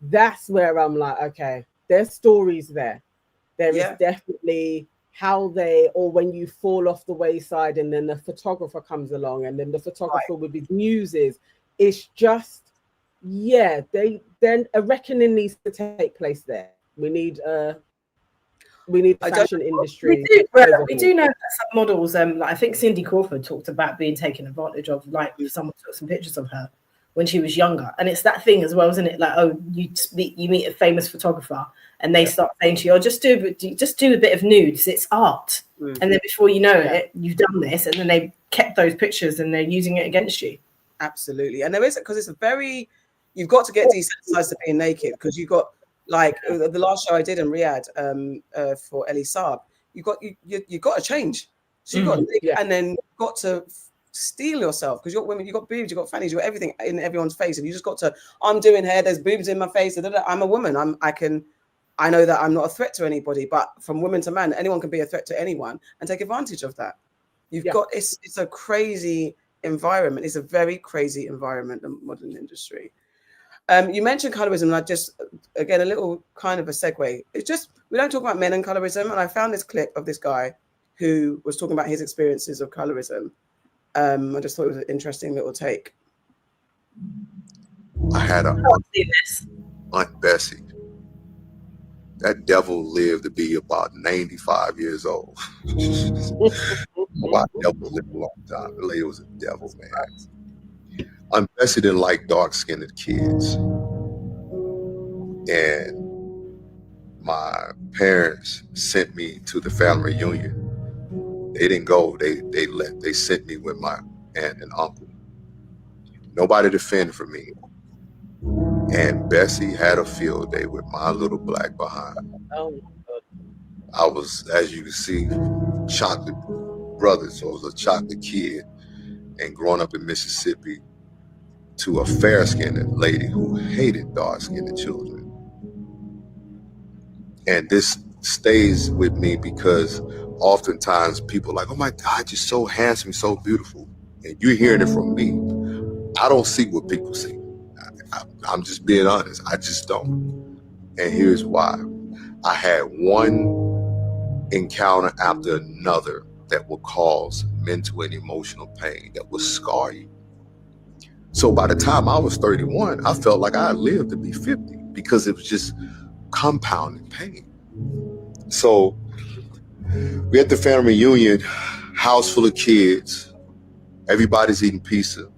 that's where I'm like, okay, there's stories there. There is definitely how they, or when you fall off the wayside and then the photographer comes along and then the photographer with his muses. It's just, then a reckoning needs to take place there. We need fashion industry. We do know that some models, like I think Cindy Crawford talked about being taken advantage of, like someone took some pictures of her when she was younger. And it's that thing as well, isn't it? Like, oh, you meet a famous photographer and they start saying to you, oh, just do a bit of nudes. It's art. And then before you know it, you've done this, and then they kept those pictures and they're using it against you. Absolutely. And there is, because it's you've got to get desensitized to being naked, because you've got, like the last show I did in Riyadh for Ellie Saab, you got to change. So you got and then you've got to steal yourself, because you're women, you got boobs, you got fannies, you got everything in everyone's face, and you just got to. I'm doing hair. There's boobs in my face. I'm a woman. I know that I'm not a threat to anybody, but from woman to man, anyone can be a threat to anyone and take advantage of that. You've got it's a crazy environment. It's a very crazy environment, the modeling industry. You mentioned colorism, and I just, again, a little kind of a segue. It's just, we don't talk about men and colorism, and I found this clip of this guy who was talking about his experiences of colorism. I just thought it was an interesting little take. I had Aunt Bessie. That devil lived to be about 95 years old. My devil lived a long time. The lady was a devil, man. Aunt Bessie didn't like dark-skinned kids. And my parents sent me to the family reunion. They didn't go. They sent me with my aunt and uncle. Nobody to fend for me. And Bessie had a field day with my little black behind. Oh, I was, as you can see, chocolate brother, so I was a chocolate kid, and growing up in Mississippi to a fair-skinned lady who hated dark-skinned children. And this stays with me because oftentimes people are like, oh my God, you're so handsome, so beautiful. And you're hearing it from me. I don't see what people see. I'm just being honest. I just don't. And here's why. I had one encounter after another that will cause mental and emotional pain, that will scar you. So by the time I was 31, I felt like I lived to be 50 because it was just compounding pain. So we at the family reunion, house full of kids, everybody's eating pizza.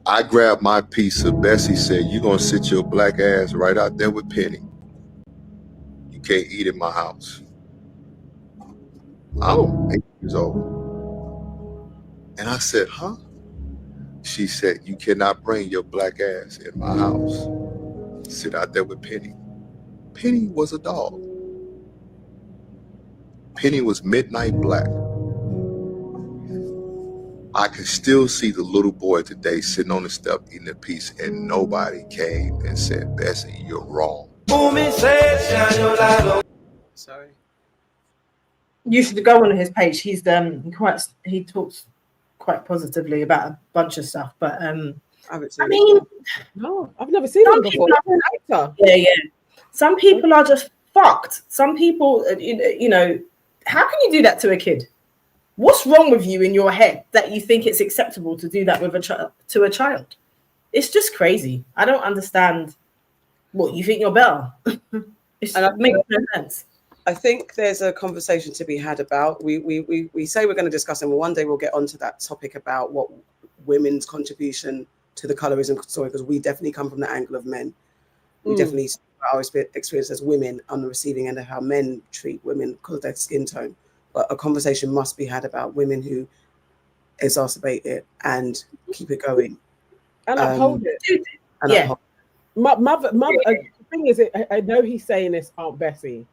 I grabbed my pizza. Bessie said, you're going to sit your black ass right out there with Penny. You can't eat in my house. I'm 8 years old. And I said, huh? She said, you cannot bring your black ass in my house. Sit out there with Penny. Penny was a dog. Penny was midnight black. I can still see the little boy today sitting on the step eating a piece, and nobody came and said, Bessie, you're wrong. Sorry. You should go on his page. He talks quite positively about a bunch of stuff. But I mean, no, I've never seen him before. Yeah. Some people are just fucked. Some people, you know, how can you do that to a kid? What's wrong with you in your head that you think it's acceptable to do that with to a child? It's just crazy. I don't understand. What, you think you're better? It makes no sense. I think there's a conversation to be had about. We say we're going to discuss, and one day we'll get onto that topic about what women's contribution to the colorism story, because we definitely come from the angle of men. We definitely our experience as women on the receiving end of how men treat women because of their skin tone. But a conversation must be had about women who exacerbate it and keep it going. And uphold it. And Yeah. uphold Mother, the thing is, I know he's saying this, Aunt Bessie,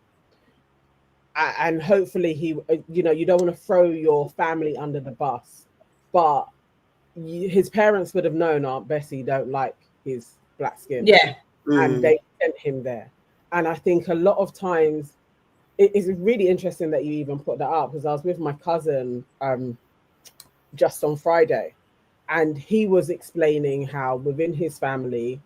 and hopefully he, you know, you don't want to throw your family under the bus, but his parents would have known Aunt Bessie don't like his black skin. Yeah. And they sent him there. And I think a lot of times, it's really interesting that you even put that up, because I was with my cousin just on Friday, and he was explaining how within his family,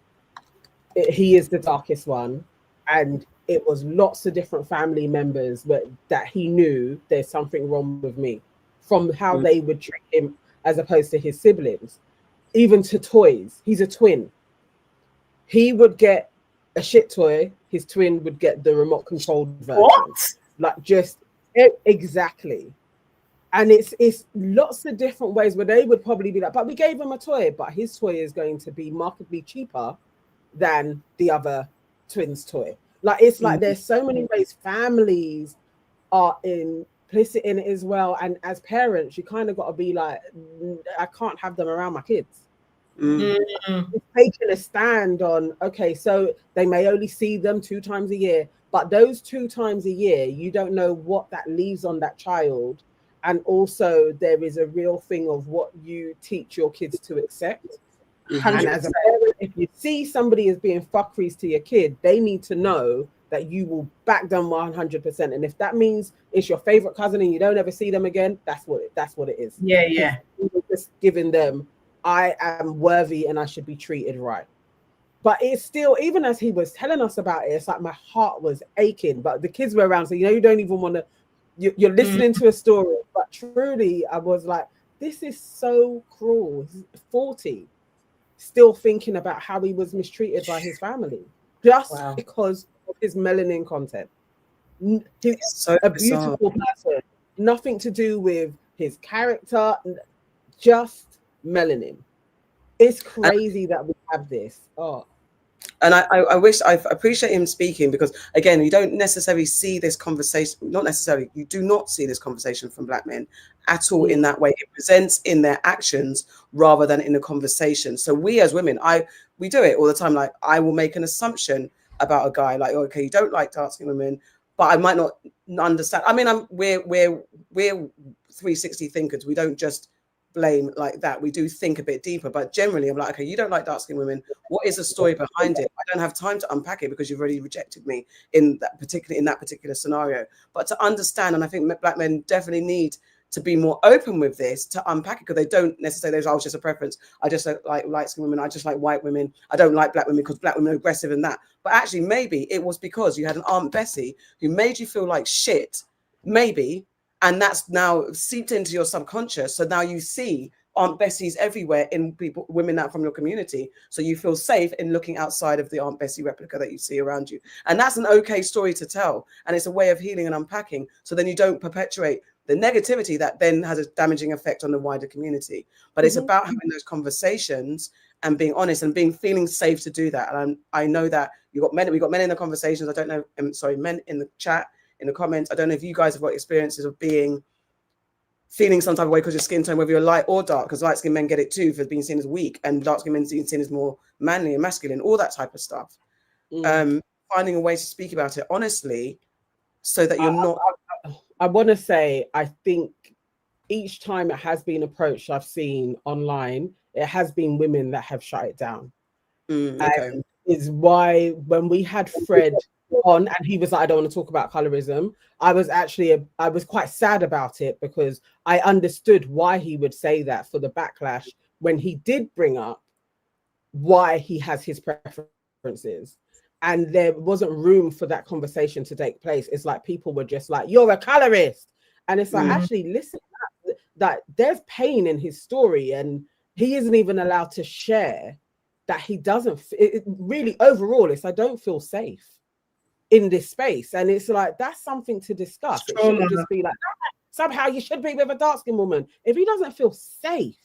he is the darkest one, and it was lots of different family members that he knew there's something wrong with me, from how they would treat him as opposed to his siblings, even to toys. He's a twin. He would get a shit toy, his twin would get the remote controlled version. What? Like, just exactly. And it's lots of different ways where they would probably be like, but we gave him a toy, but his toy is going to be markedly cheaper than the other twins' toy. Like, it's like there's so many ways families are implicit in it as well. And as parents, you kind of got to be like, I can't have them around my kids. It's taking a stand on, okay, so they may only see them 2 times a year, but those 2 times a year, you don't know what that leaves on that child. And also there is a real thing of what you teach your kids to accept. And as a parent, if you see somebody as being fuckeries to your kid, they need to know that you will back them 100%. And if that means it's your favorite cousin and you don't ever see them again, that's what it is. Yeah. You're just giving them, I am worthy and I should be treated right. But it's still, even as he was telling us about it, it's like my heart was aching. But the kids were around, so you don't even want to. You're listening to a story, but truly, I was like, this is so cruel. He's 40, still thinking about how he was mistreated by his family just because of his melanin content. He's so a beautiful person, nothing to do with his character, just melanin. It's crazy that we have this. And I wish, I appreciate him speaking, because again, you don't necessarily see this conversation, you do not see this conversation from black men at all in that way. It presents in their actions rather than in a conversation. So we as women, we do it all the time. Like, I will make an assumption about a guy, like, okay, you don't like dark-skinned women, but I might not understand. I mean, we're 360 thinkers. We don't just blame like that. We do think a bit deeper, but generally I'm like, okay, you don't like dark-skinned women. What is the story behind it? I don't have time to unpack it because you've already rejected me in that particular scenario. But to understand, and I think black men definitely need to be more open with this, to unpack it, because they don't necessarily, I was just a preference. I just don't like light-skinned women. I just like white women. I don't like black women because black women are aggressive and that. But actually, maybe it was because you had an Aunt Bessie who made you feel like shit, maybe. And that's now seeped into your subconscious. So now you see Aunt Bessies everywhere in women that from your community. So you feel safe in looking outside of the Aunt Bessie replica that you see around you. And that's an okay story to tell. And it's a way of healing and unpacking. So then you don't perpetuate the negativity that then has a damaging effect on the wider community. But it's about having those conversations and being honest and feeling safe to do that. And I know that we've got men in the conversations. I don't know, men in the chat. in the comments. I don't know if you guys have got experiences of feeling some type of way because your skin tone, whether you're light or dark, because light skinned men get it too for being seen as weak, and dark skinned men being seen as more manly and masculine, all that type of stuff. Finding a way to speak about it honestly, so that you're not. I want to say, I think each time it has been approached, I've seen online, it has been women that have shut it down. And is why when we had Fred on and he was like, I don't want to talk about colorism, I was quite sad about it, because I understood why he would say that for the backlash when he did bring up why he has his preferences. And there wasn't room for that conversation to take place. It's like people were just like, you're a colorist. And it's like, actually, listen, that there's pain in his story, and he isn't even allowed to share that he doesn't. Really, overall, I don't feel safe in this space. And it's like, that's something to discuss. It shouldn't just be like, somehow you should be with a dark-skinned woman. If he doesn't feel safe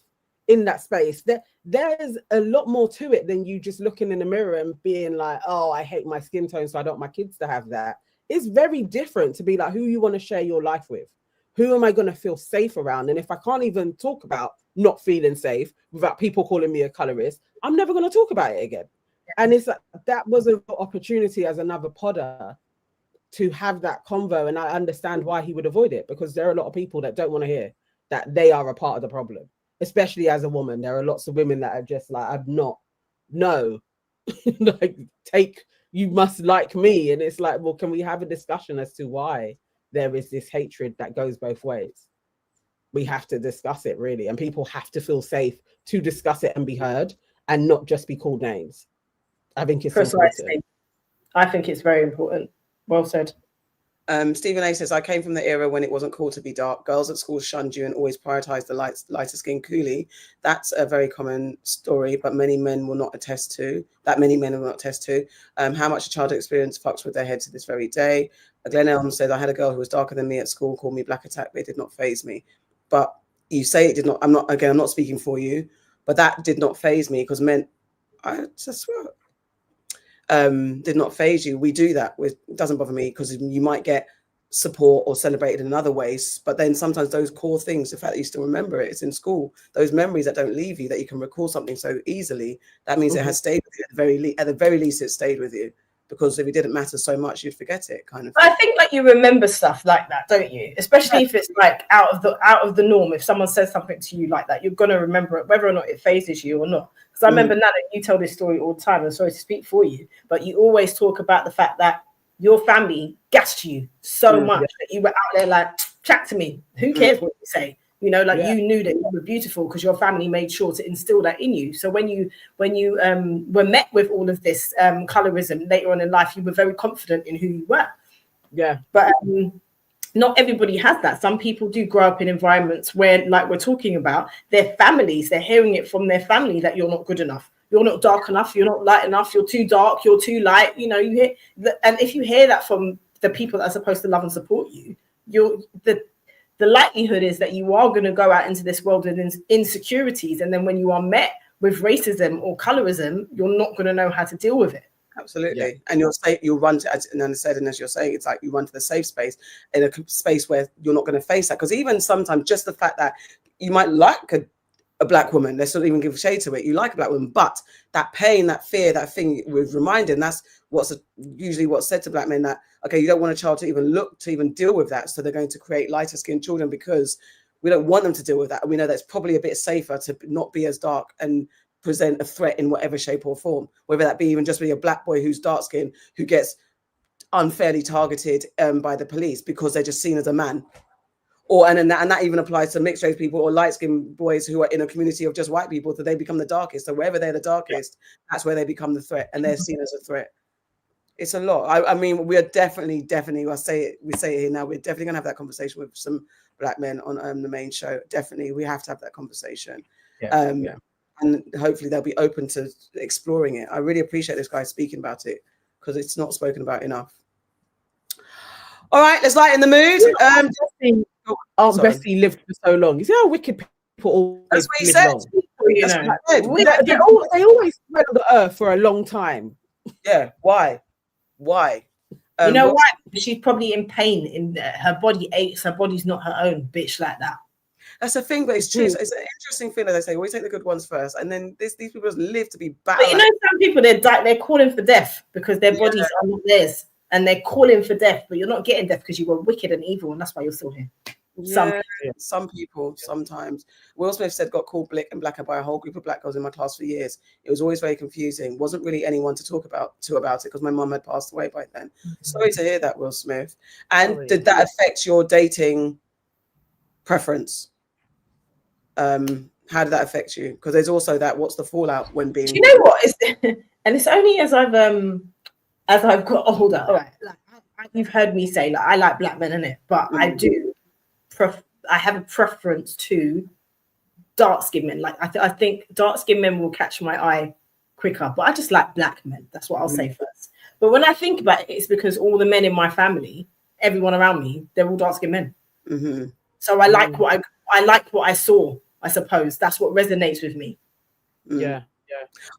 in that space, there's a lot more to it than you just looking in the mirror and being like, oh, I hate my skin tone, so I don't want my kids to have that. It's very different to be like, who you want to share your life with? Who am I going to feel safe around? And if I can't even talk about not feeling safe without people calling me a colorist, I'm never going to talk about it again. And it's that was an opportunity as another podder to have that convo. And I understand why he would avoid it, because there are a lot of people that don't want to hear that they are a part of the problem, especially as a woman. There are lots of women that are just like, I'm not, no, like, you must like me. And it's like, well, can we have a discussion as to why there is this hatred that goes both ways? We have to discuss it, really. And people have to feel safe to discuss it and be heard and not just be called names. I think it's important. I think it's very important. Well said. Stephen A says, I came from the era when it wasn't cool to be dark. Girls at school shunned you and always prioritized the lighter skin coolie. That's a very common story, but many men will not attest to. How much a childhood experience fucks with their head to this very day. Glenn Elm says, I had a girl who was darker than me at school, called me Black Attack, but it did not faze me. But you say it did not. I'm not speaking for you, but that did not faze me, because men, I just swear, did not faze you. We do that. It doesn't bother me, because you might get support or celebrated in other ways, but then sometimes those core things, the fact that you still remember it's in school, those memories that don't leave you, that you can recall something so easily, that means it has stayed with you at the very least. It stayed with you, because if it didn't matter so much, you'd forget it, kind of. I think like you remember stuff like that, don't you? Especially if it's like out of the norm. If someone says something to you like that, you're gonna remember it, whether or not it phases you or not. Because I remember now that you tell this story all the time. I'm sorry to speak for you, but you always talk about the fact that your family gassed you so much that you were out there like, chat to me. Who cares what you say? You know, like you knew that you were beautiful because your family made sure to instill that in you. So when you were met with all of this colorism later on in life, you were very confident in who you were. Yeah. But not everybody has that. Some people do grow up in environments where, like we're talking about, their families, they're hearing it from their family that you're not good enough. You're not dark enough. You're not light enough. You're too dark. You're too light. You know, you hear, and if you hear that from the people that are supposed to love and support you, the likelihood is that you are going to go out into this world with insecurities. And then when you are met with racism or colorism, you're not going to know how to deal with it. Absolutely. And you'll run to, as Nana said, and as you're saying, it's like you run to the safe space, in a space where you're not going to face that. Because even sometimes just the fact that you might like a black woman, let's not even give shade to it, you like a black woman, but that pain, that fear, that thing was reminded, and that's usually what's said to black men, that, okay, you don't want a child to even deal with that, so they're going to create lighter skinned children because we don't want them to deal with that. And we know that's probably a bit safer to not be as dark and present a threat in whatever shape or form, whether that be even just be a black boy who's dark skinned, who gets unfairly targeted by the police because they're just seen as a man. And that even applies to mixed race people or light-skinned boys who are in a community of just white people, that they become the darkest. So wherever they're the darkest, that's where they become the threat, and they're seen as a threat. It's a lot. I mean, we are definitely, we say it here now, we're definitely going to have that conversation with some black men on the main show. Definitely, we have to have that conversation. And hopefully they'll be open to exploring it. I really appreciate this guy speaking about it, because it's not spoken about enough. All right, let's lighten the mood. Bessie lived for so long. You see how wicked people always That's what he live said. They always dwell on the earth for a long time. Yeah, why? You know why? She's probably in pain. In her body aches. Her body's not her own. Bitch, like that. That's the thing, but it's true. It's an interesting thing that they say. We take the good ones first, and then these people just live to be bad. But you know, some people they're calling for death because their bodies are not theirs, and they're calling for death. But you're not getting death because you were wicked and evil, and that's why you're still here. Some people sometimes. Will Smith said got called Blick and Blacker by a whole group of black girls in my class for years. It was always very confusing. Wasn't really anyone to talk about it because my mum had passed away by then. Sorry to hear that, Will Smith. And did that affect your dating preference? How did that affect you? Because there's also that. What's the fallout when being? Do you know what? And it's only as I've got older. All right, like you've heard me say, like I like black men, innit? But I do. I have a preference to dark skinned men. Like I think dark skinned men will catch my eye quicker. But I just like black men. That's what I'll say first. But when I think about it, it's because all the men in my family, everyone around me, they're all dark skinned men. So I like what I saw. I suppose that's what resonates with me.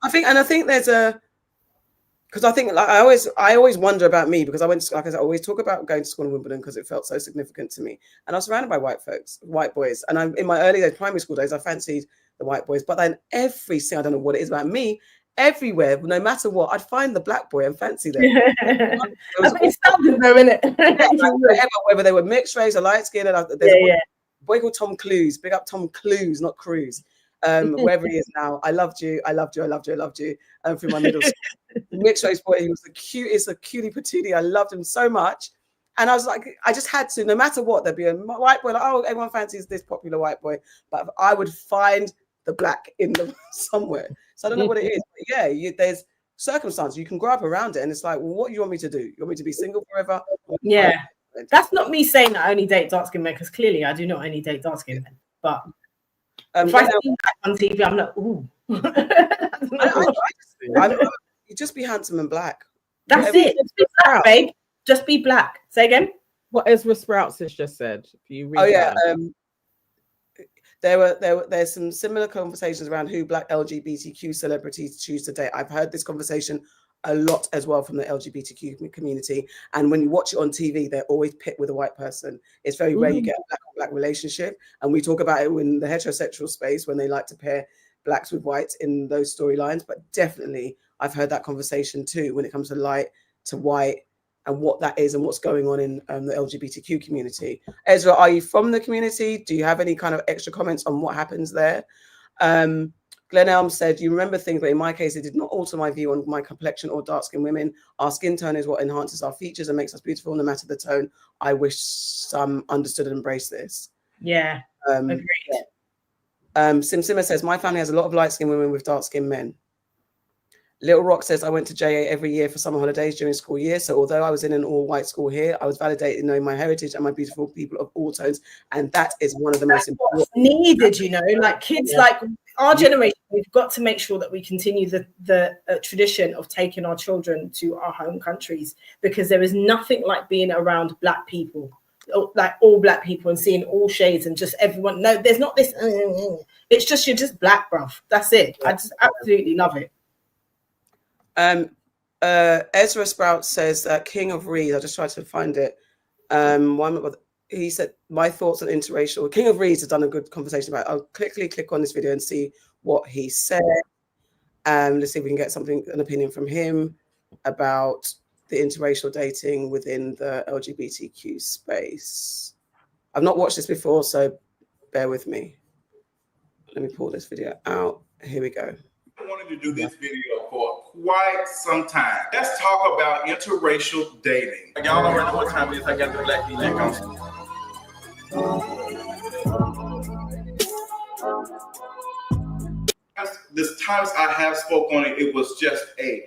I think there's a, because I think like I always wonder about me because I went to, like I said, I always talk about going to school in Wimbledon because it felt so significant to me, and I was surrounded by white boys, and I'm in my early days, primary school days, I fancied the white boys, but then I don't know what it is about me. Everywhere, no matter what, I'd find the black boy and fancy them. It's something though, innit? Whether they were mixed race or light skinned, there's a boy called Tom Cruise. Big up Tom Cruise, not Cruise. Wherever he is now, I loved you through my middle school. Mixed race boy, he was the cutest, a cutie patootie. I loved him so much, and I was like, I just had to, no matter what, there'd be a white boy like, oh, everyone fancies this popular white boy, but I would find the black in them somewhere. So I don't know what it is, but there's circumstances you can grow up around it, and it's like, well, what do you want me to do? You want me to be single forever? Yeah, that's not me saying that I only date dark skinned men, because clearly I do not only date dark skinned men, but if I see that on TV, I'm like, ooh. You just be handsome and black. That's it. Just be black, babe. Just be black. Say again. What Ezra Sprouts has just said. There's some similar conversations around who black LGBTQ celebrities choose to date. I've heard this conversation a lot as well from the LGBTQ community, and when you watch it on TV, they're always pit with a white person. It's very rare you get a black relationship, and we talk about it in the heterosexual space when they like to pair blacks with whites in those storylines. But definitely, I've heard that conversation too when it comes to light to white and what that is and what's going on in the LGBTQ community. Ezra, are you from the community? Do you have any kind of extra comments on what happens there? Glenn Elm said, you remember things, but in my case, it did not alter my view on my complexion or dark-skinned women. Our skin tone is what enhances our features and makes us beautiful, no matter the tone. I wish some understood and embraced this. Yeah, agreed. Simmer says, my family has a lot of light-skinned women with dark-skinned men. Little Rock says, I went to JA every year for summer holidays during school year. So although I was in an all-white school here, I was validated in knowing my heritage and my beautiful people of all tones. And that is one of the most important. Needed, you know, like kids, like our generation, we've got to make sure that we continue the tradition of taking our children to our home countries, because there is nothing like being around black people, like all black people, and seeing all shades and just everyone. No, there's not this. It's just, you're just black, bruv. That's it. I just absolutely love it. Ezra Sprout says King of Reeds. I just tried to find it. He said, my thoughts on interracial. King of Reeds has done a good conversation about it. I'll quickly click on this video and see what he said. Let's see if we can get an opinion from him about the interracial dating within the LGBTQ space. I've not watched this before, so bear with me. Let me pull this video out. Here we go. I wanted to do this video for quite some time. Let's talk about interracial dating. Y'all already know what time it is. I got the black V-neck on. This times I have spoke on it, it was just a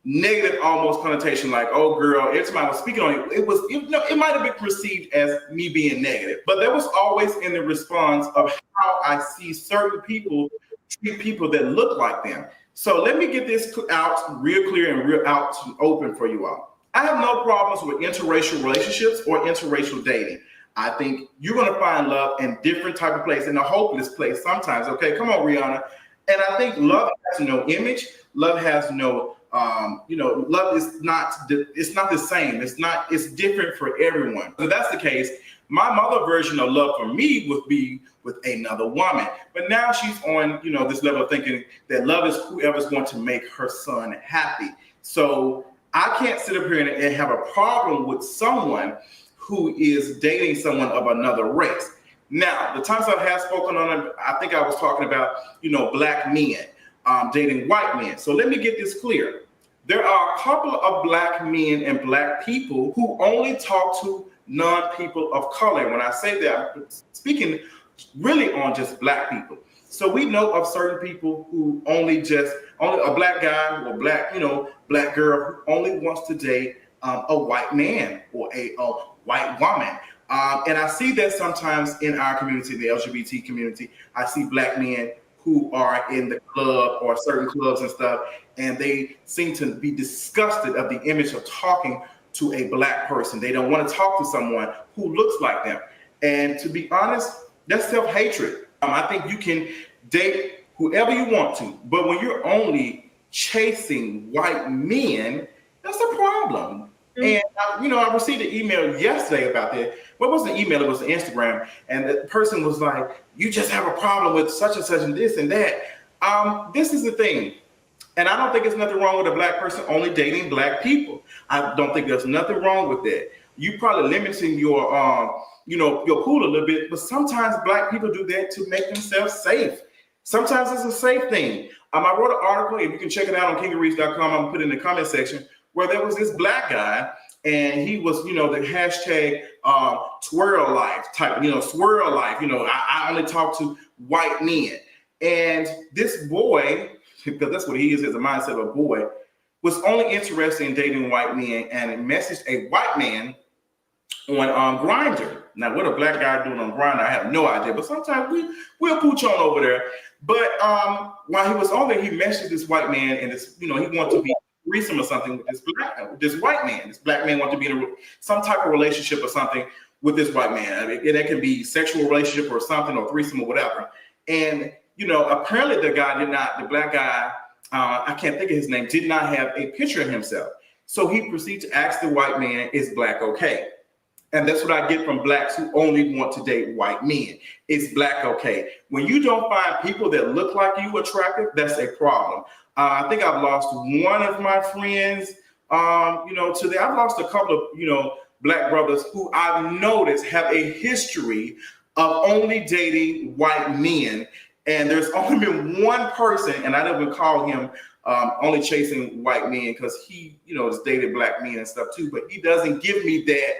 negative almost connotation, like, oh girl, every time I was speaking on it, it might have been perceived as me being negative, but there was always in the response of how I see certain people treat people that look like them. So let me get this out real clear and real out to open for you all. I have no problems with interracial relationships or interracial dating. I think you're going to find love in different type of place, in a hopeless place sometimes. Okay, come on, Rihanna. And I think love has no image. Love has no love is not, it's not the same. It's different for everyone. If that's the case, my mother version of love for me would be with another woman. But now she's on, this level of thinking that love is whoever's going to make her son happy. So I can't sit up here and have a problem with someone who is dating someone of another race. Now, the times I have spoken on it, I think I was talking about, black men dating white men. So let me get this clear. There are a couple of black men and black people who only talk to non-people of color. When I say that, I'm speaking really on just black people. So we know of certain people who only a black guy or black girl who only wants to date a white man or a white woman. And I see that sometimes in our community, the LGBT community. I see black men who are in the club or certain clubs and stuff, and they seem to be disgusted of the image of talking to a black person. They don't want to talk to someone who looks like them. And to be honest, that's self-hatred. I think you can date whoever you want to, but when you're only chasing white men, that's a problem. And I received an email yesterday about that. Well, it wasn't an email, it was an Instagram. And the person was like, you just have a problem with such and such and this and that. This is the thing. And I don't think there's nothing wrong with a black person only dating black people. I don't think there's nothing wrong with that. You probably limiting your your pool a little bit, but sometimes black people do that to make themselves safe. Sometimes it's a safe thing. I wrote an article, if you can check it out on kingareach.com, I'm gonna put it in the comment section, where there was this black guy, and he was, the hashtag twirl life type, swirl life. I only talk to white men. And this boy, because that's what he is a mindset of a boy, was only interested in dating white men and messaged a white man on Grindr. Now, what a black guy doing on Grindr, I have no idea. But sometimes we'll pooch on over there. But while he was on there, he messaged this white man, and he wanted to be threesome or something with this white man. This black man wanted to be in some type of relationship or something with this white man. I mean, it can be sexual relationship or something, or threesome or whatever. And apparently the black guy, I can't think of his name, did not have a picture of himself. So he proceeded to ask the white man, is black okay? And that's what I get from blacks who only want to date white men. Is black okay? When you don't find people that look like you attractive, that's a problem. I think I've lost one of my friends, today. I've lost a couple of, black brothers who I've noticed have a history of only dating white men. And there's only been one person, and I never call him only chasing white men, because he, has dated black men and stuff too, but he doesn't give me that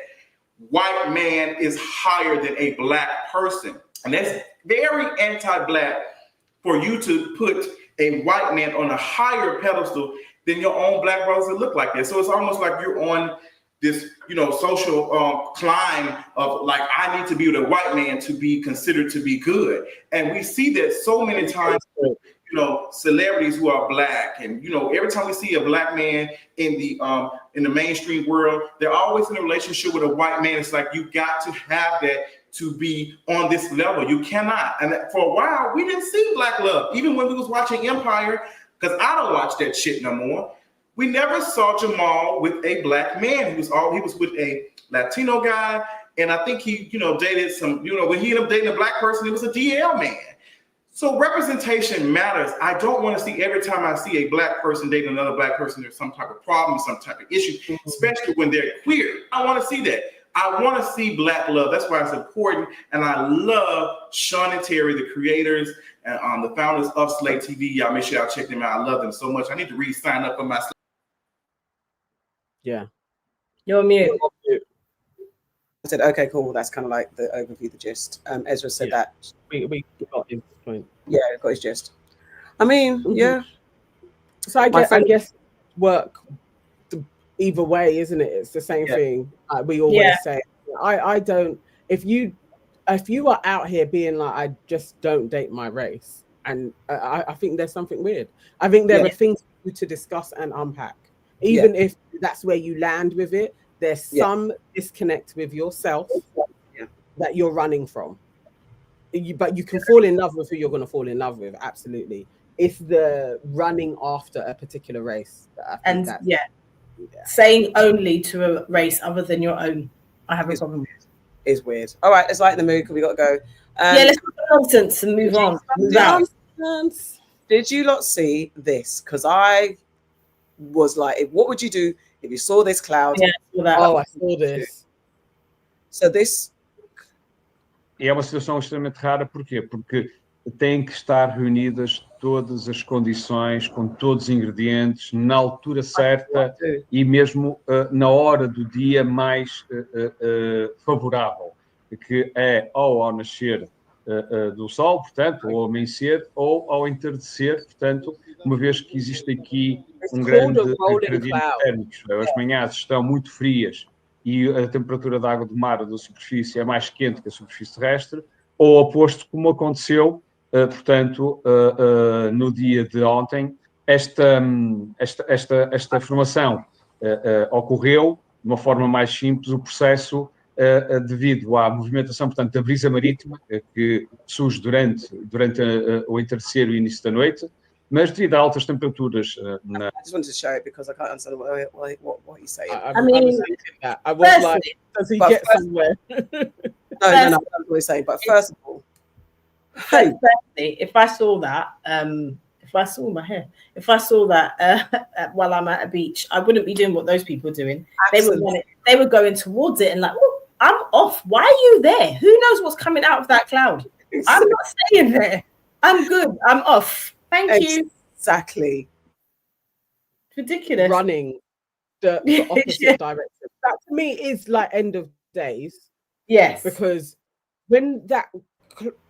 white man is higher than a black person. And that's very anti-black for you to put a white man on a higher pedestal than your own black brothers that look like that. So it's almost like you're on this, social climb of like, I need to be with a white man to be considered to be good. And we see that so many times, celebrities who are black, and every time we see a black man in the mainstream world, they're always in a relationship with a white man. It's like, you got to have that to be on this level. You cannot. And for a while, we didn't see black love, even when we was watching Empire, because I don't watch that shit no more. We never saw Jamal with a black man. He was with a Latino guy, and I think he, dated some, when he ended up dating a black person, it was a DL man. So representation matters. I don't want to see every time I see a black person dating another black person, there's some type of problem, some type of issue, especially when they're queer. I want to see that. I want to see black love. That's why it's important. And I love Sean and Terry, the creators and the founders of Slate TV. Y'all make sure y'all check them out. I love them so much. I need to re-sign up for my Slate. Yeah. You're on mute. I said, okay, cool. That's kind of like the overview, the gist. Ezra said that. We got his point. Yeah, got his gist. I mean, yeah. So I guess work either way, isn't it? It's the same thing. We always say. I don't. If you are out here being like, I just don't date my race, and I think there's something weird. I think there are things for you to discuss and unpack, even if that's where you land with it. There's some disconnect with yourself that you're running from. But you can fall in love with who you're going to fall in love with. Absolutely. It's the running after a particular race. That I think And that's, saying only to a race other than your own, I have a problem with. Is weird. All right, let's lighten the mood because we got to go. Let's put the nonsense and move on. Move out. Did you lot see this? Because I was like, what would you do if you saw this cloud? Yeah, I saw that. Oh, I saw this. So this. E é uma situação extremamente rara, porquê? Porque têm que estar reunidas todas as condições, com todos os ingredientes, na altura certa e mesmo na hora do dia mais favorável, que é ou ao nascer do sol, portanto, ou ao amanhecer, ou ao entardecer, portanto, uma vez que existe aqui um grande gradiente térmico. As manhãs estão muito frias e a temperatura da água do mar, da superfície, é mais quente que a superfície terrestre, ou oposto, como aconteceu, portanto, no dia de ontem, esta formação ocorreu de uma forma mais simples, o processo devido à movimentação, portanto, da brisa marítima, que surge durante o entardecer e o início da noite, mas devido a altas temperaturas na... I just wanted to show it because I can't understand what he's saying. I was like, does he get somewhere? No, that's what he's saying. But first of all, Firstly, if I saw that, if I saw my hair, if I saw that while I'm at a beach, I wouldn't be doing what those people are doing. They were going towards it and like, oh, I'm off. Why are you there? Who knows what's coming out of that cloud? I'm not staying there. I'm good. I'm off. Thank you. Exactly. Ridiculous. Running the opposite direction. That to me is like end of days. Yes. Because when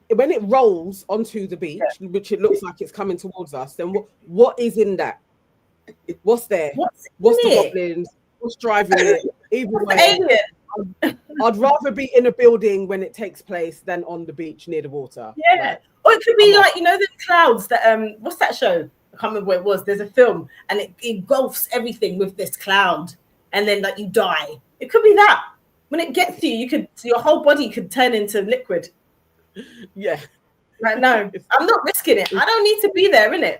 it rolls onto the beach, which it looks like it's coming towards us, then what is in that? What's there? What's the goblins? What's driving it? Either way, I'd rather be in a building when it takes place than on the beach near the water. Yeah. Like, or it could be like, you know, the clouds that what's that show? I can't remember what it was. There's a film and it engulfs everything with this cloud, and then like you die. It could be that. When it gets to you, your whole body could turn into liquid. Yeah. Like, no, I'm not risking it. I don't need to be there, innit?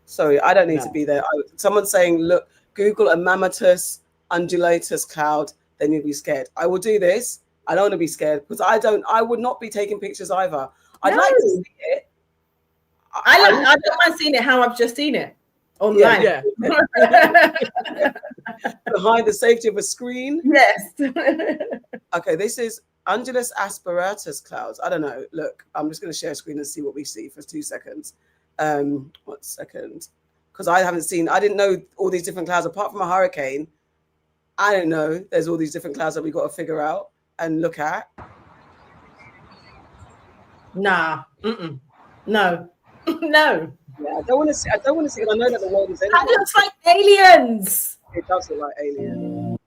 Sorry, I don't need to be there. Someone's saying, look, Google a mammatus undulatus cloud, then you'll be scared. I will do this. I don't want to be scared because I would not be taking pictures either. I'd like to see it. I don't mind seeing it how I've just seen it online. Yeah. Behind the safety of a screen. Yes. Okay, this is undulus asperatus clouds. I don't know. Look, I'm just going to share a screen and see what we see for 2 seconds. 1 second. Because I didn't know all these different clouds apart from a hurricane. I don't know. There's all these different clouds that we got to figure out and look at. Nah. Mm-mm. No. No. Yeah, I don't want to see it. I know that the world is That looks like aliens. It does look like aliens.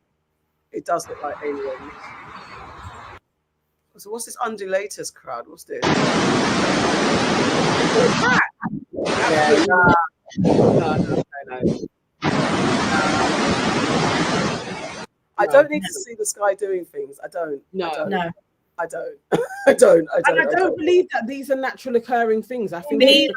It does look like aliens. So what's this undulatus crowd? What's this? No. I don't need to see the sky doing things. I don't. I don't believe that these are natural occurring things. I think they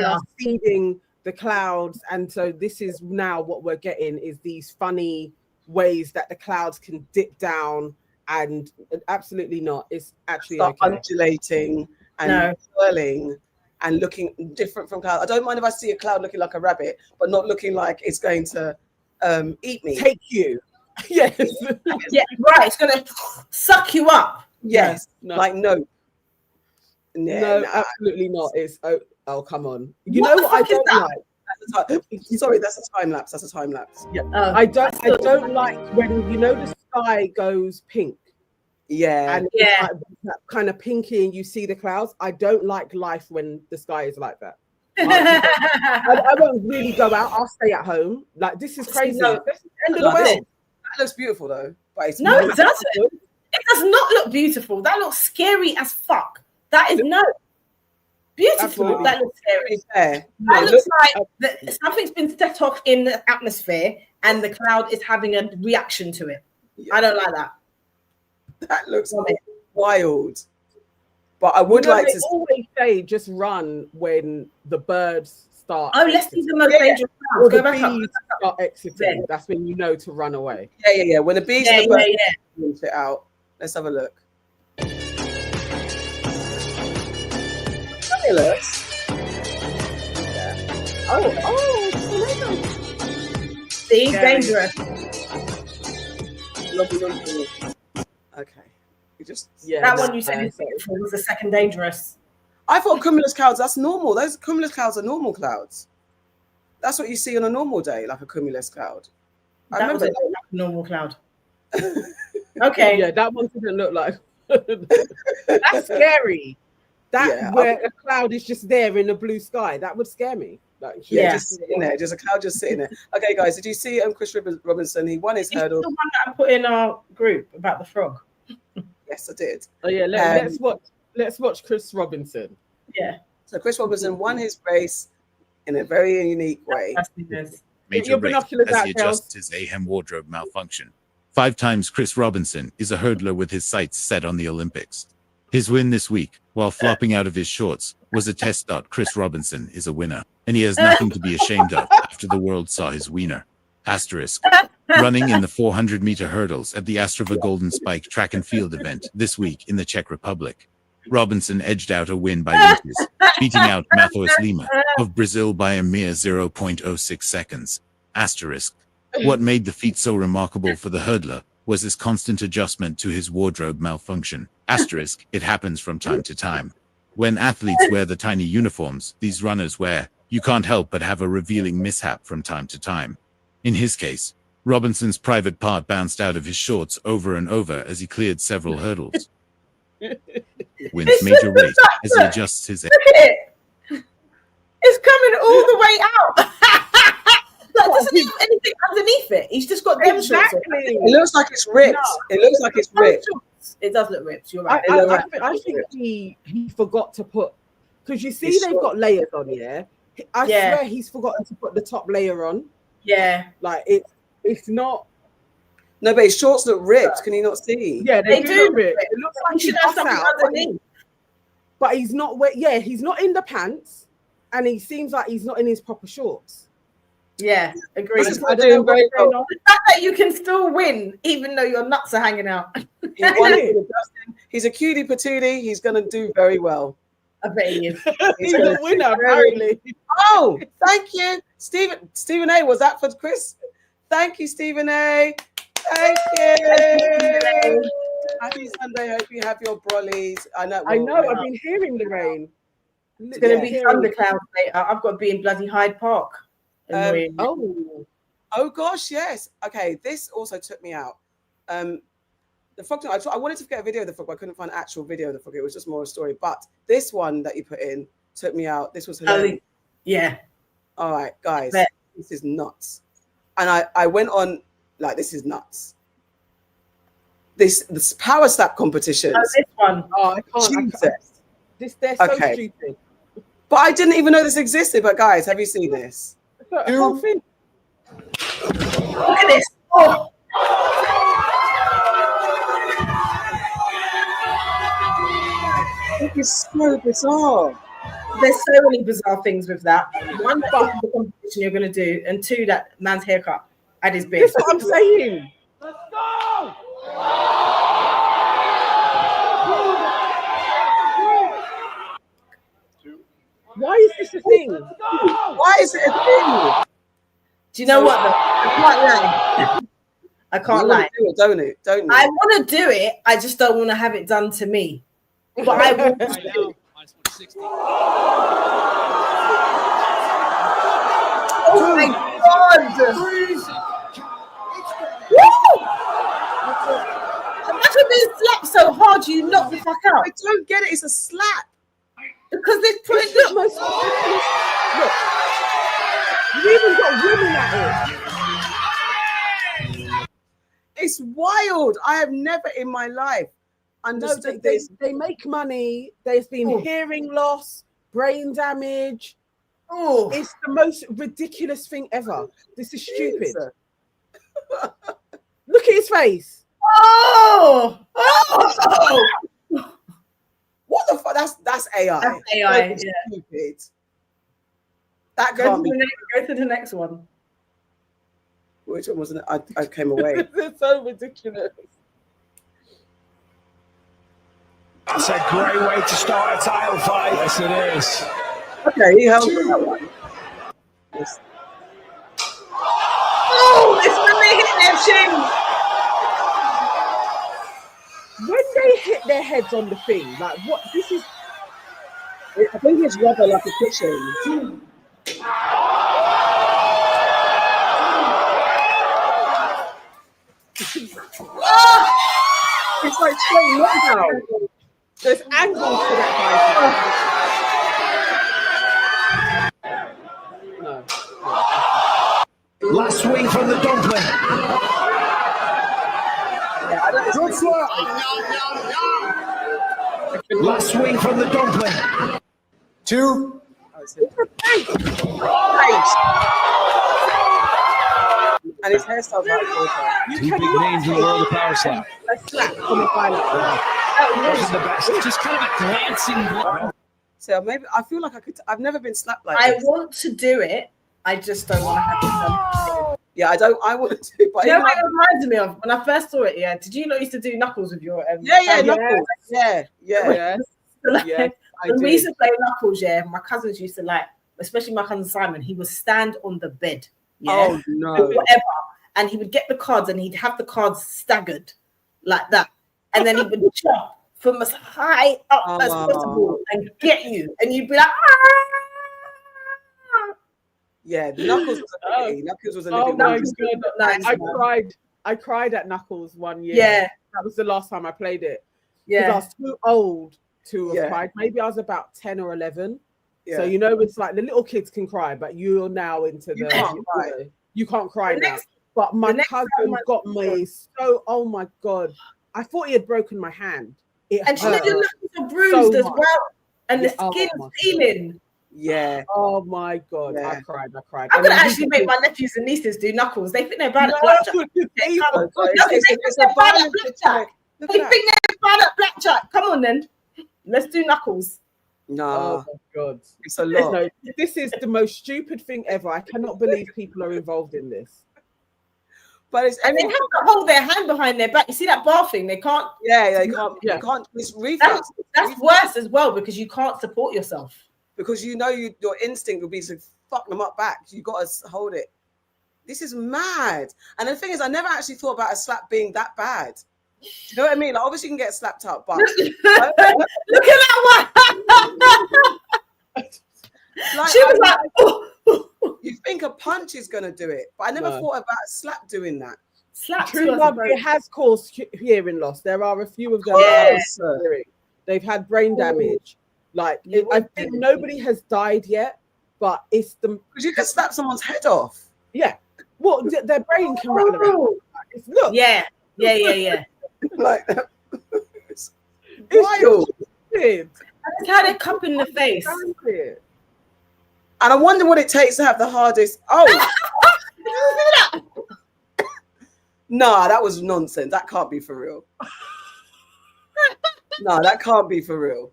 are seeding the clouds, and so this is now what we're getting is these funny ways that the clouds can dip down, and absolutely not. It's actually undulating and swirling and looking different from clouds. I don't mind if I see a cloud looking like a rabbit, but not looking like it's going to eat me. Take you. Yes. Yeah, right. It's gonna suck you up. Yes. No. Like no. No, absolutely not. It's oh come on. You know what I don't like? Sorry, that's a time lapse. That's a time lapse. Yeah. I don't like when the sky goes pink. Yeah. And it's like that kind of pinky and you see the clouds. I don't like life when the sky is like that. I won't really go out. I'll stay at home. Like this is crazy. No, this is the end of the world. That looks beautiful though. But it's no, it doesn't. It does not look beautiful. That looks scary as fuck. That is beautiful. Absolutely. That looks scary. Fair. That looks like something's been set off in the atmosphere and the cloud is having a reaction to it. I don't like that. That looks wild. But I would like they to. always say just run when the birds start. Oh, let's see the most dangerous Or clouds. the Go back up. bees start exiting. That's when you know to run away. Yeah. When the bees Yeah, and the birds yeah. it out. Let's have a look. Fabulous. Yeah. Oh, See, Scary. dangerous. Okay. You just That one you said is beautiful was the second dangerous. I thought cumulus clouds, that's normal. Those cumulus clouds are normal clouds. That's what you see on a normal day, like a cumulus cloud. I That was remember a normal cloud. Okay. Yeah, that one didn't look like. That's scary. Where a cloud is just there in the blue sky, that would scare me. Like, just sitting there, just a cloud just sitting there. Okay, guys, did you see Chris Robinson? He won his hurdle. The one that I put in our group about the frog. Yes, I did. Oh yeah, let's watch Chris Robinson. Yeah. So Chris Robinson won his race in a very unique way. Major race as he adjusts his AHEM wardrobe malfunction. 5 times Chris Robinson is a hurdler with his sights set on the Olympics. His win this week, while flopping out of his shorts, was a test. Chris Robinson is a winner, and he has nothing to be ashamed of after the world saw his wiener. Asterisk. Running in the 400-meter hurdles at the Astrava Golden Spike track and field event this week in the Czech Republic. Robinson edged out a win by inches, beating out Matheus Lima of Brazil by a mere 0.06 seconds. Asterisk. What made the feat so remarkable for the hurdler was his constant adjustment to his wardrobe malfunction. Asterisk. It happens from time to time. When athletes wear the tiny uniforms these runners wear, you can't help but have a revealing mishap from time to time. In his case, Robinson's private part bounced out of his shorts over and over as he cleared several hurdles. Wins major race as he adjusts his... Look at it. It's coming all the way out. Like, doesn't have anything underneath it. He's just got them shorts. It looks like it's ripped. No. It looks like it's ripped. It does look ripped. You're right. I think he forgot to put, because you see they've got layers on here. I swear he's forgotten to put the top layer on. Yeah. Like it's not. No, but his shorts look ripped. Can you not see? Yeah, they do look ripped. It looks like he should have something underneath. But he's not. Yeah, he's not in the pants, and he seems like he's not in his proper shorts. Yeah, agreed. I don't know what's going on. The fact that you can still win even though your nuts are hanging out. He's a cutie patootie. He's going to do very well. I bet he is. He's a winner, apparently. Oh, thank you. Stephen A, was that for Chris? Thank you, Stephen A. Thank you. Happy Sunday. Hope you have your brollies. I know. I've been hearing the rain. It's going to be thunderclouds later. I've got to be in bloody Hyde Park. Oh gosh, yes. Okay, this also took me out. The frog. I wanted to get a video of the frog, but I couldn't find an actual video of the frog. It was just more a story. But this one that you put in took me out. This was hilarious. Yeah. All right, guys, this is nuts. And I went on like, this is nuts. This power slap competition. Oh, this one. Oh, I can't. They're so stupid. But I didn't even know this existed. But guys, have you seen this? I can't think. Look at this. Oh. It is so bizarre. There's so many bizarre things with that. One, that's the competition you're going to do, and 2, that man's haircut at his beard. That's what I'm saying. Let's go! Why is this a thing? Why is it a thing? Do you know what? I can't lie. Do it, don't it? Don't you? I want to do it. I just don't want to have it done to me. But I will. Oh my God! Imagine being slapped so hard you knock the fuck out. I don't get it. It's a slap. Because they're putting the most look. You even got women at it. It's wild. I have never in my life understood this. They make money. There's been hearing loss, brain damage. Oh, it's the most ridiculous thing ever. This is stupid. Look at his face. Oh! What the fuck? AI. That's AI. That's Yeah. stupid. That Go can't to, be. the next, go to the next one. Which one wasn't it? I came away. It's so ridiculous. That's a great way to start a title fight. Yes, it is. Okay, he held that one. Yes. Oh, it's when they hit their chin. When they hit their heads on the thing, like what? This is. I think it's rubber like a kitchen. It's like straight knockout. There's angles to that guy. No. Last swing from the dumpling. Good slap. Last swing from the dumpling. 2. And his hairstyle's like Two big names in the world of power slap. A slap from a violent. Wasn't the best. Just kind of a glancing blow. So maybe I feel like I could. I've never been slapped like I this. want to do it. I just don't want to have it done. Yeah, I don't. I want to. But You know what it reminds me of? When I first saw it, yeah. Did you not used to do knuckles with your Knuckles. Yeah. Like, Yeah, I when we do. used to play knuckles, yeah, my cousins used to like, especially my cousin Simon, he would stand on the bed. Yeah, Oh, no. whatever. And he would get the cards and he'd have the cards staggered like that. And then he would jump from as high up as possible and get you. And you'd be like, Yeah, the Knuckles was a biggie. Knuckles was a Oh living my legend. god! I cried at Knuckles one year. Yeah. That was the last time I played it. Yeah. Because I was too old to have Yeah. cried. Maybe I was about 10 or 11. Yeah. So you know, it's like the little kids can cry, but you're now into You the can't cry. You can't cry The now. next- But my the next cousin time I- got me so. Oh my god! I thought he had broken my hand. It and you know hurt your knuckles are bruised so as much. well. And Yeah, the oh skin's my God. peeling. Yeah. Oh my god! Yeah. I cried. I'm And gonna then he actually make did- my nephews and nieces do knuckles. They think they're bad No, at blackjack. it's They evil. come- So No, they it's think a they're bad at violent blackjack. Look They at think they're bad at blackjack. Come on then. Let's do knuckles. Nah, Oh my god! it's a lot. No, this is the most stupid thing ever. I cannot believe people are involved in this. But it's And they have to hold their hand behind their back. You see that bar thing? They can't. yeah, they can't. Yeah. You can't. It's reflex. That's worse as well because you can't support yourself. Because you know your instinct will be to fuck them up back. You got to hold it. This is mad. And the thing is, I never actually thought about a slap being that bad. Do you know what I mean? Like, obviously, you can get slapped up, but Look at that one. like, She was like, oh. you think a punch is going to do it, but I never No. thought about a slap doing that. Slap True to us, love, bro. it has caused hearing loss. There are a few of them. Yes. that are hearing. They've had brain damage. Like I think nobody has died yet, but it's the Because you can slap someone's head off. yeah. Well, their brain can rattle around. It's, look, Yeah. Like, it's wild. weird. That's how they cup in the face. Weird. And I wonder what it takes to have the hardest. Oh, nah, that was nonsense. That can't be for real. No, that can't be for real.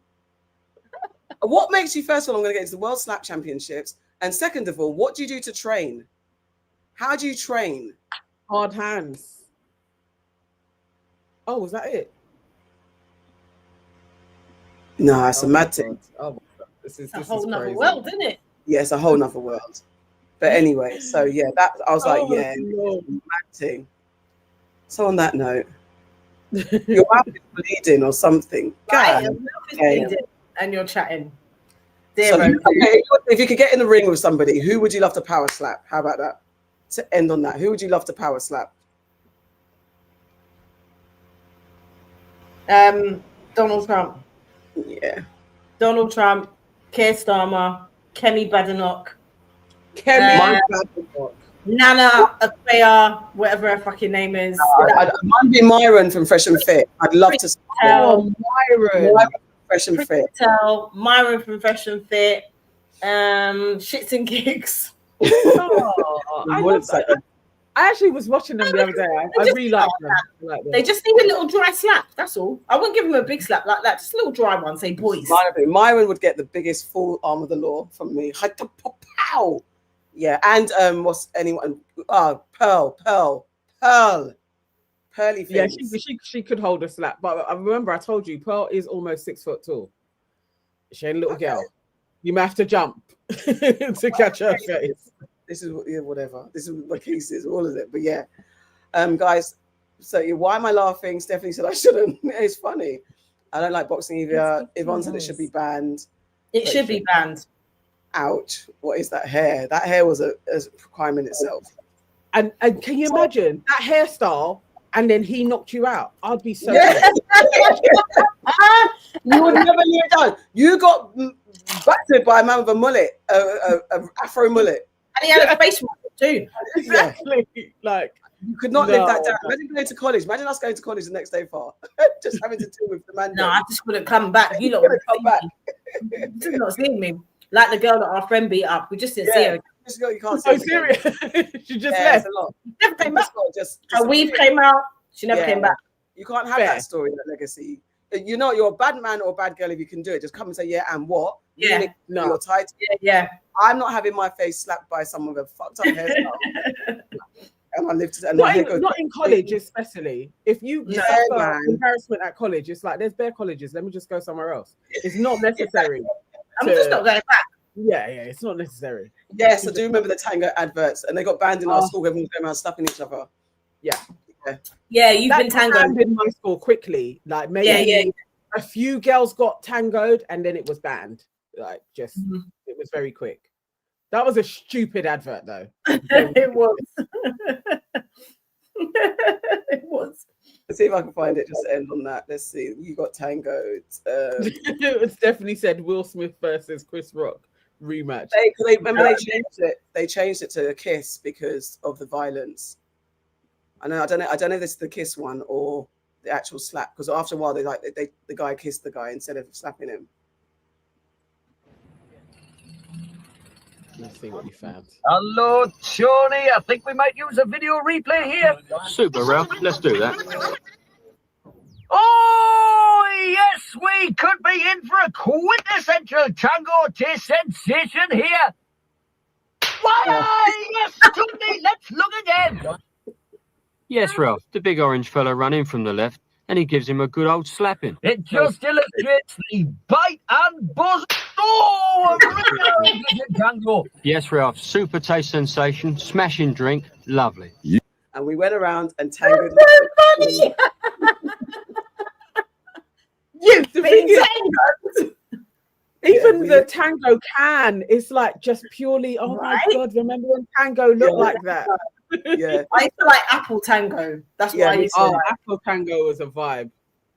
What makes you, first of all, I'm going to get into the World Slap Championships. And second of all, what do you do to train? How do you train? Hard hands. Oh, was that it? No, it's a mad thing. Oh, my God. This is It's a whole nother crazy. world, isn't it? Yeah, it's a whole nother world. But anyway, so yeah, that I was like, Oh, yeah, Lord. mad thing. So on that note, your mouth is bleeding or something. Right, God, your mouth is okay. bleeding and you're chatting. So, Zero. if you could get in the ring with somebody, who would you love to power slap? How about that? To end on that, who would you love to power slap? Donald Trump. Yeah. Donald Trump, Keir Starmer, Kemi Badenoch, Kemi Nana Akpea, whatever her fucking name is. Mine be Myron from Fresh and Fit. I'd love to. Oh, Myron. Fresh and Fit. Patel, Myron from Fresh and Fit, Shits and Gigs. Oh, I love that. I actually was watching them the other day. I really like them. I like them. They just need a little dry slap. That's That's all. I wouldn't give him a big slap like that. Just a little dry one. Say, boys. Myron would get the biggest full arm of the law from me. Pow. Yeah, and what's anyone? Pearly things. Yeah, she could hold a slap, but I remember I told you Pearl is almost 6 foot tall. She ain't a little girl. You might have to jump to catch her face. This is whatever. This is what my case is, all of it. But yeah, guys. So why am I laughing? Stephanie said I shouldn't. It's funny. I don't like boxing either. Yvonne said it should be banned. It should be banned. Ouch! What is that hair? That hair was a crime in itself. And can you imagine that hairstyle? And then he knocked you out. I'd be so. Yeah. You would never hear it done. You got battered by a man with a mullet, a afro mullet, and he had a face mullet too. Exactly. Yeah. Like you could not live that down. Imagine going to college. Imagine us going to college the next day far, just having to deal with the man. No, I just wouldn't come back. You lot would come back. You're not seeing me. Like the girl that our friend beat up. We just didn't see her. You can't see serious. She just left. A lot. Never came back. Just her weave came out. She never came back. You can't have that story, that legacy. You know, you're a bad man or a bad girl if you can do it. Just come and say, yeah, and what? Yeah. No. You're tight. Yeah. I'm not having my face slapped by someone with a fucked up hairstyle. And I lived to not in college, especially. If you suffer embarrassment at college, it's like there's bare colleges. Let me just go somewhere else. It's not necessary. I'm just not going back. Yeah, it's not necessary. Yes, I do remember the Tango adverts, and they got banned in our school. Everyone was going around slapping each other. Yeah, you've been tangoed in my school quickly. Like maybe a few girls got tangoed, and then it was banned. Like it was very quick. That was a stupid advert, though. It was. It was. Let's see if I can find it. Just end on that. Let's see. You got tangoed. It's definitely said Will Smith versus Chris Rock rematch. Remember they changed it. They changed it to a kiss because of the violence. I don't know if this is the kiss one or the actual slap. Because after a while, the guy kissed the guy instead of slapping him. Let's see what you found. Hello, Tony. I think we might use a video replay here. Super, Ralph. Let's do that. Oh, yes, we could be in for a quintessential Tango sensation here. Why, yes, Tony, let's look again. Yes, Ralph. The big orange fella ran in from the left, and he gives him a good old slapping. It just illustrates the bite and buzz. Oh, Tango. Yes, Ralph. Super taste sensation, smashing drink, lovely. And we went around and tangoed. Funny. You've been tangoed. Even the Tango can, it's like just purely, oh my God, remember when Tango looked like that? Yeah. I used to like Apple Tango. That's why I used to like. Apple Tango was a vibe.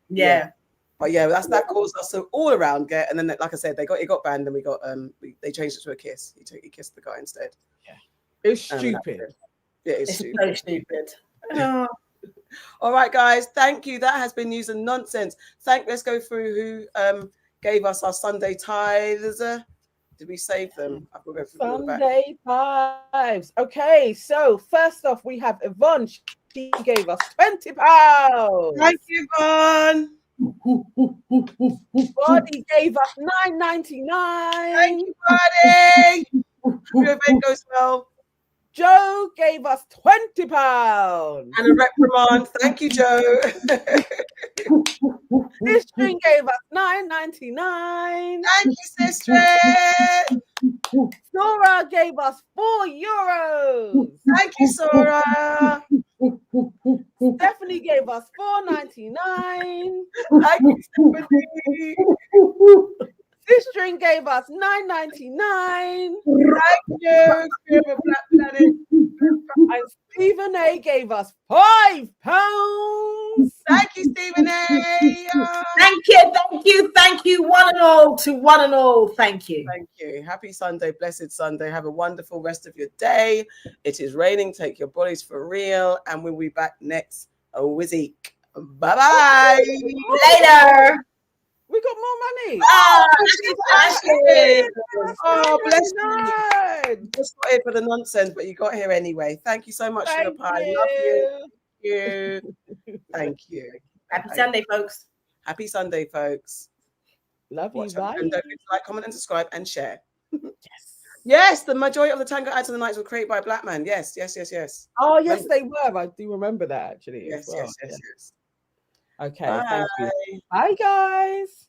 Yeah. But yeah, that caused us to all around get, and then like I said, it got banned, and we got they changed it to a kiss. He kissed the guy instead. Yeah, it's stupid. Yeah, it's so stupid. All right, guys, thank you. That has been news and nonsense. Let's go through who gave us our Sunday tithes. Did we save them? I've got to go through Sunday tithes. Okay, so first off, we have Yvonne. She gave us £20. Thank you, Yvonne. Buddy gave us $9.99. Thank you, Buddy. Hope your event goes well. Joe gave us £20. And a reprimand. Thank you, Joe. This string gave us $9.99. Thank you, sister. Sora gave us €4. Thank you, Sora. Stephanie gave us $4.99. Thank you, Stephanie. This string gave us $9.99. Thank you, Black Planet. And Stephen A gave us £5. Thank you, Stephen A. Thank you, one and all. Thank you. Thank you. Happy Sunday, blessed Sunday. Have a wonderful rest of your day. It is raining. Take your bodies for real, and we'll be back next week. Bye-bye. Later. We got more money. Ashley. Oh, bless you. Just got here for the nonsense, but you got here anyway. Thank you so much for the pie. Love you. Thank you. Happy Sunday, folks. Happy Sunday, folks. Love you. Bye. And don't forget to like, comment, and subscribe and share. Yes, the majority of the Tango ads on the nights were created by a black man. Yes. Oh, yes, they were. I do remember that actually. Yes. Okay, Bye. thank you. Bye, guys.